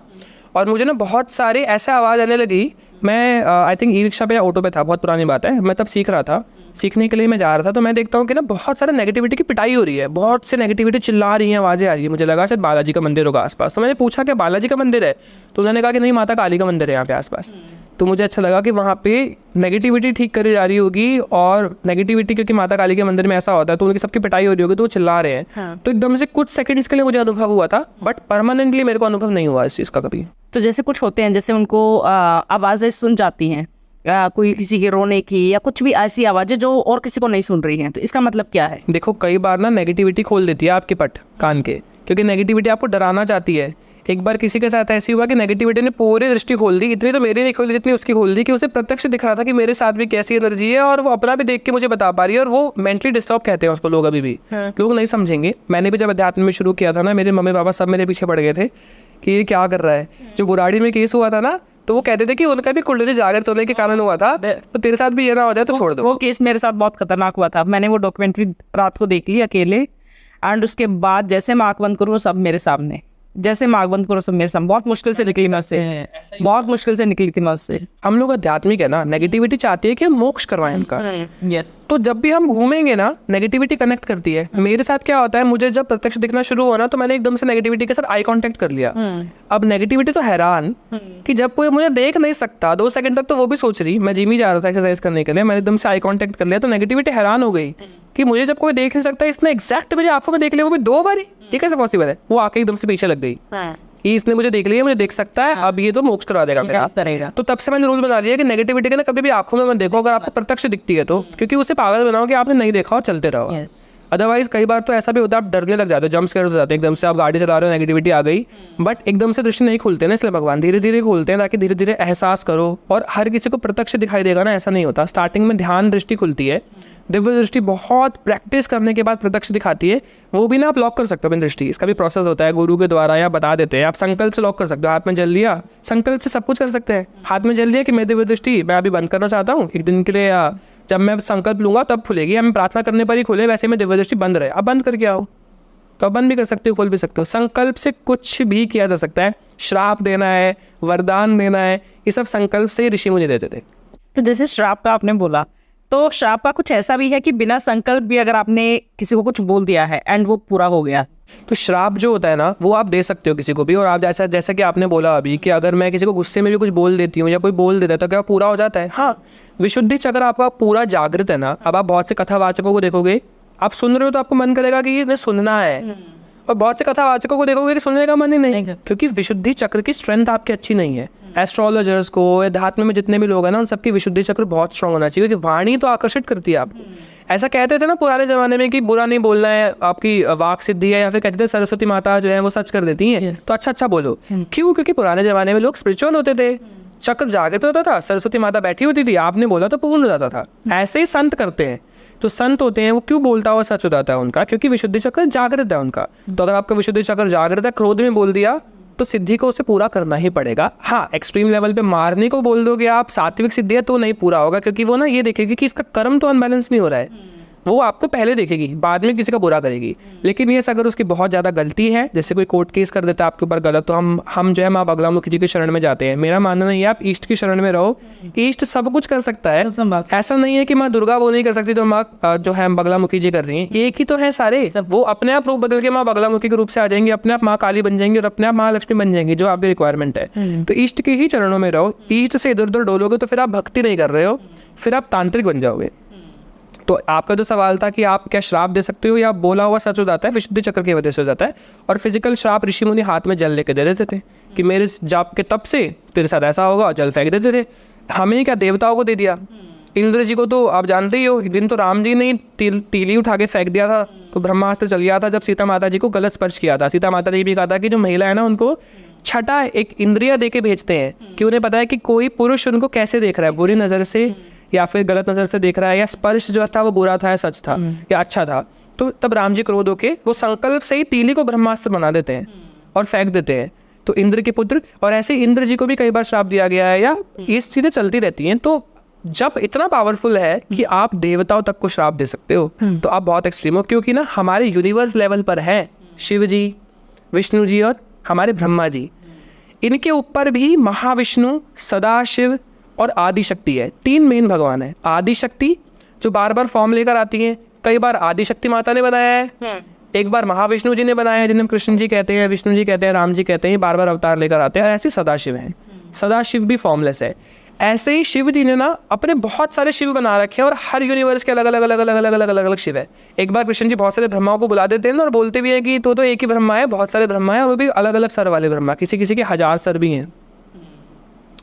और मुझे ना बहुत सारे ऐसे आवाज़ आने लगी। मैं आई थिंक ई रिक्शा पे या ऑटो पे था, बहुत पुरानी बात है, मैं तब सीख रहा था। सीखने के लिए मैं जा रहा था, तो मैं देखता हूँ कि ना बहुत सारा नेगेटिविटी की पिटाई हो रही है, बहुत से नेगेटिविटी चिल्ला रही हैं, आवाज़ें आ रही है। मुझे लगा शायद बालाजी का मंदिर होगा आसपास। तो मैंने पूछा कि बालाजी का मंदिर है? तो उन्होंने कहा कि नहीं, माता काली का मंदिर है यहाँ पे आसपास। तो मुझे अच्छा लगा कि वहाँ पे नेगेटिविटी ठीक करी जा रही होगी, और नेगेटिविटी क्योंकि माता काली के मंदिर में ऐसा होता है, तो उनकी सबकी पिटाई हो रही होगी, तो वो चिल्ला रहे हैं। हाँ। तो एकदम से कुछ सेकंड्स के लिए मुझे अनुभव हुआ था, बट परमानेंटली मेरे को अनुभव नहीं हुआ इस चीज़ का कभी। तो जैसे कुछ होते हैं, जैसे उनको आवाज़ें सुन जाती हैं, कोई किसी के रोने की या कुछ भी ऐसी आवाज़ें जो और किसी को नहीं सुन रही हैं, तो इसका मतलब क्या है? देखो, कई बार ना नेगेटिविटी खोल देती है आपके पट कान के, क्योंकि नेगेटिविटी आपको डराना चाहती है। एक बार किसी के साथ ऐसी हुआ कि नेगेटिविटी ने पूरी दृष्टि खोल दी, इतनी तो मेरी नहीं खोली जितनी उसकी खोल दी, कि उसे प्रत्यक्ष दिख रहा था कि मेरे साथ भी कैसी एनर्जी है, और वो अपना भी देख के मुझे बता पा रही है। और वो मेंटली डिस्टर्ब कहते हैं उसको लोग अभी भी। लोग नहीं समझेंगे। मैंने भी जब अध्यात्म में शुरू किया था ना, मेरे मम्मी पापा सब मेरे पीछे पड़ गए थे कि ये क्या कर रहा है। जो बुराड़ी में केस हुआ था ना, तो वो कहते थे कि उनका भी कुंडली जागृत होने के कारण हुआ था, तो तेरे साथ भी ये ना हो जाए तो छोड़ दो। वो केस मेरे साथ बहुत खतरनाक हुआ था। मैंने वो डॉक्यूमेंट्री रात को देख ली अकेले, एंड उसके बाद जैसे मैं आँख बंद करूँ वो सब मेरे सामने, जैसे मैं आँख बंद करूँ सब मेरे सामने। बहुत मुश्किल से निकली मैं उससे, बहुत मुश्किल से निकली थी मैं उससे। हम लोग आध्यात्मिक है ना, नेगेटिविटी चाहती है कि हम मोक्ष करवाएं उनका। तो जब भी हम घूमेंगे ना, नेगेटिविटी कनेक्ट करती है। मेरे साथ क्या होता है, मुझे जब प्रत्यक्ष दिखना शुरू हुआ ना, तो मैंने एकदम से नेगेटिविटी के साथ आई कांटेक्ट कर लिया। अब नेगेटिविटी तो हैरान कि जब कोई मुझे देख नहीं सकता 2 सेकंड तक, तो वो भी सोच रही, मैं जिम ही जा रहा था एक्सरसाइज करने के लिए, मैंने एकदम से आई कांटेक्ट कर लिया, तो नेगेटिविटी हैरान हो गई कि मुझे जब कोई देख नहीं सकता, इसने एग्जैक्ट मेरी आंखों में देख लिया, वो भी 2 बारी। ये कैसे पॉसिबल है? वो आके एकदम से पीछे लग गई कि इसने मुझे देख लिया, मुझे देख सकता है, अब ये तो मोक्ष करा देगा मेरा। तो तब से मैंने रूल बना लिया कि नेगेटिविटी के ना कभी भी आंखों में मत देखो, अगर आपको प्रत्यक्ष दिखती है तो, क्योंकि उसे पागल बनाओ कि आपने नहीं देखा और चलते रहो। अदरवाइज कई बार तो ऐसा भी होता है, आप डरने लग जाते हो, जंप स्केयर हो जाते हैं, एकदम से आप गाड़ी चला रहे हो, नेगेटिविटी आ गई, बट एकदम से दृष्टि नहीं खुलते ना, इसलिए भगवान धीरे धीरे खोलते हैं ताकि धीरे धीरे एहसास करो। और हर किसी को प्रत्यक्ष दिखाई देगा ना, ऐसा नहीं होता। स्टार्टिंग में ध्यान दृष्टि खुलती है, दिव्य दृष्टि बहुत प्रैक्टिस करने के बाद प्रत्यक्ष दिखाती है। वो भी ना आप लॉक कर सकते हो अपनी दृष्टि, इसका भी प्रोसेस होता है गुरु के द्वारा, या बता देते हैं। आप संकल्प से लॉक कर सकते हो, हाथ में जल लिया, संकल्प से सब कुछ कर सकते हैं। हाथ में जल लिया कि मैं दिव्य दृष्टि मैं अभी बंद करना चाहता हूँ एक दिन के लिए, या जब मैं संकल्प लूंगा तब खुलेगी, या मैं प्रार्थना करने पर ही खुले, वैसे में दिव्य दृष्टि बंद रहे, अब बंद करके आओ, तो आप बंद भी कर सकते हो, खोल भी सकते हो। संकल्प से कुछ भी किया जा सकता है। श्राप देना है, वरदान देना है, ये सब संकल्प से ही ऋषि मुनि देते थे। तो जैसे श्राप का आपने बोला, तो श्राप का कुछ ऐसा भी है कि बिना संकल्प भी अगर आपने किसी को कुछ बोल दिया है एंड वो पूरा हो गया, तो श्राप जो होता है ना, वो आप दे सकते हो किसी को भी। और आप जैसा कि आपने बोला अभी कि अगर मैं किसी को गुस्से में भी कुछ बोल देती हूँ या कोई बोल देता है, तो क्या पूरा हो जाता है? हाँ, विशुद्धि अगर आपका पूरा जागृत है ना, अब आप बहुत से कथावाचकों को देखोगे, आप सुन रहे हो तो आपको मन करेगा कि ये सुनना है, और बहुत से कथावाचकों को देखोगे कि सुनने का मन ही नहीं, क्योंकि विशुद्धि चक्र की स्ट्रेंथ आपकी अच्छी नहीं है। एस्ट्रोलॉजर्स को, अध्यात्म में जितने भी लोग हैं ना, उन सबकी विशुद्धि चक्र बहुत स्ट्रांग होना चाहिए, क्योंकि वाणी तो आकर्षित करती है आपको। ऐसा कहते थे ना पुराने जमाने में कि बुरा नहीं बोलना है, आपकी वाक सिद्धि है, या फिर कहते थे सरस्वती माता जो है वो सच कर देती हैं, तो अच्छा बोलो। क्यों? क्योंकि पुराने जमाने में लोग स्पिरिचुअल होते थे, चक्र जागृत होता था, सरस्वती माता बैठी होती थी, आपने बोला तो पूर्ण हो जाता था। ऐसे ही संत करते हैं, तो संत होते हैं वो क्यों बोलता हुआ सच हो जाता है उनका? क्योंकि विशुद्धि चक्र जागृत है उनका। तो अगर आपका विशुद्धि चक्र जागृत है, क्रोध में बोल दिया, तो सिद्धि को उसे पूरा करना ही पड़ेगा। हाँ, एक्सट्रीम लेवल पे मारने को बोल दोगे आप, सात्विक सिद्धि है, तो नहीं पूरा होगा, क्योंकि वो ना ये देखेगी कि इसका कर्म तो अनबैलेंस नहीं हो रहा है, वो आपको पहले देखेगी, बाद में किसी का बुरा करेगी। लेकिन ये अगर उसकी बहुत ज़्यादा गलती है, जैसे कोई कोर्ट केस कर देता है आपके ऊपर गलत, तो हम जो है माँ बगलामुखी जी की शरण में जाते हैं। मेरा मानना नहीं है आप ईष्ट की शरण में रहो, ईष्ट सब कुछ कर सकता है, ऐसा नहीं है कि माँ दुर्गा वो नहीं कर सकती तो माँ जो है बगलामुखी जी कर रही हैं। एक ही तो है सारे, वो अपने आप रूप बदल के माँ बगलामुखी के रूप से आ जाएंगी, अपने आप माँ काली बन जाएंगी और अपने आप महालक्ष्मी बन जाएंगी, जो आपकी रिक्वायरमेंट है। तो ईष्ट के ही चरणों में रहो। ईष्ट से इधर उधर डोलोगे तो फिर आप भक्ति नहीं कर रहे हो, फिर आप तांत्रिक बन जाओगे। तो आपका जो सवाल था कि आप क्या श्राप दे सकते हो, या बोला हुआ सच हो जाता है, विशुद्धि चक्र की वजह से हो जाता है। और फिजिकल श्राप ऋषि मुनि हाथ में जल लेके दे देते थे कि मेरे जाप के तप से तेरे साथ ऐसा होगा, और जल फेंक देते थे। हमें क्या देवताओं को दे दिया, इंद्र जी को तो आप जानते ही हो, एक दिन तो राम जी ने तीली उठा के फेंक दिया था, तो ब्रह्मास्त्र चल गया था जब सीता माता जी को गलत स्पर्श किया था। सीता माता जी भी कहा था कि जो महिला है ना, उनको छठा एक इंद्रिया दे के भेजते हैं कि उन्हें पता है कि कोई पुरुष उनको कैसे देख रहा है, बुरी नज़र से या फिर गलत नज़र से देख रहा है, या स्पर्श जो था वो बुरा था या सच था या अच्छा था। तो तब राम जी क्रोध होके वो संकल्प से ही तीली को ब्रह्मास्त्र बना देते हैं और फेंक देते हैं, तो इंद्र के पुत्र। और ऐसे इंद्र जी को भी कई बार श्राप दिया गया है, या ये चीज़ें चलती रहती हैं। तो जब इतना पावरफुल है कि आप देवताओं तक को श्राप दे सकते हो, तो आप बहुत एक्सट्रीम हो, क्योंकि ना हमारे यूनिवर्स लेवल पर है शिव जी, विष्णु जी और हमारे ब्रह्मा जी। इनके ऊपर भी महाविष्णु, सदाशिव और आदि शक्ति है। तीन मेन भगवान है। आदि शक्ति जो बार बार फॉर्म लेकर आती है, कई बार आदि शक्ति माता ने बनाया है, एक बार महाविष्णु जी ने बनाया है, जिन्हें कृष्ण जी कहते हैं, विष्णु जी कहते हैं, राम जी कहते हैं, बार बार अवतार लेकर आते हैं। और ऐसे सदाशिव हैं, सदाशिव भी फॉर्मलेस है। ऐसे ही शिव जी ने ना अपने बहुत सारे शिव बना रखे हैं, और हर यूनिवर्स के अलग अलग अलग अलग अलग अलग अलग अलग शिव है। एक बार कृष्ण जी बहुत सारे ब्रह्माओं को बुला देते हैं और बोलते भी हैं कि तो एक ही ब्रह्मा है, बहुत सारे ब्रह्मा है, और वो भी अलग अलग सर वाले ब्रह्मा, किसी किसी के 1000 सर भी हैं,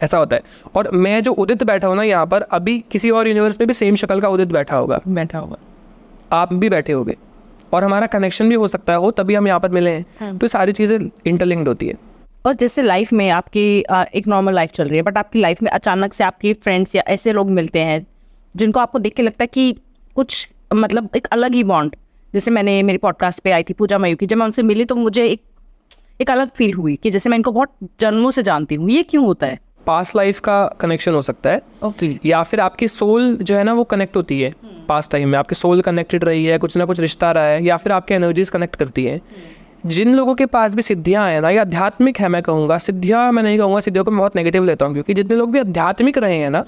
ऐसा होता है। और मैं जो उदित बैठा हूँ ना यहाँ पर, अभी किसी और यूनिवर्स में भी सेम शक्ल का उदित बैठा होगा, आप भी बैठे होगे, और हमारा कनेक्शन भी हो सकता है हो, तभी हम यहाँ पर मिले हैं। तो सारी चीज़ें इंटरलिंक्ड होती है। और जैसे लाइफ में आपकी एक नॉर्मल लाइफ चल रही है, बट आपकी लाइफ में अचानक से आपके फ्रेंड्स या ऐसे लोग मिलते हैं जिनको आपको देख के लगता है कि कुछ मतलब एक अलग ही बॉन्ड। जैसे मैंने मेरी पॉडकास्ट पे आई थी पूजा मयूखी, जब मैं उनसे मिली तो मुझे एक अलग फील हुई कि जैसे मैं इनको बहुत जन्मों से जानती हूँ। ये क्यों होता है? पास्ट लाइफ का कनेक्शन हो सकता है, या फिर आपकी सोल जो है ना वो कनेक्ट होती है पास्ट टाइम में, आपकी सोल कनेक्टेड रही है, कुछ ना कुछ रिश्ता रहा है, या फिर आपके एनर्जीज कनेक्ट करती है। जिन लोगों के पास भी सिद्धियाँ हैं ना, ये आध्यात्मिक है, मैं कहूँगा सिद्धियाँ मैं नहीं कहूँगा, सिद्धियों को मैं बहुत नेगेटिव लेता हूँ, क्योंकि जितने लोग भी आध्यात्मिक रहे हैं ना,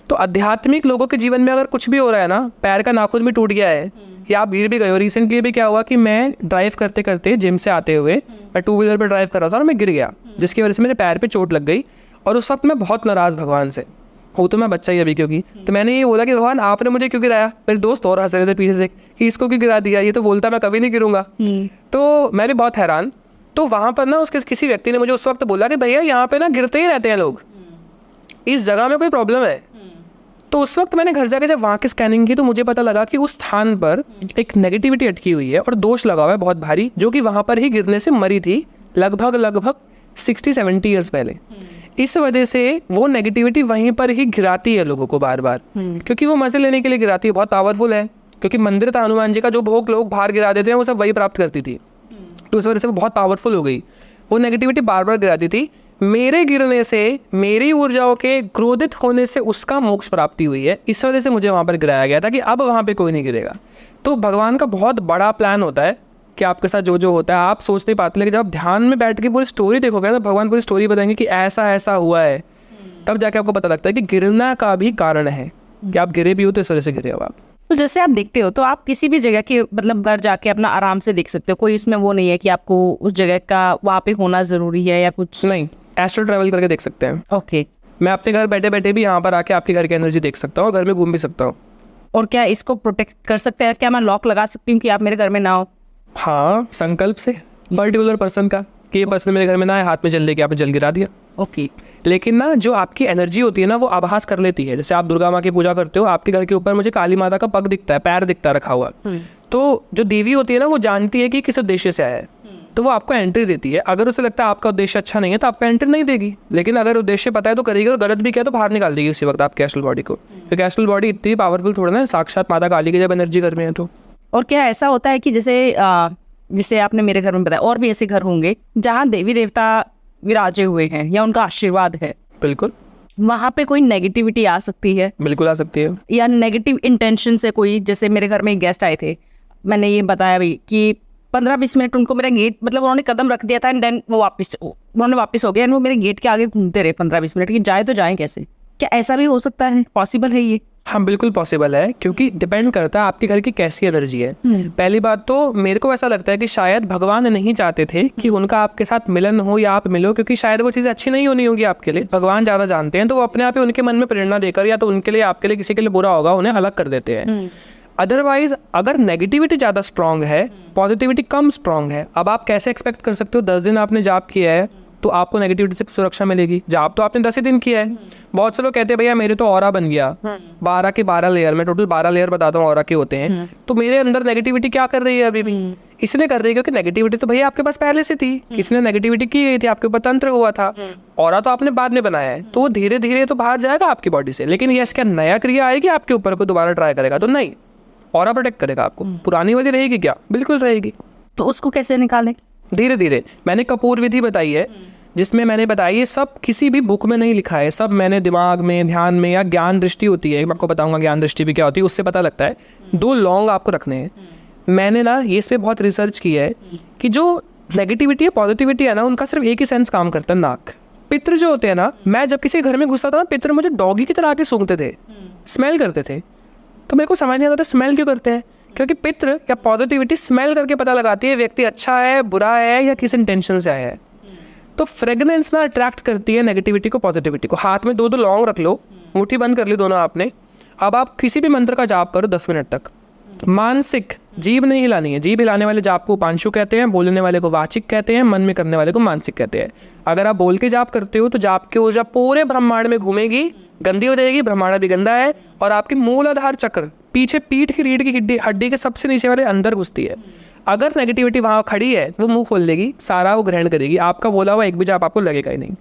तो आध्यात्मिक लोगों के जीवन में अगर कुछ भी हो रहा है ना, पैर का नाखून भी टूट गया है या आप गिर भी गए हो। रिसेंटली भी क्या हुआ कि मैं ड्राइव करते करते जिम से आते हुए मैं 2 व्हीलर पर ड्राइव कर रहा था और मैं गिर गया, जिसकी वजह से मेरे पैर पे चोट लग गई। और उस वक्त मैं बहुत नाराज़ भगवान से हो, तो मैं बच्चा ही अभी क्योंकि, तो मैंने ये बोला कि भगवान आपने मुझे क्यों गिराया। मेरे दोस्त और हंस रहे थे पीछे से कि इसको क्यों गिरा दिया, ये तो बोलता मैं कभी नहीं गिरूंगा। तो मैं भी बहुत हैरान। तो वहाँ पर ना उसके किसी व्यक्ति ने मुझे उस वक्त बोला कि भैया यहाँ पे ना गिरते ही रहते हैं लोग, इस जगह में कोई प्रॉब्लम है। तो उस वक्त मैंने घर जाके जब वहाँ की स्कैनिंग की तो मुझे पता लगा कि उस स्थान पर एक नेगेटिविटी अटकी हुई है और दोष लगा हुआ है बहुत भारी, जो कि वहाँ पर ही गिरने से मरी थी लगभग 60-70 ईयर्स पहले। इस वजह से वो नेगेटिविटी वहीं पर ही गिराती है लोगों को बार बार, क्योंकि वो मजे लेने के लिए गिराती है, बहुत पावरफुल है। क्योंकि मंदिर था हनुमान जी का, जो भोग लोग बाहर गिरा देते हैं वो सब वही प्राप्त करती थी, तो इस वजह से वो बहुत पावरफुल हो गई। वो नेगेटिविटी बार बार गिराती थी। मेरे गिरने से, मेरी ऊर्जाओं के क्रोधित होने से उसका मोक्ष प्राप्ति हुई है, इस वजह से मुझे वहाँ पर गिराया गया था कि अब वहाँ पे कोई नहीं गिरेगा। तो भगवान का बहुत बड़ा प्लान होता है कि आपके साथ जो जो होता है आप सोच नहीं पाते, लेकिन जब आप ध्यान में बैठ के पूरी स्टोरी देखोगे तो भगवान पूरी स्टोरी बताएंगे कि ऐसा ऐसा हुआ है, तब जाके आपको पता लगता है कि गिरना का भी कारण है कि आप गिरे भी हो तो इस वजह से गिरे हो आप। तो जैसे आप देखते हो तो आप किसी भी जगह के मतलब घर जाके अपना आराम से देख सकते हो, कोई इसमें वो नहीं है कि आपको उस जगह का वहाँ पे होना ज़रूरी है या कुछ नहीं। एस्ट्रल ट्रैवल करके देख सकते हैं। ओके। मैं अपने घर बैठे बैठे भी यहाँ पर आके आपके घर की एनर्जी देख सकता हूँ और घर में घूम भी सकता हूँ। और क्या इसको प्रोटेक्ट कर सकते हैं? क्या मैं लॉक लगा सकती हूँ कि आप मेरे घर में ना हो? हाँ, संकल्प से पर्टिकुलर पर्सन का, कि ये पर्सन मेरे घर में ना आए, हाथ में जल लेके आपने जल गिरा दिया। ओके। लेकिन ना जो आपकी एनर्जी होती है ना वो आभास कर लेती है। जैसे आप दुर्गा माँ की पूजा करते हो, आपके घर के ऊपर मुझे काली माता का पग दिखता है, पैर दिखता है रखा हुआ, तो जो देवी होती है ना वो जानती है कि किस उद्देश्य से आया है, तो वो आपको एंट्री देती है। अगर उसे लगता है आपका उद्देश्य अच्छा नहीं है तो आपका एंट्री नहीं देगी, लेकिन अगर उद्देश्य पता है तो करेगी, और गलत भी किया तो बाहर निकाल देगी उसी वक्त आपके एस्ट्रल बॉडी को, क्योंकि एस्ट्रल बॉडी इतनी पावरफुल थोड़ा ना, साक्षात माता काली की जब एनर्जी घर में है तो। और क्या ऐसा होता है कि जैसे आपने मेरे घर में बताया, और भी ऐसे घर होंगे जहाँ देवी देवता विराजे हुए हैं या उनका आशीर्वाद है, बिल्कुल, वहाँ पे कोई नेगेटिविटी आ सकती है? बिल्कुल आ सकती है। या नेगेटिव इंटेंशन से कोई, जैसे मेरे घर में एक गेस्ट आए थे, मैंने ये बताया भी कि 15-20 मिनट उनको मेरा गेट, मतलब उन्होंने कदम रख दिया था एंड देन उन्होंने वापस हो गया एंड वो मेरे गेट के आगे घूमते रहे 15-20 मिनट कि जाए तो जाए कैसे। क्या ऐसा भी हो सकता है? पॉसिबल है ये? हाँ बिल्कुल पॉसिबल है, क्योंकि डिपेंड करता है आपके घर की कैसी एनर्जी है। पहली बात तो मेरे को ऐसा लगता है कि शायद भगवान नहीं चाहते थे कि उनका आपके साथ मिलन हो या आप मिलो, क्योंकि शायद वो चीज़ अच्छी नहीं होनी होगी आपके लिए। भगवान ज़्यादा जानते हैं, तो वो अपने आप ही उनके मन में प्रेरणा देकर या तो उनके लिए, आपके लिए, किसी के लिए बुरा होगा उन्हें अलग कर देते हैं। अदरवाइज अगर नेगेटिविटी ज़्यादा स्ट्रांग है, पॉजिटिविटी कम स्ट्रांग है, अब आप कैसे एक्सपेक्ट कर सकते हो 10 दिन आपने जाप किया है तो आपको नेगेटिविटी से सुरक्षा मिलेगी? जाप तो आपने 10 ही दिन किया है। बहुत से लोग कहते हैं भैया मेरे तो ऑरा बन गया, 12 के 12 लेयर में, टोटल 12 लेयर बताता हूँ ऑरा के होते हैं, तो मेरे अंदर नेगेटिविटी क्या कर रही है अभी भी? इसलिए कर रही है क्योंकि नेगेटिविटी तो भैया आपके पास पहले से थी, किसने नेगेटिविटी की गई थी, आपके ऊपर तंत्र हुआ था, ऑरा तो आपने बाद में बनाया है, तो वो धीरे धीरे तो बाहर जाएगा आपकी बॉडी से। लेकिन ये इसका नया क्रिया आएगी आपके ऊपर, को दोबारा ट्राई करेगा तो नहीं, ऑरा प्रोटेक्ट करेगा आपको। पुरानी वाली रहेगी क्या? बिल्कुल रहेगी। तो उसको कैसे निकालें? धीरे धीरे। मैंने कपूर विधि बताई है, जिसमें मैंने बताया ये सब किसी भी बुक में नहीं लिखा है, सब मैंने दिमाग में, ध्यान में, या ज्ञान दृष्टि होती है, मैं आपको बताऊंगा ज्ञान दृष्टि भी क्या होती है, उससे पता लगता है। 2 लौंग आपको रखने हैं। मैंने ना ये इस पर बहुत रिसर्च की है कि जो नेगेटिविटी है, पॉजिटिविटी है ना, उनका सिर्फ एक ही सेंस काम करता है, नाक। पितृ जो होते हैं ना, मैं जब किसी घर में घुसता था ना, पितृ मुझे डॉगी की तरह आके सूंघते थे, स्मेल करते थे, तो मेरे को समझ नहीं आता था स्मेल क्यों करते हैं, क्योंकि पितृ या पॉजिटिविटी स्मेल करके पता लगाती है व्यक्ति अच्छा है, बुरा है, या किस इंटेंशन से आया है। तो फ्रेगनेंस ना अट्रैक्ट करती है नेगेटिविटी को, पॉजिटिविटी को। हाथ में 2 लौंग रख लो, मुट्ठी बंद कर ली दोनों आपने। अब आप किसी भी मंत्र का जाप करो 10 मिनट तक, मानसिक, जीभ नहीं हिलानी है। जीभ हिलाने वाले जाप को उपांशु कहते हैं, बोलने वाले को वाचिक कहते हैं, मन में करने वाले को मानसिक कहते हैं। अगर आप बोल के जाप करते हो तो जाप की ऊर्जा पूरे ब्रह्मांड में घूमेगी, गंदी हो जाएगी, ब्रह्मांड भी गंदा है, और आपकी मूलाधार चक्र, पीछे पीठ की रीढ़ की हड्डी के सबसे नीचे वाले अंदर घुसती है। अगर नेगेटिविटी वहाँ खड़ी है वो मुंह खोल देगी, सारा वो ग्रहण करेगी, आपका बोला हुआ एक भी जाप आपको लगेगा ही नहीं।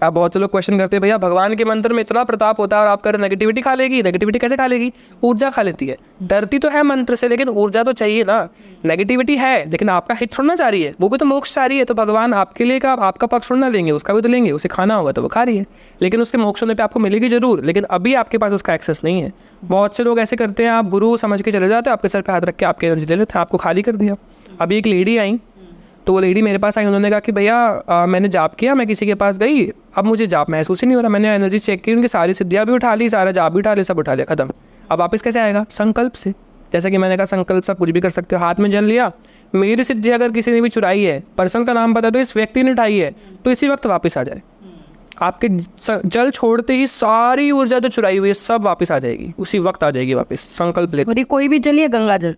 आप बहुत से लोग क्वेश्चन करते हैं भैया भगवान के मंत्र में इतना प्रताप होता है और आप कर नेगेटिविटी खा लेगी। नेगेटिविटी कैसे खा लेगी? ऊर्जा खा लेती है। डरती तो है मंत्र से, लेकिन ऊर्जा तो चाहिए ना। नेगेटिविटी है लेकिन आपका हित थोड़ा ना चाह रही है, वो भी तो मोक्ष चाह रही है, तो भगवान आपके लिए का आपका पक्ष थोड़ा ना लेंगे, उसका भी तो लेंगे, उसे खाना होगा तो वो खा रही है, लेकिन उसके मोक्ष होने पर आपको मिलेगी जरूर, लेकिन अभी आपके पास उसका एक्सेस नहीं है। बहुत से लोग ऐसे करते हैं, आप गुरु समझ के चले जाते हैं, आपके सर पर हाथ रख के आपके एनर्जी ले लेते हैं, आपको खाली कर दिया। अभी एक लेडी आई, तो वो लेडी मेरे पास आई, उन्होंने कहा कि भैया मैंने जाप किया, मैं किसी के पास गई, अब मुझे जाप महसूस ही नहीं हो रहा, मैंने एनर्जी चेक की, उनकी सारी सिद्धियाँ भी उठा ली, सारा जाप भी उठा लिया, सब उठा लिया, खत्म। अब वापस कैसे आएगा? संकल्प से। जैसा कि मैंने कहा संकल्प से कुछ भी कर सकते हो। हाथ में जल लिया, मेरी सिद्धि अगर किसी ने भी चुराई है, पर्सन का नाम पता तो इस व्यक्ति ने उठाई है, तो इसी वक्त वापस आ जाए। आपके जल छोड़ते ही सारी ऊर्जा जो चुराई हुई है सब वापस आ जाएगी, उसी वक्त आ जाएगी वापस। संकल्प ले। कोई भी जल या गंगा जल?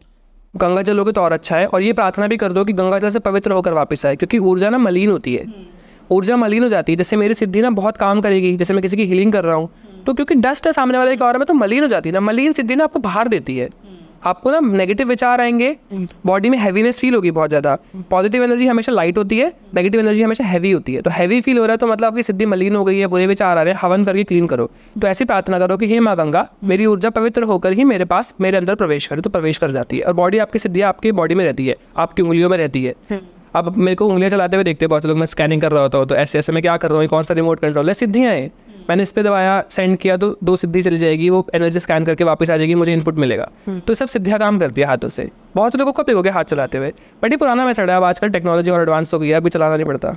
गंगा जल होगे तो और अच्छा है, और ये प्रार्थना भी कर दो कि गंगा जल से पवित्र होकर वापस आए, क्योंकि ऊर्जा ना मलिन होती है, ऊर्जा मलिन हो जाती है। जैसे मेरी सिद्धि ना बहुत काम करेगी, जैसे मैं किसी की हीलिंग कर रहा हूँ, तो क्योंकि डस्ट है सामने वाले के और में, तो मलिन हो जाती है ना। मलिन सिद्धि ना आपको बाहर देती है, आपको ना नेगेटिव विचार आएंगे, बॉडी में हैवीनेस फील होगी बहुत ज़्यादा। पॉजिटिव एनर्जी हमेशा लाइट होती है, नेगेटिव एनर्जी हमेशा हैवी होती है। तो हैवी फील हो रहा है तो मतलब आपकी सिद्धि मलिन हो गई है, बुरे विचार आ रहे हैं, हवन करके क्लीन करो। तो ऐसी प्रार्थना करो कि हे माँ गंगा, मेरी ऊर्जा पवित्र होकर ही मेरे पास, मेरे अंदर प्रवेश करे, तो प्रवेश कर जाती है। और बॉडी, आपकी सिद्धियाँ आपकी बॉडी में रहती है, आपकी उंगलियों में रहती है। अब मेरे को उंगलियाँ चलाते हुए देखते हैं बहुत से लोग, मैं स्कैनिंग कर रहा होता हूँ तो ऐसे ऐसे मैं क्या कर रहा हूँ, कौन सा रिमोट कंट्रोल है, सिद्धियाँ हैं। मैंने इस पे दबाया, सेंड किया तो 2 सिद्धि चली जाएगी, वो एनर्जी स्कैन करके वापस आ जाएगी, मुझे इनपुट मिलेगा। तो सब सिद्धियाँ काम करती है हाथों से। बहुत लोगों को कब हो गया हाथ चलाते हुए, बट ये पुराना मेथड है, अब आजकल टेक्नोलॉजी और एडवांस हो गई है, अभी चलाना नहीं पड़ता।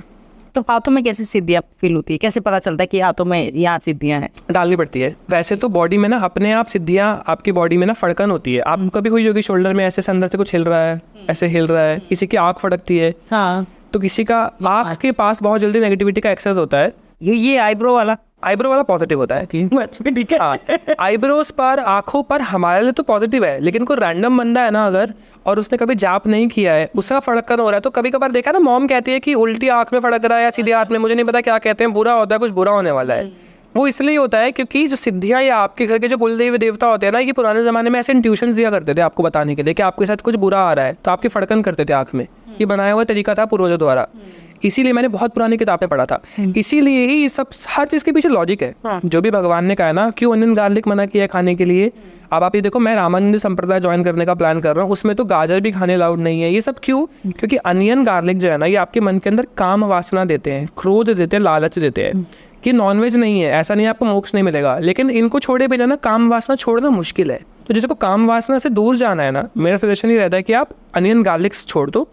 तो हाथों में कैसी सिद्धियाँ फील होती है? कैसे पता चलता है कि हाथों में यहाँ सिद्धियाँ हैं? डालनी पड़ती है। वैसे तो बॉडी में ना अपने आप सिद्धियाँ, आपकी बॉडी में ना फड़कन होती है। आप कभी हुई होगी शोल्डर में ऐसे अंदर से कुछ हिल रहा है, ऐसे हिल रहा है, किसी की आँख फड़कती है, हाँ, तो किसी का आँख के पास बहुत जल्दी नेगेटिविटी का एक्सेस होता है। ये आईब्रो वाला पॉजिटिव होता है कि ठीक है। आईब्रोज पर, आंखों पर हमारे लिए तो पॉजिटिव है, लेकिन कोई रैंडम बंदा है ना अगर, और उसने कभी जाप नहीं किया है, उसका फड़कन हो रहा है, तो कभी कभार देखा ना मॉम कहती है कि उल्टी आंख में फड़क रहा है या सीधे हाथ में, मुझे नहीं पता क्या कहते हैं, बुरा होता है, कुछ बुरा होने वाला है। वो इसलिए होता है क्योंकि जो सिद्धियाँ या आपके घर के जो कुलदेवी देवता होते हैं ना, ये पुराने ज़माने में ऐसे इंट्यूशंस दिया करते थे आपको बताने के लिए कि आपके साथ कुछ बुरा आ रहा है, तो आपकी फड़कन करते थे आँख में। ये बनाया हुआ तरीका था पूर्वजों द्वारा, इसीलिए मैंने बहुत पुरानी किताबें पढ़ा था। इसीलिए ही सब हर चीज़ के पीछे लॉजिक है। जो भी भगवान ने कहा ना, क्यों अनियन गार्लिक मना किया है खाने के लिए। अब आप ये देखो, मैं रामानंद संप्रदाय ज्वाइन करने का प्लान कर रहा हूँ, उसमें तो गाजर भी खाने अलाउड नहीं है। ये सब क्यों? क्योंकि अनियन गार्लिक जो है ना, ये आपके मन के अंदर काम वासना देते हैं, क्रोध देते हैं, लालच देते हैं कि नॉनवेज नहीं है, ऐसा नहीं आपको मोक्ष नहीं मिलेगा। लेकिन इनको छोड़े बिना ना काम वासना छोड़ना मुश्किल है। तो जिसको काम वासना से दूर जाना है ना, मेरा सजेशन ये रहता है कि आप अनियन गार्लिक्स छोड़ दो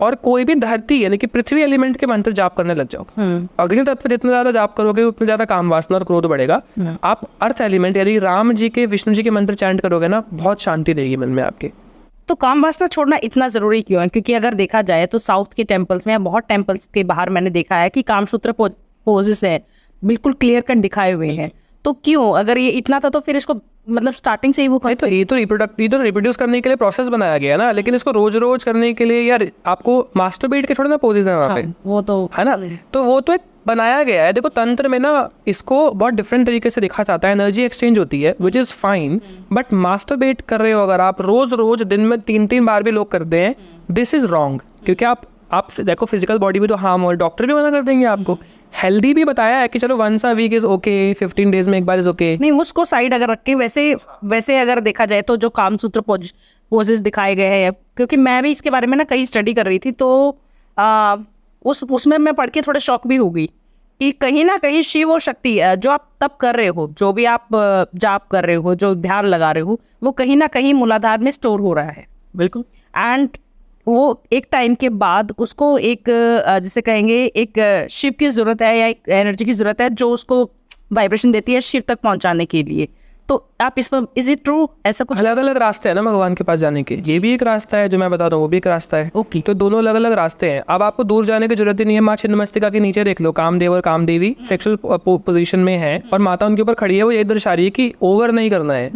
और कोई भी धरती यानी कि पृथ्वी एलिमेंट के मंत्र जाप करने लग जाओ। अग्नि तत्व जितना ज्यादा जाप करोगे उतना ज्यादा काम वासना और क्रोध बढ़ेगा। आप अर्थ एलिमेंट यानी राम जी के, विष्णु जी के मंत्र चैंट करोगे ना, बहुत शांति रहेगी मन में आपके। तो काम वासना छोड़ना इतना जरूरी क्यों है? क्योंकि अगर देखा जाए तो साउथ के टेम्पल्स में या बहुत टेम्पल्स के बाहर मैंने देखा है कि कामसूत्र पोजेस है, बिल्कुल क्लियर कट दिखाए हुए हैं। तो क्यों? अगर ये इतना था तो फिर इसको मतलब स्टार्टिंग से ही वो तो ये तो रिप्रोड्यूस करने के लिए प्रोसेस बनाया गया है ना, लेकिन इसको रोज रोज करने के लिए यार आपको मास्टरबेट के थोड़े ना पोजेस हैं वहाँ पे, वो तो है ना। तो वो तो एक बनाया गया है। देखो तंत्र में ना इसको बहुत डिफरेंट तरीके से दिखा जाता है, एनर्जी एक्सचेंज होती है which is fine, but masturbate कर रहे हो अगर आप रोज रोज दिन में 3-3 बार भी लोग करते हैं, दिस इज रॉन्ग। क्योंकि आप देखो फिजिकल बॉडी भी तो हार्म हो, डॉक्टर भी मना कर देंगे आपको। हेल्दी भी बताया है कि चलो once a week is okay, 15 days में एक बार इज ओके। नहीं, उसको साइड अगर रख के वैसे अगर देखा जाए तो जो कामसूत्र पोजेस दिखाए गए हैं, क्योंकि मैं भी इसके बारे में ना कई स्टडी कर रही थी, तो उसमें मैं पढ़ के थोड़ा शॉक भी हो गई कि कहीं ना कहीं शिव और शक्ति जो आप तप कर रहे हो, जो भी आप जाप कर रहे हो, जो ध्यान लगा रहे हो, वो कहीं ना कहीं मूलाधार में स्टोर हो रहा है। बिल्कुल। एंड वो एक टाइम के बाद उसको एक जिसे कहेंगे एक शिव की ज़रूरत है या एक एनर्जी की ज़रूरत है जो उसको वाइब्रेशन देती है शिव तक पहुंचाने के लिए। तो आप इस पर इज इट ट्रू? ऐसा कुछ अलग अलग रास्ते हैं ना भगवान के पास जाने के। ये भी एक रास्ता है जो मैं बता रहा हूँ, वो भी एक रास्ता है। ओके। तो दोनों अलग अलग रास्ते हैं। अब आपको दूर जाने की जरूरत ही नहीं है। माँ छिन्नमस्तिका के नीचे देख लो, कामदेव और कामदेवी सेक्सुअल पोजीशन में है और माता उनके ऊपर खड़ी है। वो ये दर्शा रही है कि ओवर नहीं करना है,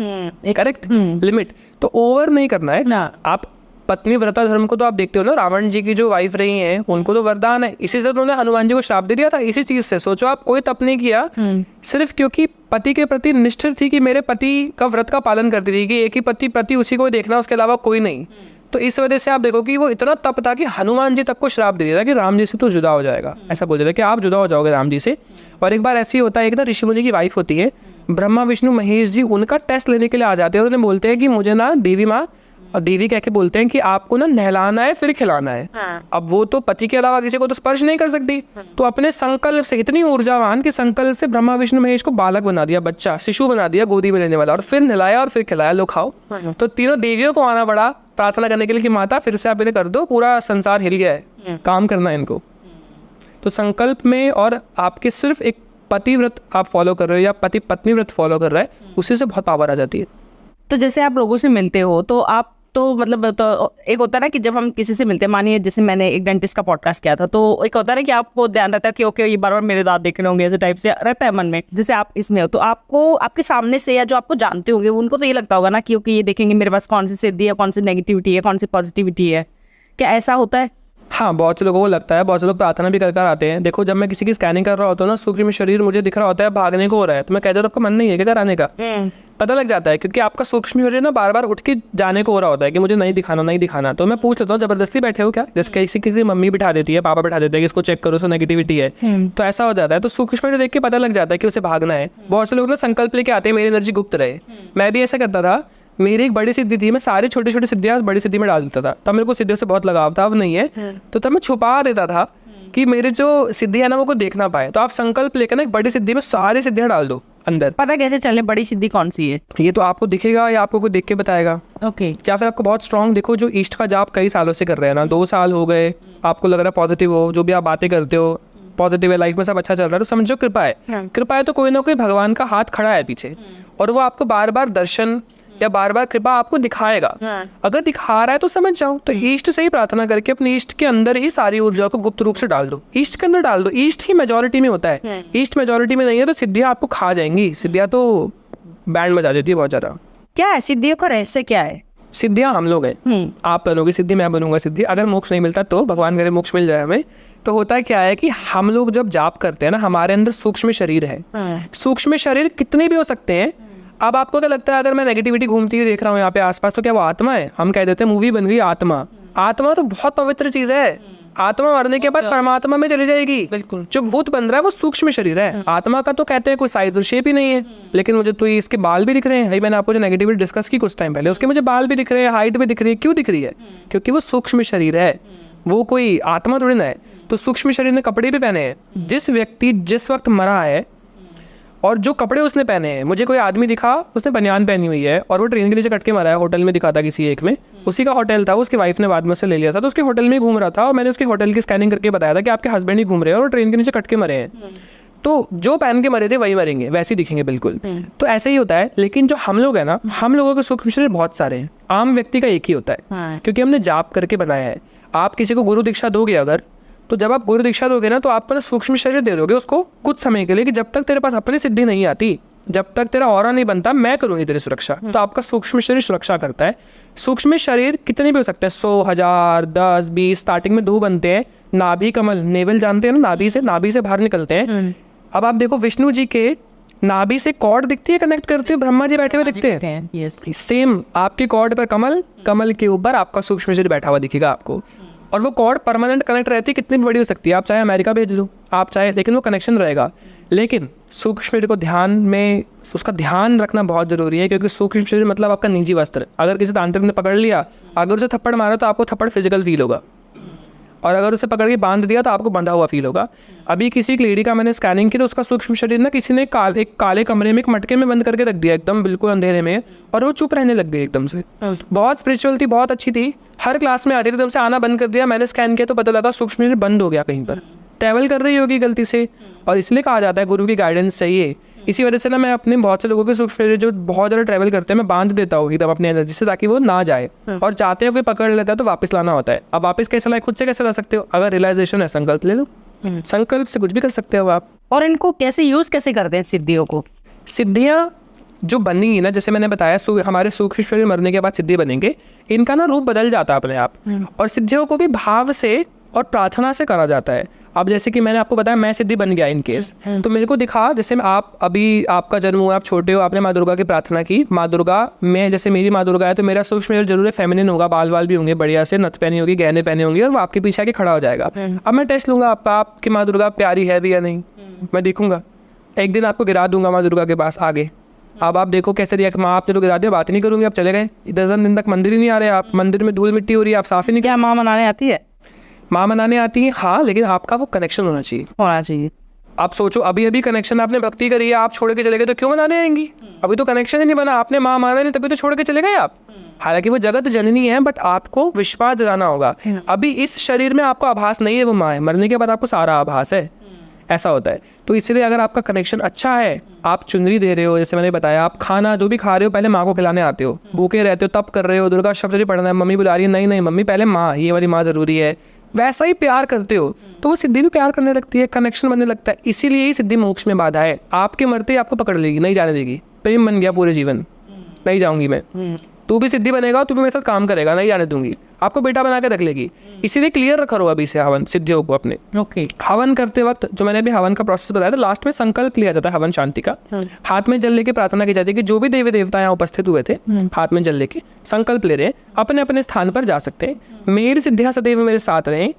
करेक्ट लिमिट, तो ओवर नहीं करना है ना। आप पत्नी व्रता धर्म को तो आप देखते हो ना, रावण जी की जो वाइफ रही हैं उनको तो वरदान है, इसी से उन्होंने हनुमान जी को श्राप दे दिया था, इसी चीज से। सोचो आप कोई तप नहीं किया, सिर्फ क्योंकि पति के प्रति निष्ठिर थी कि मेरे पति का व्रत का पालन करती थी कि एक ही पति उसी को देखना, उसके अलावा कोई नहीं। तो इस वजह से आप देखो कि वो इतना तप था कि हनुमान जी तक को श्राप दे दिया था कि राम जी से तो जुदा हो जाएगा, ऐसा बोल दिया था कि आप जुदा हो जाओगे राम जी से। और एक बार ऐसे ही होता है, एक ना ऋषि मुनि की वाइफ होती है, ब्रह्मा विष्णु महेश जी उनका टेस्ट लेने के लिए आ जाते हैं और उन्हें बोलते हैं कि मुझे ना देवी माँ, और देवी कह के बोलते हैं कि आपको ना नहलाना है फिर खिलाना है। अब वो तो पति के अलावा किसी को तो स्पर्श नहीं कर सकती, तो अपने संकल्प से इतनी ऊर्जावान कि संकल्प से ब्रह्मा विष्णु महेश को बालक बना दिया, बच्चा शिशु बना दिया गोदी में लेने वाला, और फिर नहलाया और फिर खिलाया, लो खाओ। तो तीनों देवियों को आना पड़ा प्रार्थना करने के लिए कि माता फिर से आप इन्हें कर दो, पूरा संसार हिल गया है, काम करना है इनको। तो संकल्प में, और आपके सिर्फ एक पति व्रत आप फॉलो कर रहे हो या पति पत्नी व्रत फॉलो कर रहा है, उसी से बहुत पावर आ जाती है। तो जैसे आप लोगों से मिलते हो तो आप तो मतलब तो एक होता है ना कि जब हम किसी से मिलते हैं, मानिए जैसे मैंने एक डेंटिस्ट का पॉडकास्ट किया था, तो एक होता है ना कि आपको ध्यान रहता है कि ओके ये बार बार मेरे दांत देख रहे होंगे, ऐसे टाइप से रहता है मन में। जैसे आप इसमें हो तो आपको आपके सामने से या जो आपको जानते होंगे उनको तो ये लगता होगा ना कि ओके ये देखेंगे मेरे पास कौन सी सिद्धि है, कौन सी नेगेटिविटी है, कौन सी पॉजिटिविटी है। क्या ऐसा होता है? हाँ, बहुत से लोगों को लगता है, बहुत से लोग प्रार्थना भी कर आते हैं। देखो जब मैं किसी की स्कैनिंग कर रहा होता हूँ ना, सूक्ष्म शरीर मुझे दिख रहा होता है भागने को हो रहा है, तो मैं कहता हूँ आपका मन नहीं है क्या कराने का? पता लग जाता है, क्योंकि आपका सूक्ष्म शरीर ना बार बार उठ के जाने को हो रहा होता है कि मुझे नहीं दिखाना। तो मैं पूछ लेता हूँ जबरदस्ती बैठे हो क्या? जैसे किसी मम्मी बिठा देती है, पापा बिठा देते हैं कि इसको चेक करो, उसको नेगेटिविटी है, तो ऐसा हो जाता है। तो सूक्ष्म शरीर देख के पता लग जाता है कि उसे भागना है। बहुत से लोग ना संकल्प लेके आते हैं मेरी एनर्जी गुप्त रहे। मैं भी ऐसा करता था। मेरी एक बड़ी सिद्धि थी, मैं सारी छोटी छोटी सिद्धियाँ बड़ी सिद्धि में डाल देता था। तब मेरे को सिद्धियों से बहुत लगाव था, अब नहीं है। तो तब मैं छुपा देता था कि मेरे जो सिद्धि है ना वो कोई देख ना पाए। तो आप संकल्प लेकर ना एक बड़ी सिद्धि में सारी सिद्धियाँ डाल दो अंदर। पता कैसे चले बड़ी सिद्धि कौन सी है? ये तो आपको दिखेगा या आपको कोई देख के बताएगा। ओके। या फिर आपको बहुत स्ट्रांग देखो, जो ईस्ट का जाप कई सालों से कर रहे हैं ना, 2 साल हो गए, आपको लग रहा है पॉजिटिव हो, जो भी आप बातें करते हो पॉजिटिव है, लाइफ में सब अच्छा चल रहा है, तो समझो कृपा है। कृपा है तो कोई ना कोई भगवान का हाथ खड़ा है पीछे, और वो आपको बार बार दर्शन या बार बार कृपा आपको दिखाएगा। अगर दिखा रहा है तो समझ जाओ। तो ईष्ट से ही प्रार्थना करके अपने ईष्ट के अंदर ही सारी ऊर्जा को गुप्त रूप से डाल दो, ईष्ट के अंदर डाल दो। ईष्ट ही मेजॉरिटी में होता है, ईष्ट मेजॉरिटी में नहीं है तो सिद्धियाँ आपको खा जाएंगी। सिद्धियाँ तो बैंड बजा देती है बहुत ज्यादा। क्या है सिद्धियों का रहस्य? क्या है? सिद्धियाँ हम लोग हैं, आप बनोगे सिद्धि, मैं बनूंगा सिद्धि। अगर मोक्ष नहीं मिलता तो भगवान करे मोक्ष मिल जाए हमें, तो होता क्या है कि हम लोग जब जाप करते हैं ना, हमारे अंदर सूक्ष्म शरीर है। सूक्ष्म शरीर कितने भी हो सकते हैं। अब आपको क्या लगता है, अगर मैं नेगेटिविटी घूमती हुई देख रहा हूँ यहाँ पे आसपास, तो क्या वो आत्मा है? हम कह देते हैं मूवी बन गई आत्मा। आत्मा तो बहुत पवित्र चीज है। आत्मा मरने के बाद परमात्मा में चली जाएगी। बिल्कुल। जो भूत बन रहा है वो सूक्ष्म शरीर है। आत्मा का तो कहते हैं कोई साइज और शेप ही नहीं है। लेकिन मुझे तो इसके बाल भी दिख रहे हैं। भाई मैंने आपको जो नेगेटिविटी डिस्कस की कुछ टाइम पहले, उसके मुझे बाल भी दिख रहे हैं, हाइट भी दिख रही है। क्यों दिख रही है? क्योंकि वो सूक्ष्म शरीर है, वो कोई आत्मा थोड़ी ना है। तो सूक्ष्म शरीर ने कपड़े भी पहने हैं। जिस व्यक्ति जिस वक्त मरा है और जो कपड़े उसने पहने हैं, मुझे कोई आदमी दिखा उसने बनियान पहनी हुई है और वो ट्रेन के नीचे कट के मरा है। होटल में दिखा था किसी एक में, उसी का होटल था, उसकी वाइफ ने बाद में से ले लिया था, तो उसके होटल में घूम रहा था और मैंने उसके होटल की स्कैनिंग करके बताया था कि आपके हस्बैंड ही घूम रहे हैं और ट्रेन के नीचे कट के मरे हैं। तो जो पहन के मरे थे वही मरेंगे, वैसे ही दिखेंगे बिल्कुल। तो ऐसे ही होता है। लेकिन जो हम लोग है ना, हम लोगों के सूक्ष्म शरीर बहुत सारे हैं, आम व्यक्ति का एक ही होता है, क्योंकि हमने जाप करके बनाया है। आप किसी को गुरु दीक्षा दोगे अगर, तो जब आप गुरु दीक्षा दोगे ना, तो आप अपना सूक्ष्म शरीर दे दोगे उसको कुछ समय के लिए, कि जब तक तेरे पास अपनी सिद्धि नहीं आती, जब तक तेरा ऑरा नहीं बनता, मैं करूंगी तेरी सुरक्षा। तो आपका सूक्ष्म शरीर सुरक्षा करता है। सूक्ष्म शरीर कितने भी हो सकते हैं, 100, 1000, 10, 20। स्टार्टिंग में 2 बनते हैं। नाभि कमल, नेवल जानते हैं ना, नाभि से बाहर निकलते हैं। अब आप देखो विष्णु जी के नाभि से कॉर्ड दिखती है, कनेक्ट करते हुए ब्रह्मा जी बैठे हुए दिखते हैं। सेम आपकी कॉर्ड पर कमल, कमल के ऊपर आपका सूक्ष्म शरीर बैठा हुआ दिखेगा आपको। और वो कॉर्ड परमानेंट कनेक्ट रहती है, कितनी भी बड़ी हो सकती है। आप चाहे अमेरिका भेज लो, आप चाहे, लेकिन वो कनेक्शन रहेगा। लेकिन सूक्ष्म शरीर को ध्यान में, उसका ध्यान रखना बहुत जरूरी है, क्योंकि सूक्ष्म शरीर मतलब आपका निजी वस्त्र। अगर किसी तांत्रिक ने पकड़ लिया, अगर उसे थप्पड़ मारा तो आपको थप्पड़ फिजिकल फील होगा, और अगर उसे पकड़ के बांध दिया तो आपको बंधा हुआ फील होगा। अभी किसी एक लेडी का मैंने स्कैनिंग की, तो उसका सूक्ष्म शरीर ना किसी ने एक काले कमरे में एक मटके में बंद करके रख दिया, एकदम बिल्कुल अंधेरे में, और वो चुप रहने लग गई एकदम से। बहुत स्पिरिचुअल थी, बहुत अच्छी थी, हर क्लास में आती थी, एकदम से आना बंद कर दिया। मैंने स्कैन किया तो पता लगा सूक्ष्म शरीर बंद हो गया, कहीं पर ट्रैवल कर रही होगी गलती से। और इसलिए कहा जाता है गुरु की गाइडेंस चाहिए। इसी वजह से ना मैं अपने बहुत से लोगों के सूक्ष्म शरीर जो बहुत ज़्यादा ट्रैवल करते हैं, मैं बांध देता हूँ एकदम अपने एनर्जी से, ताकि वो ना जाए। और चाहते हैं कोई पकड़ लेता है तो वापस लाना होता है। अब वापस कैसे लाए, खुद से कैसे ला सकते हो? अगर रियलाइजेशन है, संकल्प ले लो। संकल्प से कुछ भी कर सकते हो आप। और इनको कैसे यूज कैसे करते हैं सिद्धियों को? सिद्धियाँ जो बनेंगी ना, जैसे मैंने बताया, हमारे सूक्ष्म शरीर मरने के बाद सिद्धि बनेंगे, इनका ना रूप बदल जाता है अपने आप। और सिद्धियों को भी भाव से और प्रार्थना से करा जाता है। अब जैसे कि मैंने आपको बताया, मैं सिद्धि बन गया इन केस, तो मेरे को दिखा, जैसे आप अभी आपका जन्म हुआ, आप छोटे हो, आपने माँ दुर्गा की प्रार्थना की, माँ दुर्गा, मैं जैसे मेरी माँ दुर्गा है तो मेरा सूक्ष्म शरीर जरूर फेमिनिन होगा, बाल वाल भी होंगे बढ़िया से, नथ पहनी होगी, गहने पहने होंगे, और वो आपके पीछे आके खड़ा हो जाएगा। अब मैं टेस्ट लूंगा आपकी माँ दुर्गा प्यारी है भी या नहीं, मैं देखूंगा। एक दिन आपको गिरा दूंगा माँ दुर्गा के पास आगे। अब आप देखो कैसे रिएक्ट, माँ आपने तो गिरा दिया, बात नहीं करूंगी, आप चले गए, 10 दिन तक मंदिर ही नहीं आ रहे आप, मंदिर में धूल मिट्टी हो रही है, आप साफ ही नहीं। क्या माँ मनाने आती है? माँ मनाने आती है, हाँ, लेकिन आपका वो कनेक्शन होना चाहिए। आप सोचो, अभी अभी कनेक्शन आपने भक्ति करी है, आप छोड़ के चले गए तो क्यों मनाने आएंगी? अभी तो कनेक्शन ही नहीं बना, आपने माँ माना नहीं, तभी तो छोड़ के चले गए आप। हालांकि वो जगत जननी है, बट आपको विश्वास दिलाना होगा। अभी इस शरीर में आपको आभास नहीं है वो माँ है, मरने के बाद आपको सारा आभास है, ऐसा होता है। तो इसलिए अगर आपका कनेक्शन अच्छा है, आप चुनरी दे रहे हो, जैसे मैंने बताया, आप खाना जो भी खा रहे हो पहले माँ को खिलाने आते हो, भूखे रहते हो तब कर रहे हो, दुर्गा शब्द पढ़ना है, मम्मी बुला रही है, नहीं मम्मी पहले माँ, ये वाली माँ जरूरी है, वैसा ही प्यार करते हो तो वो सिद्धि भी प्यार करने लगती है, कनेक्शन बनने लगता है। इसीलिए ही सिद्धि मोक्ष में बाधा है। आपके मरते ही आपको पकड़ लेगी, नहीं जाने देगी, प्रेम बन गया पूरे जीवन, नहीं जाऊंगी मैं, तू भी सिद्धि बनेगा, तू भी मेरे साथ काम करेगा, नहीं जाने दूंगी, आपको बेटा बना के रख लेगी। इसीलिए क्लियर रखा रहो अभी से हवन सिद्धियों को अपने। हवन करते वक्त जो मैंने अभी हवन का प्रोसेस बताया था, लास्ट में संकल्प लिया जाता है हवन शांति का। हाथ में जल लेके प्रार्थना की जाती है कि जो भी देवी देवता यहाँ उपस्थित हुए थे, हाथ में जल लेके संकल्प ले रहे हैं, अपने अपने स्थान पर जा सकते हैं। मेरी सिद्धियां सदैव मेरे साथ रहें,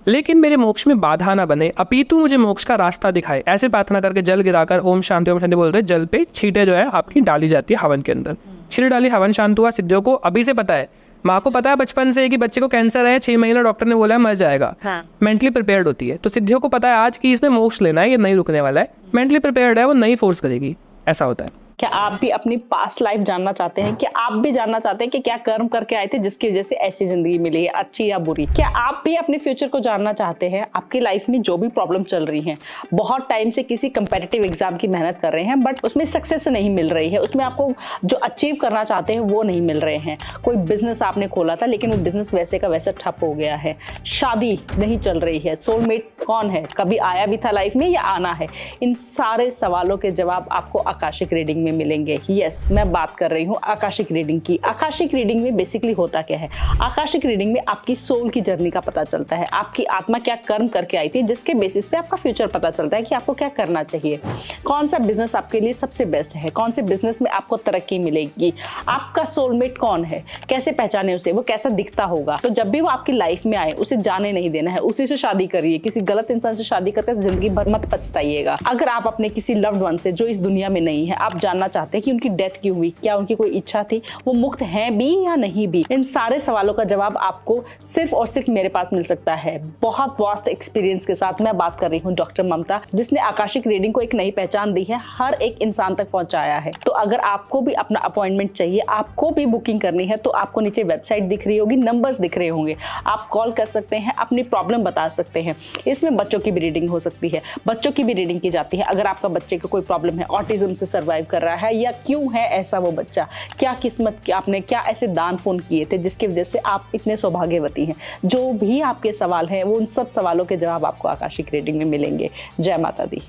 लेकिन मेरे मोक्ष में बाधा ना बने, अपितु मुझे मोक्ष का रास्ता दिखाए, ऐसे प्रार्थना करके जल गिराकर ओम शांति बोलते हैं। जल पे छींटे जो है आपकी डाली जाती है हवन के अंदर, छींटे डाली, हवन शांत हुआ। सिद्धियों को अभी से पता है, माँ को पता है बचपन से कि बच्चे को कैंसर है, 6 महीने डॉक्टर ने बोला है मर जाएगा, मेंटली प्रिपेयर्ड होती है। तो सिद्धियों को पता है आज की इसने मोक्ष लेना है, ये नहीं रुकने वाला है, मेंटली प्रिपेयर्ड है, वो नहीं फोर्स करेगी, ऐसा होता है। क्या आप भी अपनी पास्ट लाइफ जानना चाहते हैं? क्या आप भी जानना चाहते हैं कि क्या कर्म करके आए थे जिसकी वजह से ऐसी जिंदगी मिली है, अच्छी या बुरी? क्या आप भी अपने फ्यूचर को जानना चाहते हैं? आपकी लाइफ में जो भी प्रॉब्लम चल रही है, बहुत टाइम से किसी कंपेटिटिव एग्जाम की मेहनत कर रहे हैं बट उसमें सक्सेस नहीं मिल रही है, उसमें आपको जो अचीव करना चाहते हैं वो नहीं मिल रहे हैं, कोई बिजनेस आपने खोला था लेकिन वो बिजनेस वैसे का वैसा ठप हो गया है, शादी नहीं चल रही है, सोलमेट कौन है, कभी आया भी था लाइफ में या आना है? इन सारे सवालों के जवाब आपको आकाशिक रीडिंग में मिलेंगे। यस, मैं बात कर रही हूँ आकाशिक रीडिंग की। आकाशिक रीडिंग में बेसिकली होता क्या है? आकाशिक रीडिंग में आपकी सोल की जर्नी का पता चलता है, आपकी आत्मा क्या कर्म करके आई थी, जिसके बेसिस पे आपका फ्यूचर पता चलता है कि आपको क्या करना चाहिए, कौन सा बिजनेस आपके लिए सबसे बेस्ट है, कौन से बिजनेस में आपको तरक्की मिलेगी, आपका सोलमेट कौन है, कैसे पहचाने उसे, वो कैसा दिखता होगा। तो जब भी वो आपकी लाइफ में आए उसे जाने नहीं देना है, उसी से शादी करिए। किसी गलत इंसान से शादी करके जिंदगी भर मत पछताइएगा। अगर आप अपने किसी लव्ड वन से जो इस दुनिया में नहीं है, आप जानना चाहते हैं कि उनकी डेथ क्यों हुई, क्या उनकी कोई इच्छा थी, वो मुक्त हैं भी या नहीं भी, इन सारे सवालों का जवाब आपको सिर्फ और सिर्फ मेरे पास मिल सकता है। बहुत वास्ट एक्सपीरियंस के साथ मैं बात कर रही हूँ डॉक्टर ममता, जिसने आकाशिक रीडिंग को एक नई पहचान दी है, हर एक इंसान तक पहुंचाया है। तो अगर आपको भी अपना अपॉइंटमेंट चाहिए, आपको भी बुकिंग करनी है, तो आपको नीचे वेबसाइट दिख रही होगी, नंबर्स दिख रहे होंगे, आप कॉल कर सकते हैं, अपनी प्रॉब्लम बता सकते हैं। इसमें बच्चों की भी रीडिंग हो सकती है, बच्चों की भी रीडिंग की जाती है। अगर आपका बच्चे को कोई प्रॉब्लम है, ऑटिज्म से सर्वाइव कर रहा है या क्यों है ऐसा वो बच्चा, क्या किस्मत, आपने क्या ऐसे दान पुण्य किए थे जिसकी वजह से आप इतने सौभाग्यवती हैं, जो भी आपके सवाल हैं वो उन सब सवालों के जवाब आपको आकाशिक रीडिंग में मिलेंगे। जय माता दी।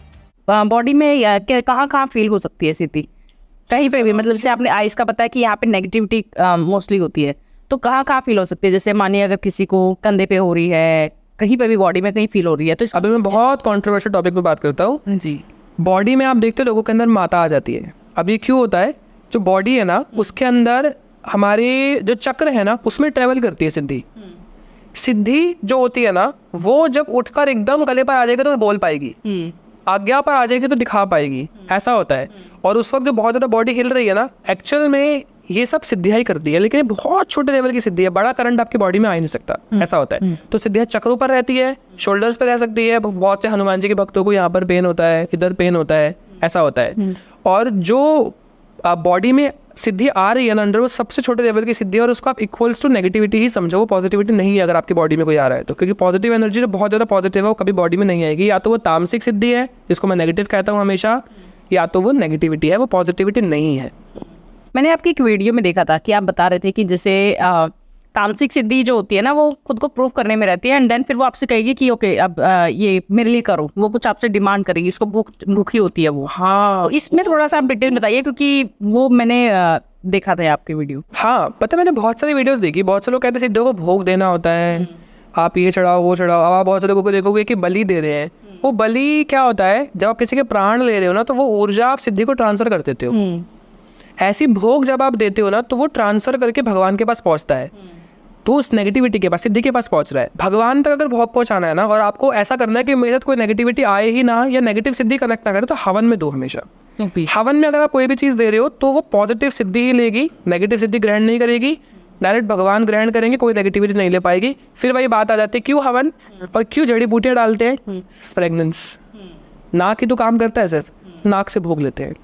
बॉडी में कहाँ फील हो सकती है स्थिति? कहीं पे भी, मतलब जैसे आपने आइस का बताया कि यहाँ पे नेगेटिविटी मोस्टली होती है, तो कहाँ फील हो सकती है? जैसे मानिए अगर किसी को कंधे पे हो रही है, कहीं पे भी बॉडी में कहीं फील हो रही है, तो अभी मैं बहुत कंट्रोवर्शियल टॉपिक पे बात करता हूँ जी। बॉडी में आप देखते हो लोगों के अंदर माता आ जाती है। अब ये क्यों होता है? जो बॉडी है ना, उसके अंदर हमारे जो चक्र है ना, उसमें ट्रेवल करती है सिद्धि। सिद्धि जो होती है ना, वो जब उठकर एकदम गले पर आ जाएगी तो बोल पाएगी, आज्ञा पर आ जाएगी तो दिखा पाएगी, ऐसा होता है। और उस वक्त जो बहुत ज़्यादा बॉडी हिल रही है ना, एक्चुअल में ये सब सिद्धियाँ ही करती है, लेकिन बहुत छोटे लेवल की सिद्धि है, बड़ा करंट आपकी बॉडी में आ ही नहीं सकता, ऐसा होता है। तो सिद्धियाँ चक्रों पर रहती है, शोल्डर्स पर रह सकती है। बहुत से हनुमान जी के भक्तों को यहाँ पर पेन होता है, इधर पेन होता है, ऐसा होता है। और जो बॉडी में सिद्धि आ रही है ना अंदर, वो सबसे छोटे लेवल की सिद्धि है, और उसको आप इक्वल्स टू नेगेटिविटी ही समझो, वो पॉजिटिविटी नहीं है अगर आपकी बॉडी में कोई आ रहा है तो। क्योंकि पॉजिटिव एनर्जी जो बहुत ज़्यादा पॉजिटिव है वो कभी बॉडी में नहीं आएगी। या तो वो तामसिक सिद्धि है, जिसको मैं नेगेटिव कहता हूँ हमेशा, या तो वो नेगेटिविटी है, वो पॉजिटिविटी नहीं है। मैंने आपकी एक वीडियो में देखा था कि आप बता रहे थे कि जैसे तामसिक सिद्धि जो होती है ना, वो खुद को प्रूव करने में रहती है, एंड देन फिर वो आपसे कहेगी कि ओके अब ये मेरे लिए करो, वो कुछ आपसे डिमांड करेगी, उसको भूखी होती है वो। हाँ, तो इसमें थोड़ा सा आप डिटेल बताइए, क्योंकि वो मैंने देखा था आपकी वीडियो। हाँ, पता, मैंने बहुत सारी वीडियोस देखी। बहुत से लोग कहते हैं सिद्धों को भोग देना होता है, आप ये चढ़ाओ वो चढ़ाओ। अब आप बहुत से लोगों को देखोगे कि बलि दे रहे हैं। वो बलि क्या होता है? जब आप किसी के प्राण ले रहे हो ना, तो वो ऊर्जा आप सिद्धि को ट्रांसफर कर देते हो। ऐसी भोग जब आप देते हो ना, तो वो ट्रांसफर करके भगवान के पास पहुंचता है। तो उस नेगेटिविटी के पास, सिद्धि के पास पहुंच रहा है। भगवान तक अगर भोग पहुंचाना है ना, और आपको ऐसा करना है कि मेरे साथ कोई नेगेटिविटी आए ही ना, या नेगेटिव सिद्धि कनेक्ट ना करे, तो हवन में दो हमेशा। हवन में अगर आप कोई भी चीज़ दे रहे हो तो वो पॉजिटिव सिद्धि ही लेगी, नेगेटिव सिद्धि ग्रहण नहीं करेगी। डायरेक्ट भगवान ग्रहण करेंगे, कोई नेगेटिविटी नहीं ले पाएगी। फिर वही बात आ जाती है, क्यों हवन और क्यों जड़ी बूटियाँ डालते हैं? फ्रेगनेंस। नाक ही तो काम करता है, सिर्फ नाक से भोग लेते हैं।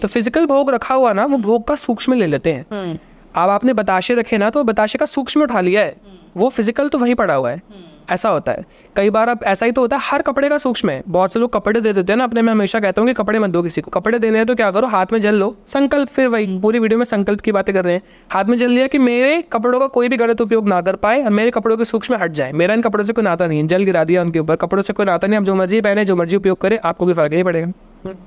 तो फिजिकल भोग रखा हुआ ना, वो भोग का सूक्ष्म ले लेते हैं। अब आपने बताशे रखे ना, तो बताशे का सूक्ष्म उठा लिया है, वो फिजिकल तो वहीं पड़ा हुआ है, ऐसा होता है। कई बार अब ऐसा ही तो होता है, हर कपड़े का सूक्ष्म है। बहुत से लोग कपड़े दे देते हैं ना अपने, मैं हमेशा कहता हूँ कि कपड़े मत दो किसी को। कपड़े देने हैं तो क्या करो, हाथ में जल लो, संकल्प। फिर वही पूरी वीडियो में संकल्प की बातें कर रहे हैं। हाथ में जल लिया कि मेरे कपड़ों का कोई भी गलत उपयोग ना कर पाए, और मेरे कपड़ों के सूक्ष्म हट जाए। मेरा इन कपड़ों से कोई नाता नहीं है, जल गिरा दिया उनके ऊपर। कपड़ों से कोई नाता नहीं, आप जो मर्जी पहने, जो मर्जी उपयोग करे, आपको कोई फर्क नहीं पड़ेगा।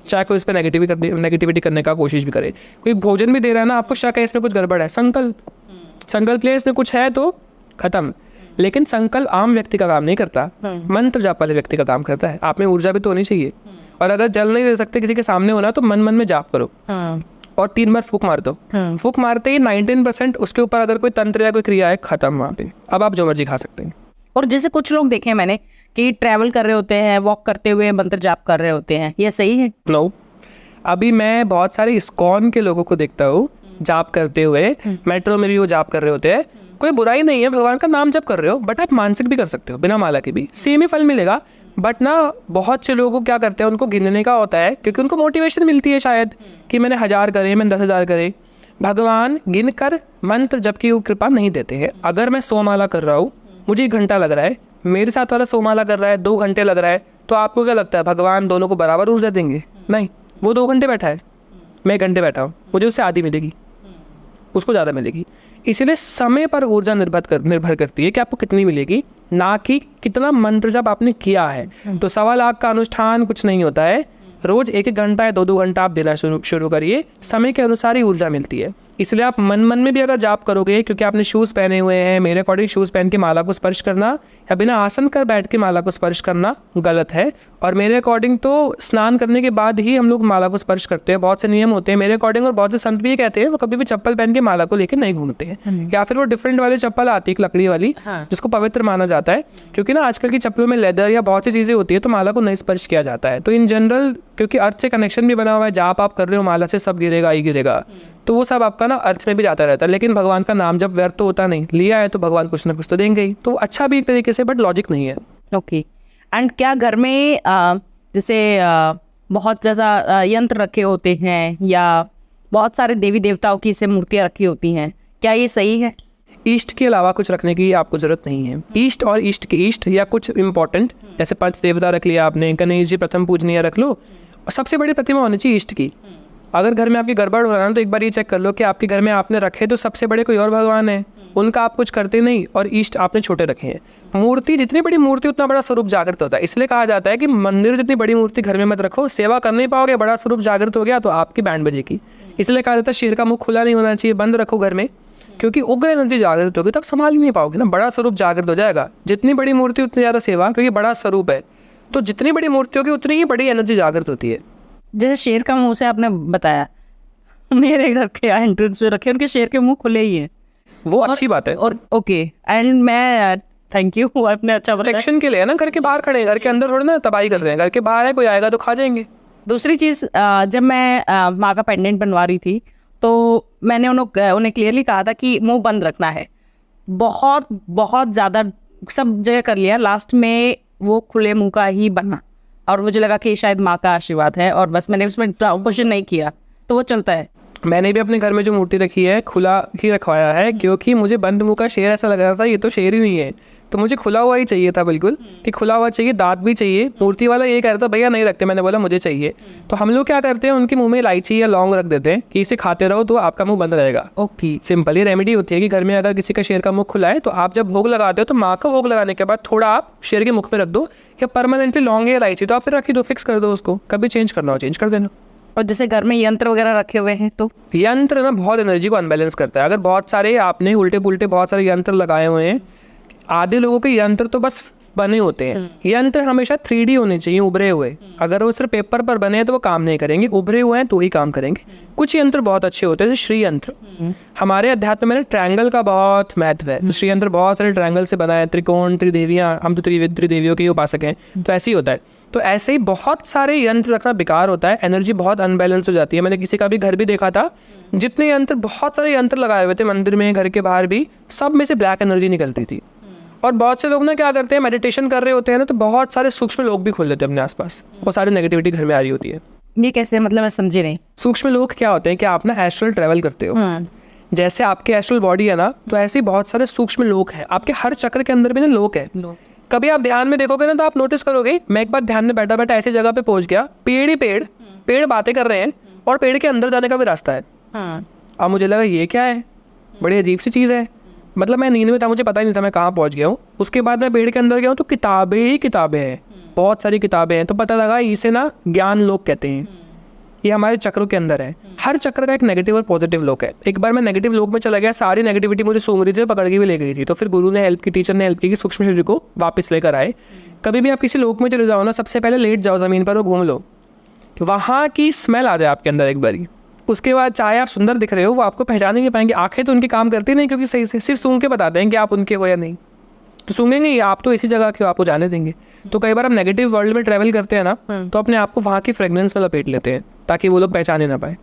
चाहे कोई इस पर नेगेटिविटी करने का कोशिश भी करे। कोई भोजन भी दे रहा है ना, आपको शक है इसमें कुछ गड़बड़ है, संकल्प ले, इसमें कुछ है तो खत्म। लेकिन संकल्प आम व्यक्ति का काम नहीं करता, मंत्र जाप वाले व्यक्ति का काम करता है। आप में ऊर्जा भी तो होनी चाहिए। और अगर जल नहीं दे सकते किसी के सामने होना, तो मन मन में जाप करो और 3 बार फूक मार दो। फूक मारते ही 19% उसके ऊपर अगर कोई तंत्र या कोई क्रिया है, खत्म वहाँ पे। अब आप जो मर्जी खा सकते हैं। और जैसे कुछ लोग देखे मैंने कि ट्रैवल कर रहे होते हैं, वॉक करते हुए मंत्र जाप कर रहे होते हैं, ये सही है? नो, अभी मैं बहुत सारे इस्कॉन के लोगों को देखता हूँ जाप करते हुए, मेट्रो में भी वो जाप कर रहे होते हैं। कोई बुराई नहीं है, भगवान का नाम जप कर रहे हो, बट आप मानसिक भी कर सकते हो, बिना माला के भी सेम ही फल मिलेगा। बट ना बहुत से लोगों को क्या करते हैं, उनको गिनने का होता है, क्योंकि उनको मोटिवेशन मिलती है शायद कि मैंने 1000 करे, मैंने 10,000 करे। भगवान गिन कर मंत्र जप की कृपा नहीं देते हैं। अगर मैं 100 माला कर रहा हूँ, मुझे 1 घंटा लग रहा है, मेरे साथ वाला 100 माला कर रहा है 2 घंटे लग रहा है, तो आपको क्या लगता है भगवान दोनों को बराबर ऊर्जा देंगे? नहीं, वो 2 घंटे बैठा है, मैं 1 घंटे बैठा हूँ, मुझे उससे आधी मिलेगी, उसको ज़्यादा मिलेगी। इसीलिए समय पर ऊर्जा निर्भर करती है कि आपको कितनी मिलेगी, ना कि कितना मंत्र जब आपने किया है। तो 1.25 लाख का अनुष्ठान कुछ नहीं होता है, रोज 1-1 घंटा या 2-2 घंटा आप देना शुरू करिए, समय के अनुसार ही ऊर्जा मिलती है। इसलिए आप मन में भी अगर जाप करोगे, क्योंकि आपने शूज़ पहने हुए हैं, मेरे अकॉर्डिंग शूज़ पहन के माला को स्पर्श करना या बिना आसन कर बैठ के माला को स्पर्श करना गलत है। और मेरे अकॉर्डिंग तो स्नान करने के बाद ही हम लोग माला को स्पर्श करते हैं। बहुत से नियम होते हैं मेरे अकॉर्डिंग, और बहुत से संत भी ये कहते हैं वो कभी भी चप्पल पहन के माला को लेकर नहीं घूमते हैं, या फिर वो डिफरेंट वाली चप्पल आती है लकड़ी वाली, जिसको पवित्र माना जाता है। क्योंकि ना आजकल की चप्पलों में लेदर या बहुत सी चीज़ें होती है, तो माला को नहीं स्पर्श किया जाता है। तो इन जनरल क्योंकि अर्थ से कनेक्शन भी बना हुआ है, जाप आप कर रहे हो माला से, सब गिरेगा ही गिरेगा, तो वो सब आपका ना अर्थ में भी जाता रहता है। लेकिन भगवान का नाम जब व्यर्थ तो होता नहीं, लिया है तो भगवान कुछ ना कुछ तो देंगे ही। तो अच्छा भी एक तरीके से, बट लॉजिक नहीं है। ओके। एंड क्या घर में जैसे बहुत ज़्यादा यंत्र रखे होते हैं या बहुत सारे देवी देवताओं की से मूर्तियाँ रखी होती हैं, क्या ये सही है? ईस्ट के अलावा कुछ रखने की आपको जरूरत नहीं है। ईस्ट और ईस्ट के ईस्ट या कुछ इंपॉर्टेंट, जैसे पंच देवता रख लिया आपने, गणेश जी प्रथम पूजनीय रख लो, और सबसे बड़ी प्रतिमा होनी चाहिए ईस्ट की। अगर घर में आपकी गड़बड़ हो रहा है ना, तो एक बार ये चेक कर लो कि आपके घर में आपने रखे तो सबसे बड़े कोई और भगवान है, उनका आप कुछ करते नहीं, और ईस्ट आपने छोटे रखे हैं। मूर्ति जितनी बड़ी मूर्ति उतना बड़ा स्वरूप जागृत होता है। इसलिए कहा जाता है कि मंदिर जितनी बड़ी मूर्ति घर में मत रखो, सेवा कर नहीं पाओगे, बड़ा स्वरूप जागृत हो गया तो आपकी बैंड बजेगी। इसलिए कहा जाता है शेर का मुख खुला नहीं होना चाहिए, बंद रखो घर में, क्योंकि उग्र एनर्जी जागृत होगी तब संभाल ही नहीं पाओगे ना, बड़ा स्वरूप जागृत हो जाएगा। जितनी बड़ी मूर्ति उतनी ज़्यादा सेवा, क्योंकि बड़ा स्वरूप है, तो जितनी बड़ी मूर्ति होगी उतनी ही बड़ी एनर्जी जागृत होती है। जैसे शेर का मुंह से आपने बताया, मेरे घर के एंट्रेंस में रखे उनके शेर के मुंह खुले ही हैं, वो अच्छी बात है। और ओके, एंड मैं थैंक यू, आपने अच्छा बताया। प्रोटेक्शन के लिए ना, घर के बाहर खड़े हैं, घर के अंदर थोड़ा ना तबाही कर रहे हैं, घर के बाहर है कोई आएगा तो खा जाएंगे। दूसरी चीज़, जब मैं माँ का पेंडेंट बनवा रही थी तो मैंने उन्हें क्लियरली कहा था कि मुंह बंद रखना है। बहुत बहुत ज़्यादा सब जगह कर लिया, लास्ट में वो खुले मुंह का ही बना, और मुझे लगा कि शायद माँ का आशीर्वाद है, और बस मैंने उसमें क्वेश्चन नहीं किया, तो वो चलता है। मैंने भी अपने घर में जो मूर्ति रखी है खुला ही रखवाया है, क्योंकि मुझे बंद मुंह का शेर ऐसा लग रहा था, ये तो शेर ही नहीं है, तो मुझे खुला हुआ ही चाहिए था, बिल्कुल कि खुला हुआ चाहिए, दांत भी चाहिए। मूर्ति वाला ये कह रहा था भैया नहीं रखते, मैंने बोला मुझे चाहिए। तो हम लोग क्या करते हैं, उनके मुंह में इलायची या लौंग रख देते हैं कि इसे खाते रहो तो आपका मुंह बंद रहेगा। ओके, सिंपल ही रेमेडी होती है कि घर में अगर किसी का शेर का मुख खुला है तो आप जब भोग लगाते हो तो माँ का भोग लगाने के बाद थोड़ा आप शेर के मुख में रख दो, या परमानेंटली लौंग या इलायची तो आप फिर रखी दो, फिक्स कर दो उसको, कभी चेंज करना हो चेंज कर देना। और जैसे घर में यंत्र वगैरह रखे हुए हैं, तो यंत्र ना बहुत एनर्जी को अनबैलेंस करता है। अगर बहुत सारे आपने उल्टे पुल्टे बहुत सारे यंत्र लगाए हुए हैं, आधे लोगों के यंत्र तो बस बने होते हैं। यंत्र हमेशा 3D होने चाहिए, उभरे हुए। अगर वो सिर्फ पेपर पर बने हैं तो वो काम नहीं करेंगे, उभरे हुए हैं तो ही काम करेंगे। कुछ यंत्र बहुत अच्छे होते हैं, जैसे श्री यंत्र। हमारे अध्यात्म में ट्रायंगल का बहुत महत्व है, तो श्री यंत्र बहुत सारे ट्रायंगल से बना है, त्रिकोण, त्रिदेवियाँ, हम तो त्रिदेवियों के उपासक हैं, तो ऐसे ही होता है। तो ऐसे ही बहुत सारे यंत्र रखना बेकार होता है, एनर्जी बहुत अनबैलेंस हो जाती है। मैंने किसी का भी घर भी देखा था, जितने यंत्र, बहुत सारे यंत्र लगाए हुए थे मंदिर में, घर के बाहर भी, सब में से ब्लैक एनर्जी निकलती थी। और बहुत से लोग ना क्या करते हैं, मेडिटेशन कर रहे होते हैं ना, तो बहुत सारे सूक्ष्म लोग भी खोल लेते हैं अपने आसपास, वो सारी नेगेटिविटी घर में आ रही होती है। ये कैसे, मतलब मैं समझी नहीं। सूक्ष्म लोग क्या होते हैं कि आप ना एस्ट्रल ट्रैवल करते हो, जैसे आपके एस्ट्रल बॉडी है ना, तो ऐसे ही बहुत सारे सूक्ष्म लोग हैं आपके हर चक्र के अंदर भी ना, लोग है। कभी आप ध्यान में देखोगे ना तो आप नोटिस करोगे, मैं एक बार ध्यान में बैठा बैठा ऐसी जगह पे पहुंच गया, पेड़ ही पेड़, पेड़ बातें कर रहे हैं और पेड़ के अंदर जाने का भी रास्ता है। अब मुझे लगा ये क्या है, बड़ी अजीब सी चीज़ है। मतलब मैं नींद में था, मुझे पता ही नहीं था मैं कहाँ पहुँच गया हूँ। उसके बाद मैं पेड़ के अंदर गया हूँ तो किताबें ही किताबें हैं, बहुत सारी किताबें हैं। तो पता लगा इसे ना ज्ञान लोक कहते हैं, ये हमारे चक्रों के अंदर है। हर चक्र का एक नेगेटिव और पॉजिटिव लोक है। एक बार मैं नेगेटिव लोक में चला गया, सारी नेगेटिविटी मुझे सूंघ रही थी, पकड़ के भी ले गई थी। तो फिर गुरु ने हेल्प की, टीचर ने हेल्प की कि सूक्ष्म शरीर को वापस लेकर आए। कभी भी आप किसी लोक में चले जाओ ना, सबसे पहले लेट जाओ ज़मीन पर और घूम लो, वहाँ की स्मेल आ जाए आपके अंदर एक बारी। उसके बाद चाहे आप सुंदर दिख रहे हो, वो आपको पहचान नहीं पाएंगे। आंखें तो उनकी काम करती नहीं, क्योंकि सही से सिर्फ सूंघ के बताते हैं कि आप उनके हो या नहीं, तो सूंघेंगे ही, आप तो इसी जगह के हो, आपको जाने देंगे। तो कई बार हम नेगेटिव वर्ल्ड में ट्रैवल करते हैं ना, तो अपने आप को वहाँ की फ्रेगनेंस में लपेट लेते हैं ताकि वो लोग पहचाने ना पाए।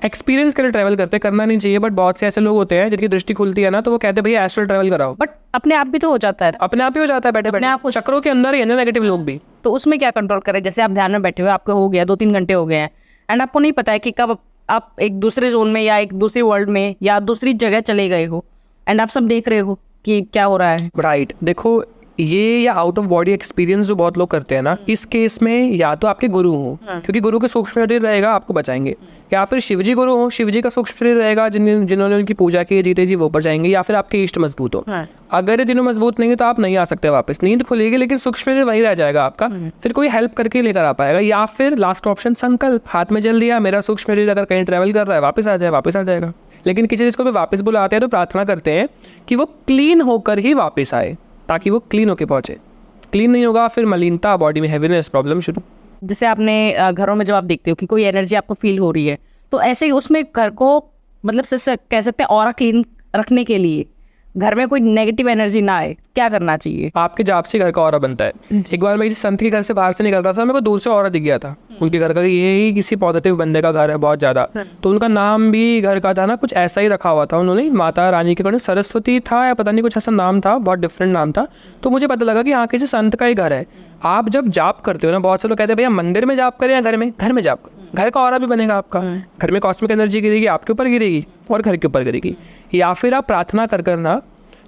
एक्सपीरियंस के लिए ट्रैवल करते हैं, करना नहीं चाहिए, बट बहुत से ऐसे लोग होते हैं जिनकी दृष्टि खुलती है ना, तो वो कहते हैं भैया एस्ट्रल ट्रैवल कराओ। बट अपने आप भी तो हो जाता है, अपने आप ही हो जाता है, बैठे बैठे आप चक्रों के अंदर ही है ना नेगेटिव लोग भी। तो उसमें क्या कंट्रोल करें? जैसे आप ध्यान में बैठे हुए, आपको हो गया 2-3 घंटे हो गए हैं, एंड आपको नहीं पता है कि कब आप एक दूसरे जोन में या एक दूसरी वर्ल्ड में या दूसरी जगह चले गए हो, एंड आप सब देख रहे हो कि क्या हो रहा है। राइट, देखो ये या आउट ऑफ बॉडी एक्सपीरियंस जो बहुत लोग करते हैं ना, इस केस में या तो आपके गुरु हो, क्योंकि गुरु के सूक्ष्म शरीर रहेगा आपको बचाएंगे, या फिर शिवजी गुरु हो, शिवजी का सूक्ष्म शरीर रहेगा, जिन्होंने उनकी पूजा की, जीते जी वो ऊपर जाएंगे, या फिर आपके इष्ट मजबूत हो। अगर ये तीनों मजबूत नहीं है तो आप नहीं आ सकते वापस, नींद खुलेगी लेकिन सूक्ष्म शरीर वही रह जाएगा आपका, फिर कोई हेल्प करके लेकर आ पाएगा। या फिर लास्ट ऑप्शन संकल्प, हाथ में जल दिया, मेरा सूक्ष्म शरीर अगर कहीं ट्रैवल कर रहा है वापस आ जाएगा। लेकिन किसी चीज़ को भी वापस बुलाते हैं तो प्रार्थना करते हैं कि वो क्लीन होकर ही वापस आए, ताकि वो क्लीन होकर पहुंचे। क्लीन नहीं होगा फिर मलिनता, बॉडी में हैवीनेस, प्रॉब्लम शुरू। जैसे आपने घरों में जब आप देखते हो कि कोई एनर्जी आपको फील हो रही है, तो ऐसे ही उसमें घर को मतलब कह सकते हैं ऑरा क्लीन रखने के लिए घर में कोई नेगेटिव एनर्जी ना आए, क्या करना चाहिए? आपके जाप से घर का ऑरा बनता है। एक बार मैं किसी संत के घर से बाहर से निकल रहा था, मेरे को दूर से ऑरा दिख गया था उनके घर का, ये ही किसी पॉजिटिव बंदे का घर है बहुत ज़्यादा। तो उनका नाम भी घर का था ना, कुछ ऐसा ही रखा हुआ था उन्होंने, माता रानी के घर सरस्वती था या पता नहीं कुछ ऐसा नाम था, बहुत डिफरेंट नाम था। तो मुझे पता लगा कि हाँ किसी संत का ही घर है। आप जब जाप करते हो ना, बहुत से लोग कहते हैं भैया मंदिर में जाप करें या घर में जाप करें, घर का ऑरा भी बनेगा आपका, घर में कॉस्मिक एनर्जी गिरेगी, आपके ऊपर गिरेगी और घर के ऊपर गिरेगी। या फिर आप प्रार्थना कर ना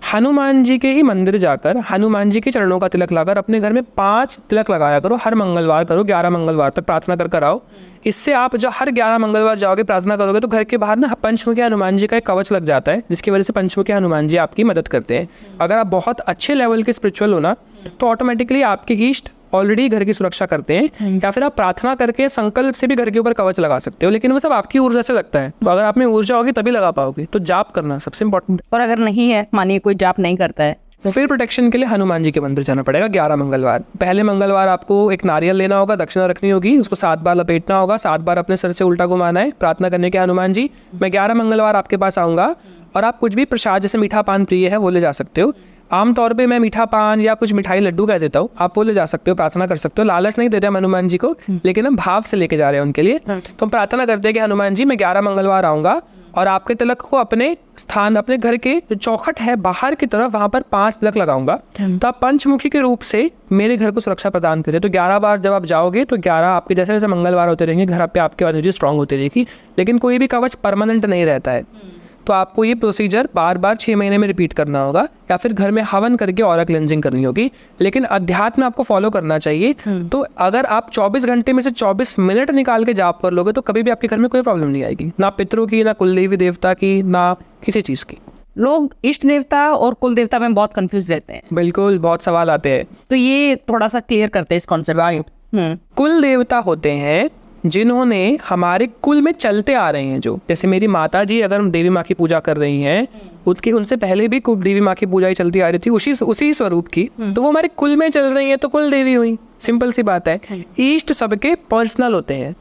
हनुमान जी के ही मंदिर जाकर हनुमान जी के चरणों का तिलक लाकर अपने घर में 5 तिलक लगाया करो, हर मंगलवार करो, 11 मंगलवार तक प्रार्थना कर आओ। इससे आप जो हर 11 मंगलवार जाओगे प्रार्थना करोगे तो घर के बाहर ना पंचमुखी हनुमान जी का एक कवच लग जाता है, जिसकी वजह से पंचमुखी हनुमान जी आपकी मदद करते हैं। अगर आप बहुत अच्छे लेवल के स्पिरिचुअल हो ना, तो ऑटोमेटिकली आपके ईष्ट ऑलरेडी घर की सुरक्षा करते हैं। या फिर आप प्रार्थना करके संकल्प से भी घर के ऊपर कवच लगा सकते हो, लेकिन वो सब आपकी ऊर्जा से लगता है। तो अगर आप में ऊर्जा होगी तभी लगा पाओगे। तो जाप करना सबसे इंपॉर्टेंट। और अगर नहीं है, मानिए कोई जाप नहीं करता है, तो फिर प्रोटेक्शन के लिए हनुमान जी के मंदिर जाना पड़ेगा 11 मंगलवार। पहले मंगलवार आपको एक नारियल लेना होगा, दक्षिणा रखनी होगी, उसको 7 बार लपेटना होगा, 7 बार अपने सर से उल्टा घुमाना है, प्रार्थना करने के हनुमान जी मैं 11 मंगलवार आपके पास आऊँगा और आप कुछ भी प्रसाद, जैसे मीठा पान प्रिय है वो ले जा सकते हो। आमतौर पे मैं मीठा पान या कुछ मिठाई लड्डू कह देता हूँ, आप वो ले जा सकते हो, प्रार्थना कर सकते हो। लालच नहीं देते हम हनुमान जी को, लेकिन हम भाव से लेके जा रहे हैं उनके लिए। तो हम प्रार्थना करते हैं कि हनुमान जी मैं 11 मंगलवार आऊँगा और आपके तिलक को अपने स्थान, अपने घर के जो चौखट है बाहर की तरफ, वहाँ पर 5 तिलक लगाऊंगा। तो आप पंचमुखी के रूप से मेरे घर को सुरक्षा प्रदान करें। तो 11 बार जब आप जाओगे तो 11 आपके जैसे जैसे मंगलवार होते रहेंगे, घर पे आपकी एनर्जी स्ट्रांग होती रहेगी। लेकिन कोई भी कवच परमानेंट नहीं रहता है, तो आपको ये प्रोसीजर बार बार 6 महीने में रिपीट करना होगा, या फिर घर में हवन करके ऑरा क्लेंजिंग करनी होगी। लेकिन अध्यात्म आपको फॉलो करना चाहिए। तो अगर आप 24 घंटे में से 24 मिनट निकाल के जाप कर लोगे तो कभी भी आपके घर में कोई प्रॉब्लम नहीं आएगी, ना पितरों की, ना कुलदेवी देवता की, ना किसी चीज़ की। लोग इष्ट देवता और कुल देवता में बहुत कंफ्यूज रहते हैं। बिल्कुल, बहुत सवाल आते हैं, तो ये थोड़ा सा क्लियर करते हैं इस कॉन्सेप्ट। कुल देवता होते हैं जिन्होंने हमारे कुल में चलते आ रहे हैं। जो जैसे मेरी माता जी अगर देवी माँ की पूजा कर रही हैं, उनसे पहले भी देवी माँ की पूजा ही चलती आ रही थी उसी स्वरूप की, तो वो हमारे कुल में चल रही है, तो कुल देवी हुई। सिंपल सी बात है। इष्ट सबके पर्सनल होते हैं,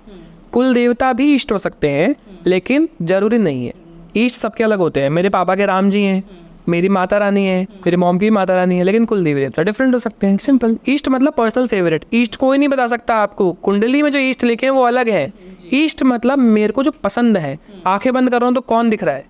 कुल देवता भी इष्ट हो सकते हैं लेकिन जरूरी नहीं है। इष्ट सबके अलग होते हैं। मेरे पापा के राम जी हैं, मेरी माता रानी है, मेरी मॉम की माता रानी है, लेकिन कुल देवी देवता डिफरेंट हो सकते हैं। सिंपल। ईस्ट मतलब पर्सनल फेवरेट। ईस्ट कोई नहीं बता सकता आपको, कुंडली में जो ईस्ट लिखे हैं वो अलग है। ईस्ट मतलब मेरे को जो पसंद है। आंखें बंद कर रहा हूँ तो कौन दिख रहा है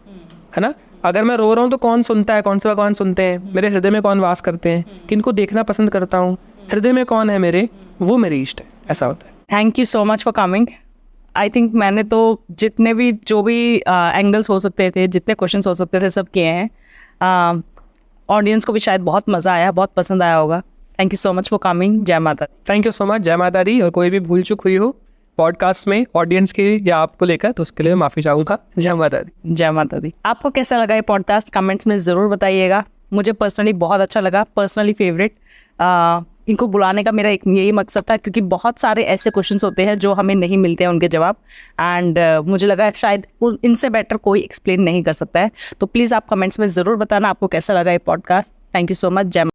ना? अगर मैं रो रहा हूँ तो कौन सुनता है, कौन से भगवान सुनते हैं, मेरे हृदय में कौन वास करते हैं, किनको देखना पसंद करता हूँ, हृदय में कौन है मेरे, वो मेरे ईस्ट है। ऐसा होता है। Thank you so much for coming. I think मैंने तो जितने भी जो भी एंगल्स हो सकते थे, जितने क्वेश्चंस हो सकते थे, सब किए हैं। ऑडियंस को भी शायद बहुत मज़ा आया, बहुत पसंद आया होगा। Thank you so much for coming. Jai Mata Di. Thank you so much. Jai Mata दी। और कोई भी भूल चूक हुई हो पॉडकास्ट में ऑडियंस की या आपको लेकर, तो उसके लिए माफ़ी चाहूँगा। जय माता दी। जय माता दी। आपको कैसा लगा ये पॉडकास्ट कमेंट्स में ज़रूर बताइएगा। मुझे पर्सनली बहुत अच्छा लगा, पर्सनली फेवरेट। इनको बुलाने का मेरा एक यही मकसद था, क्योंकि बहुत सारे ऐसे क्वेश्चंस होते हैं जो हमें नहीं मिलते हैं उनके जवाब, एंड मुझे लगा शायद इनसे बेटर कोई एक्सप्लेन नहीं कर सकता है। तो प्लीज़ आप कमेंट्स में ज़रूर बताना आपको कैसा लगा ये podcast. Thank you so much. जय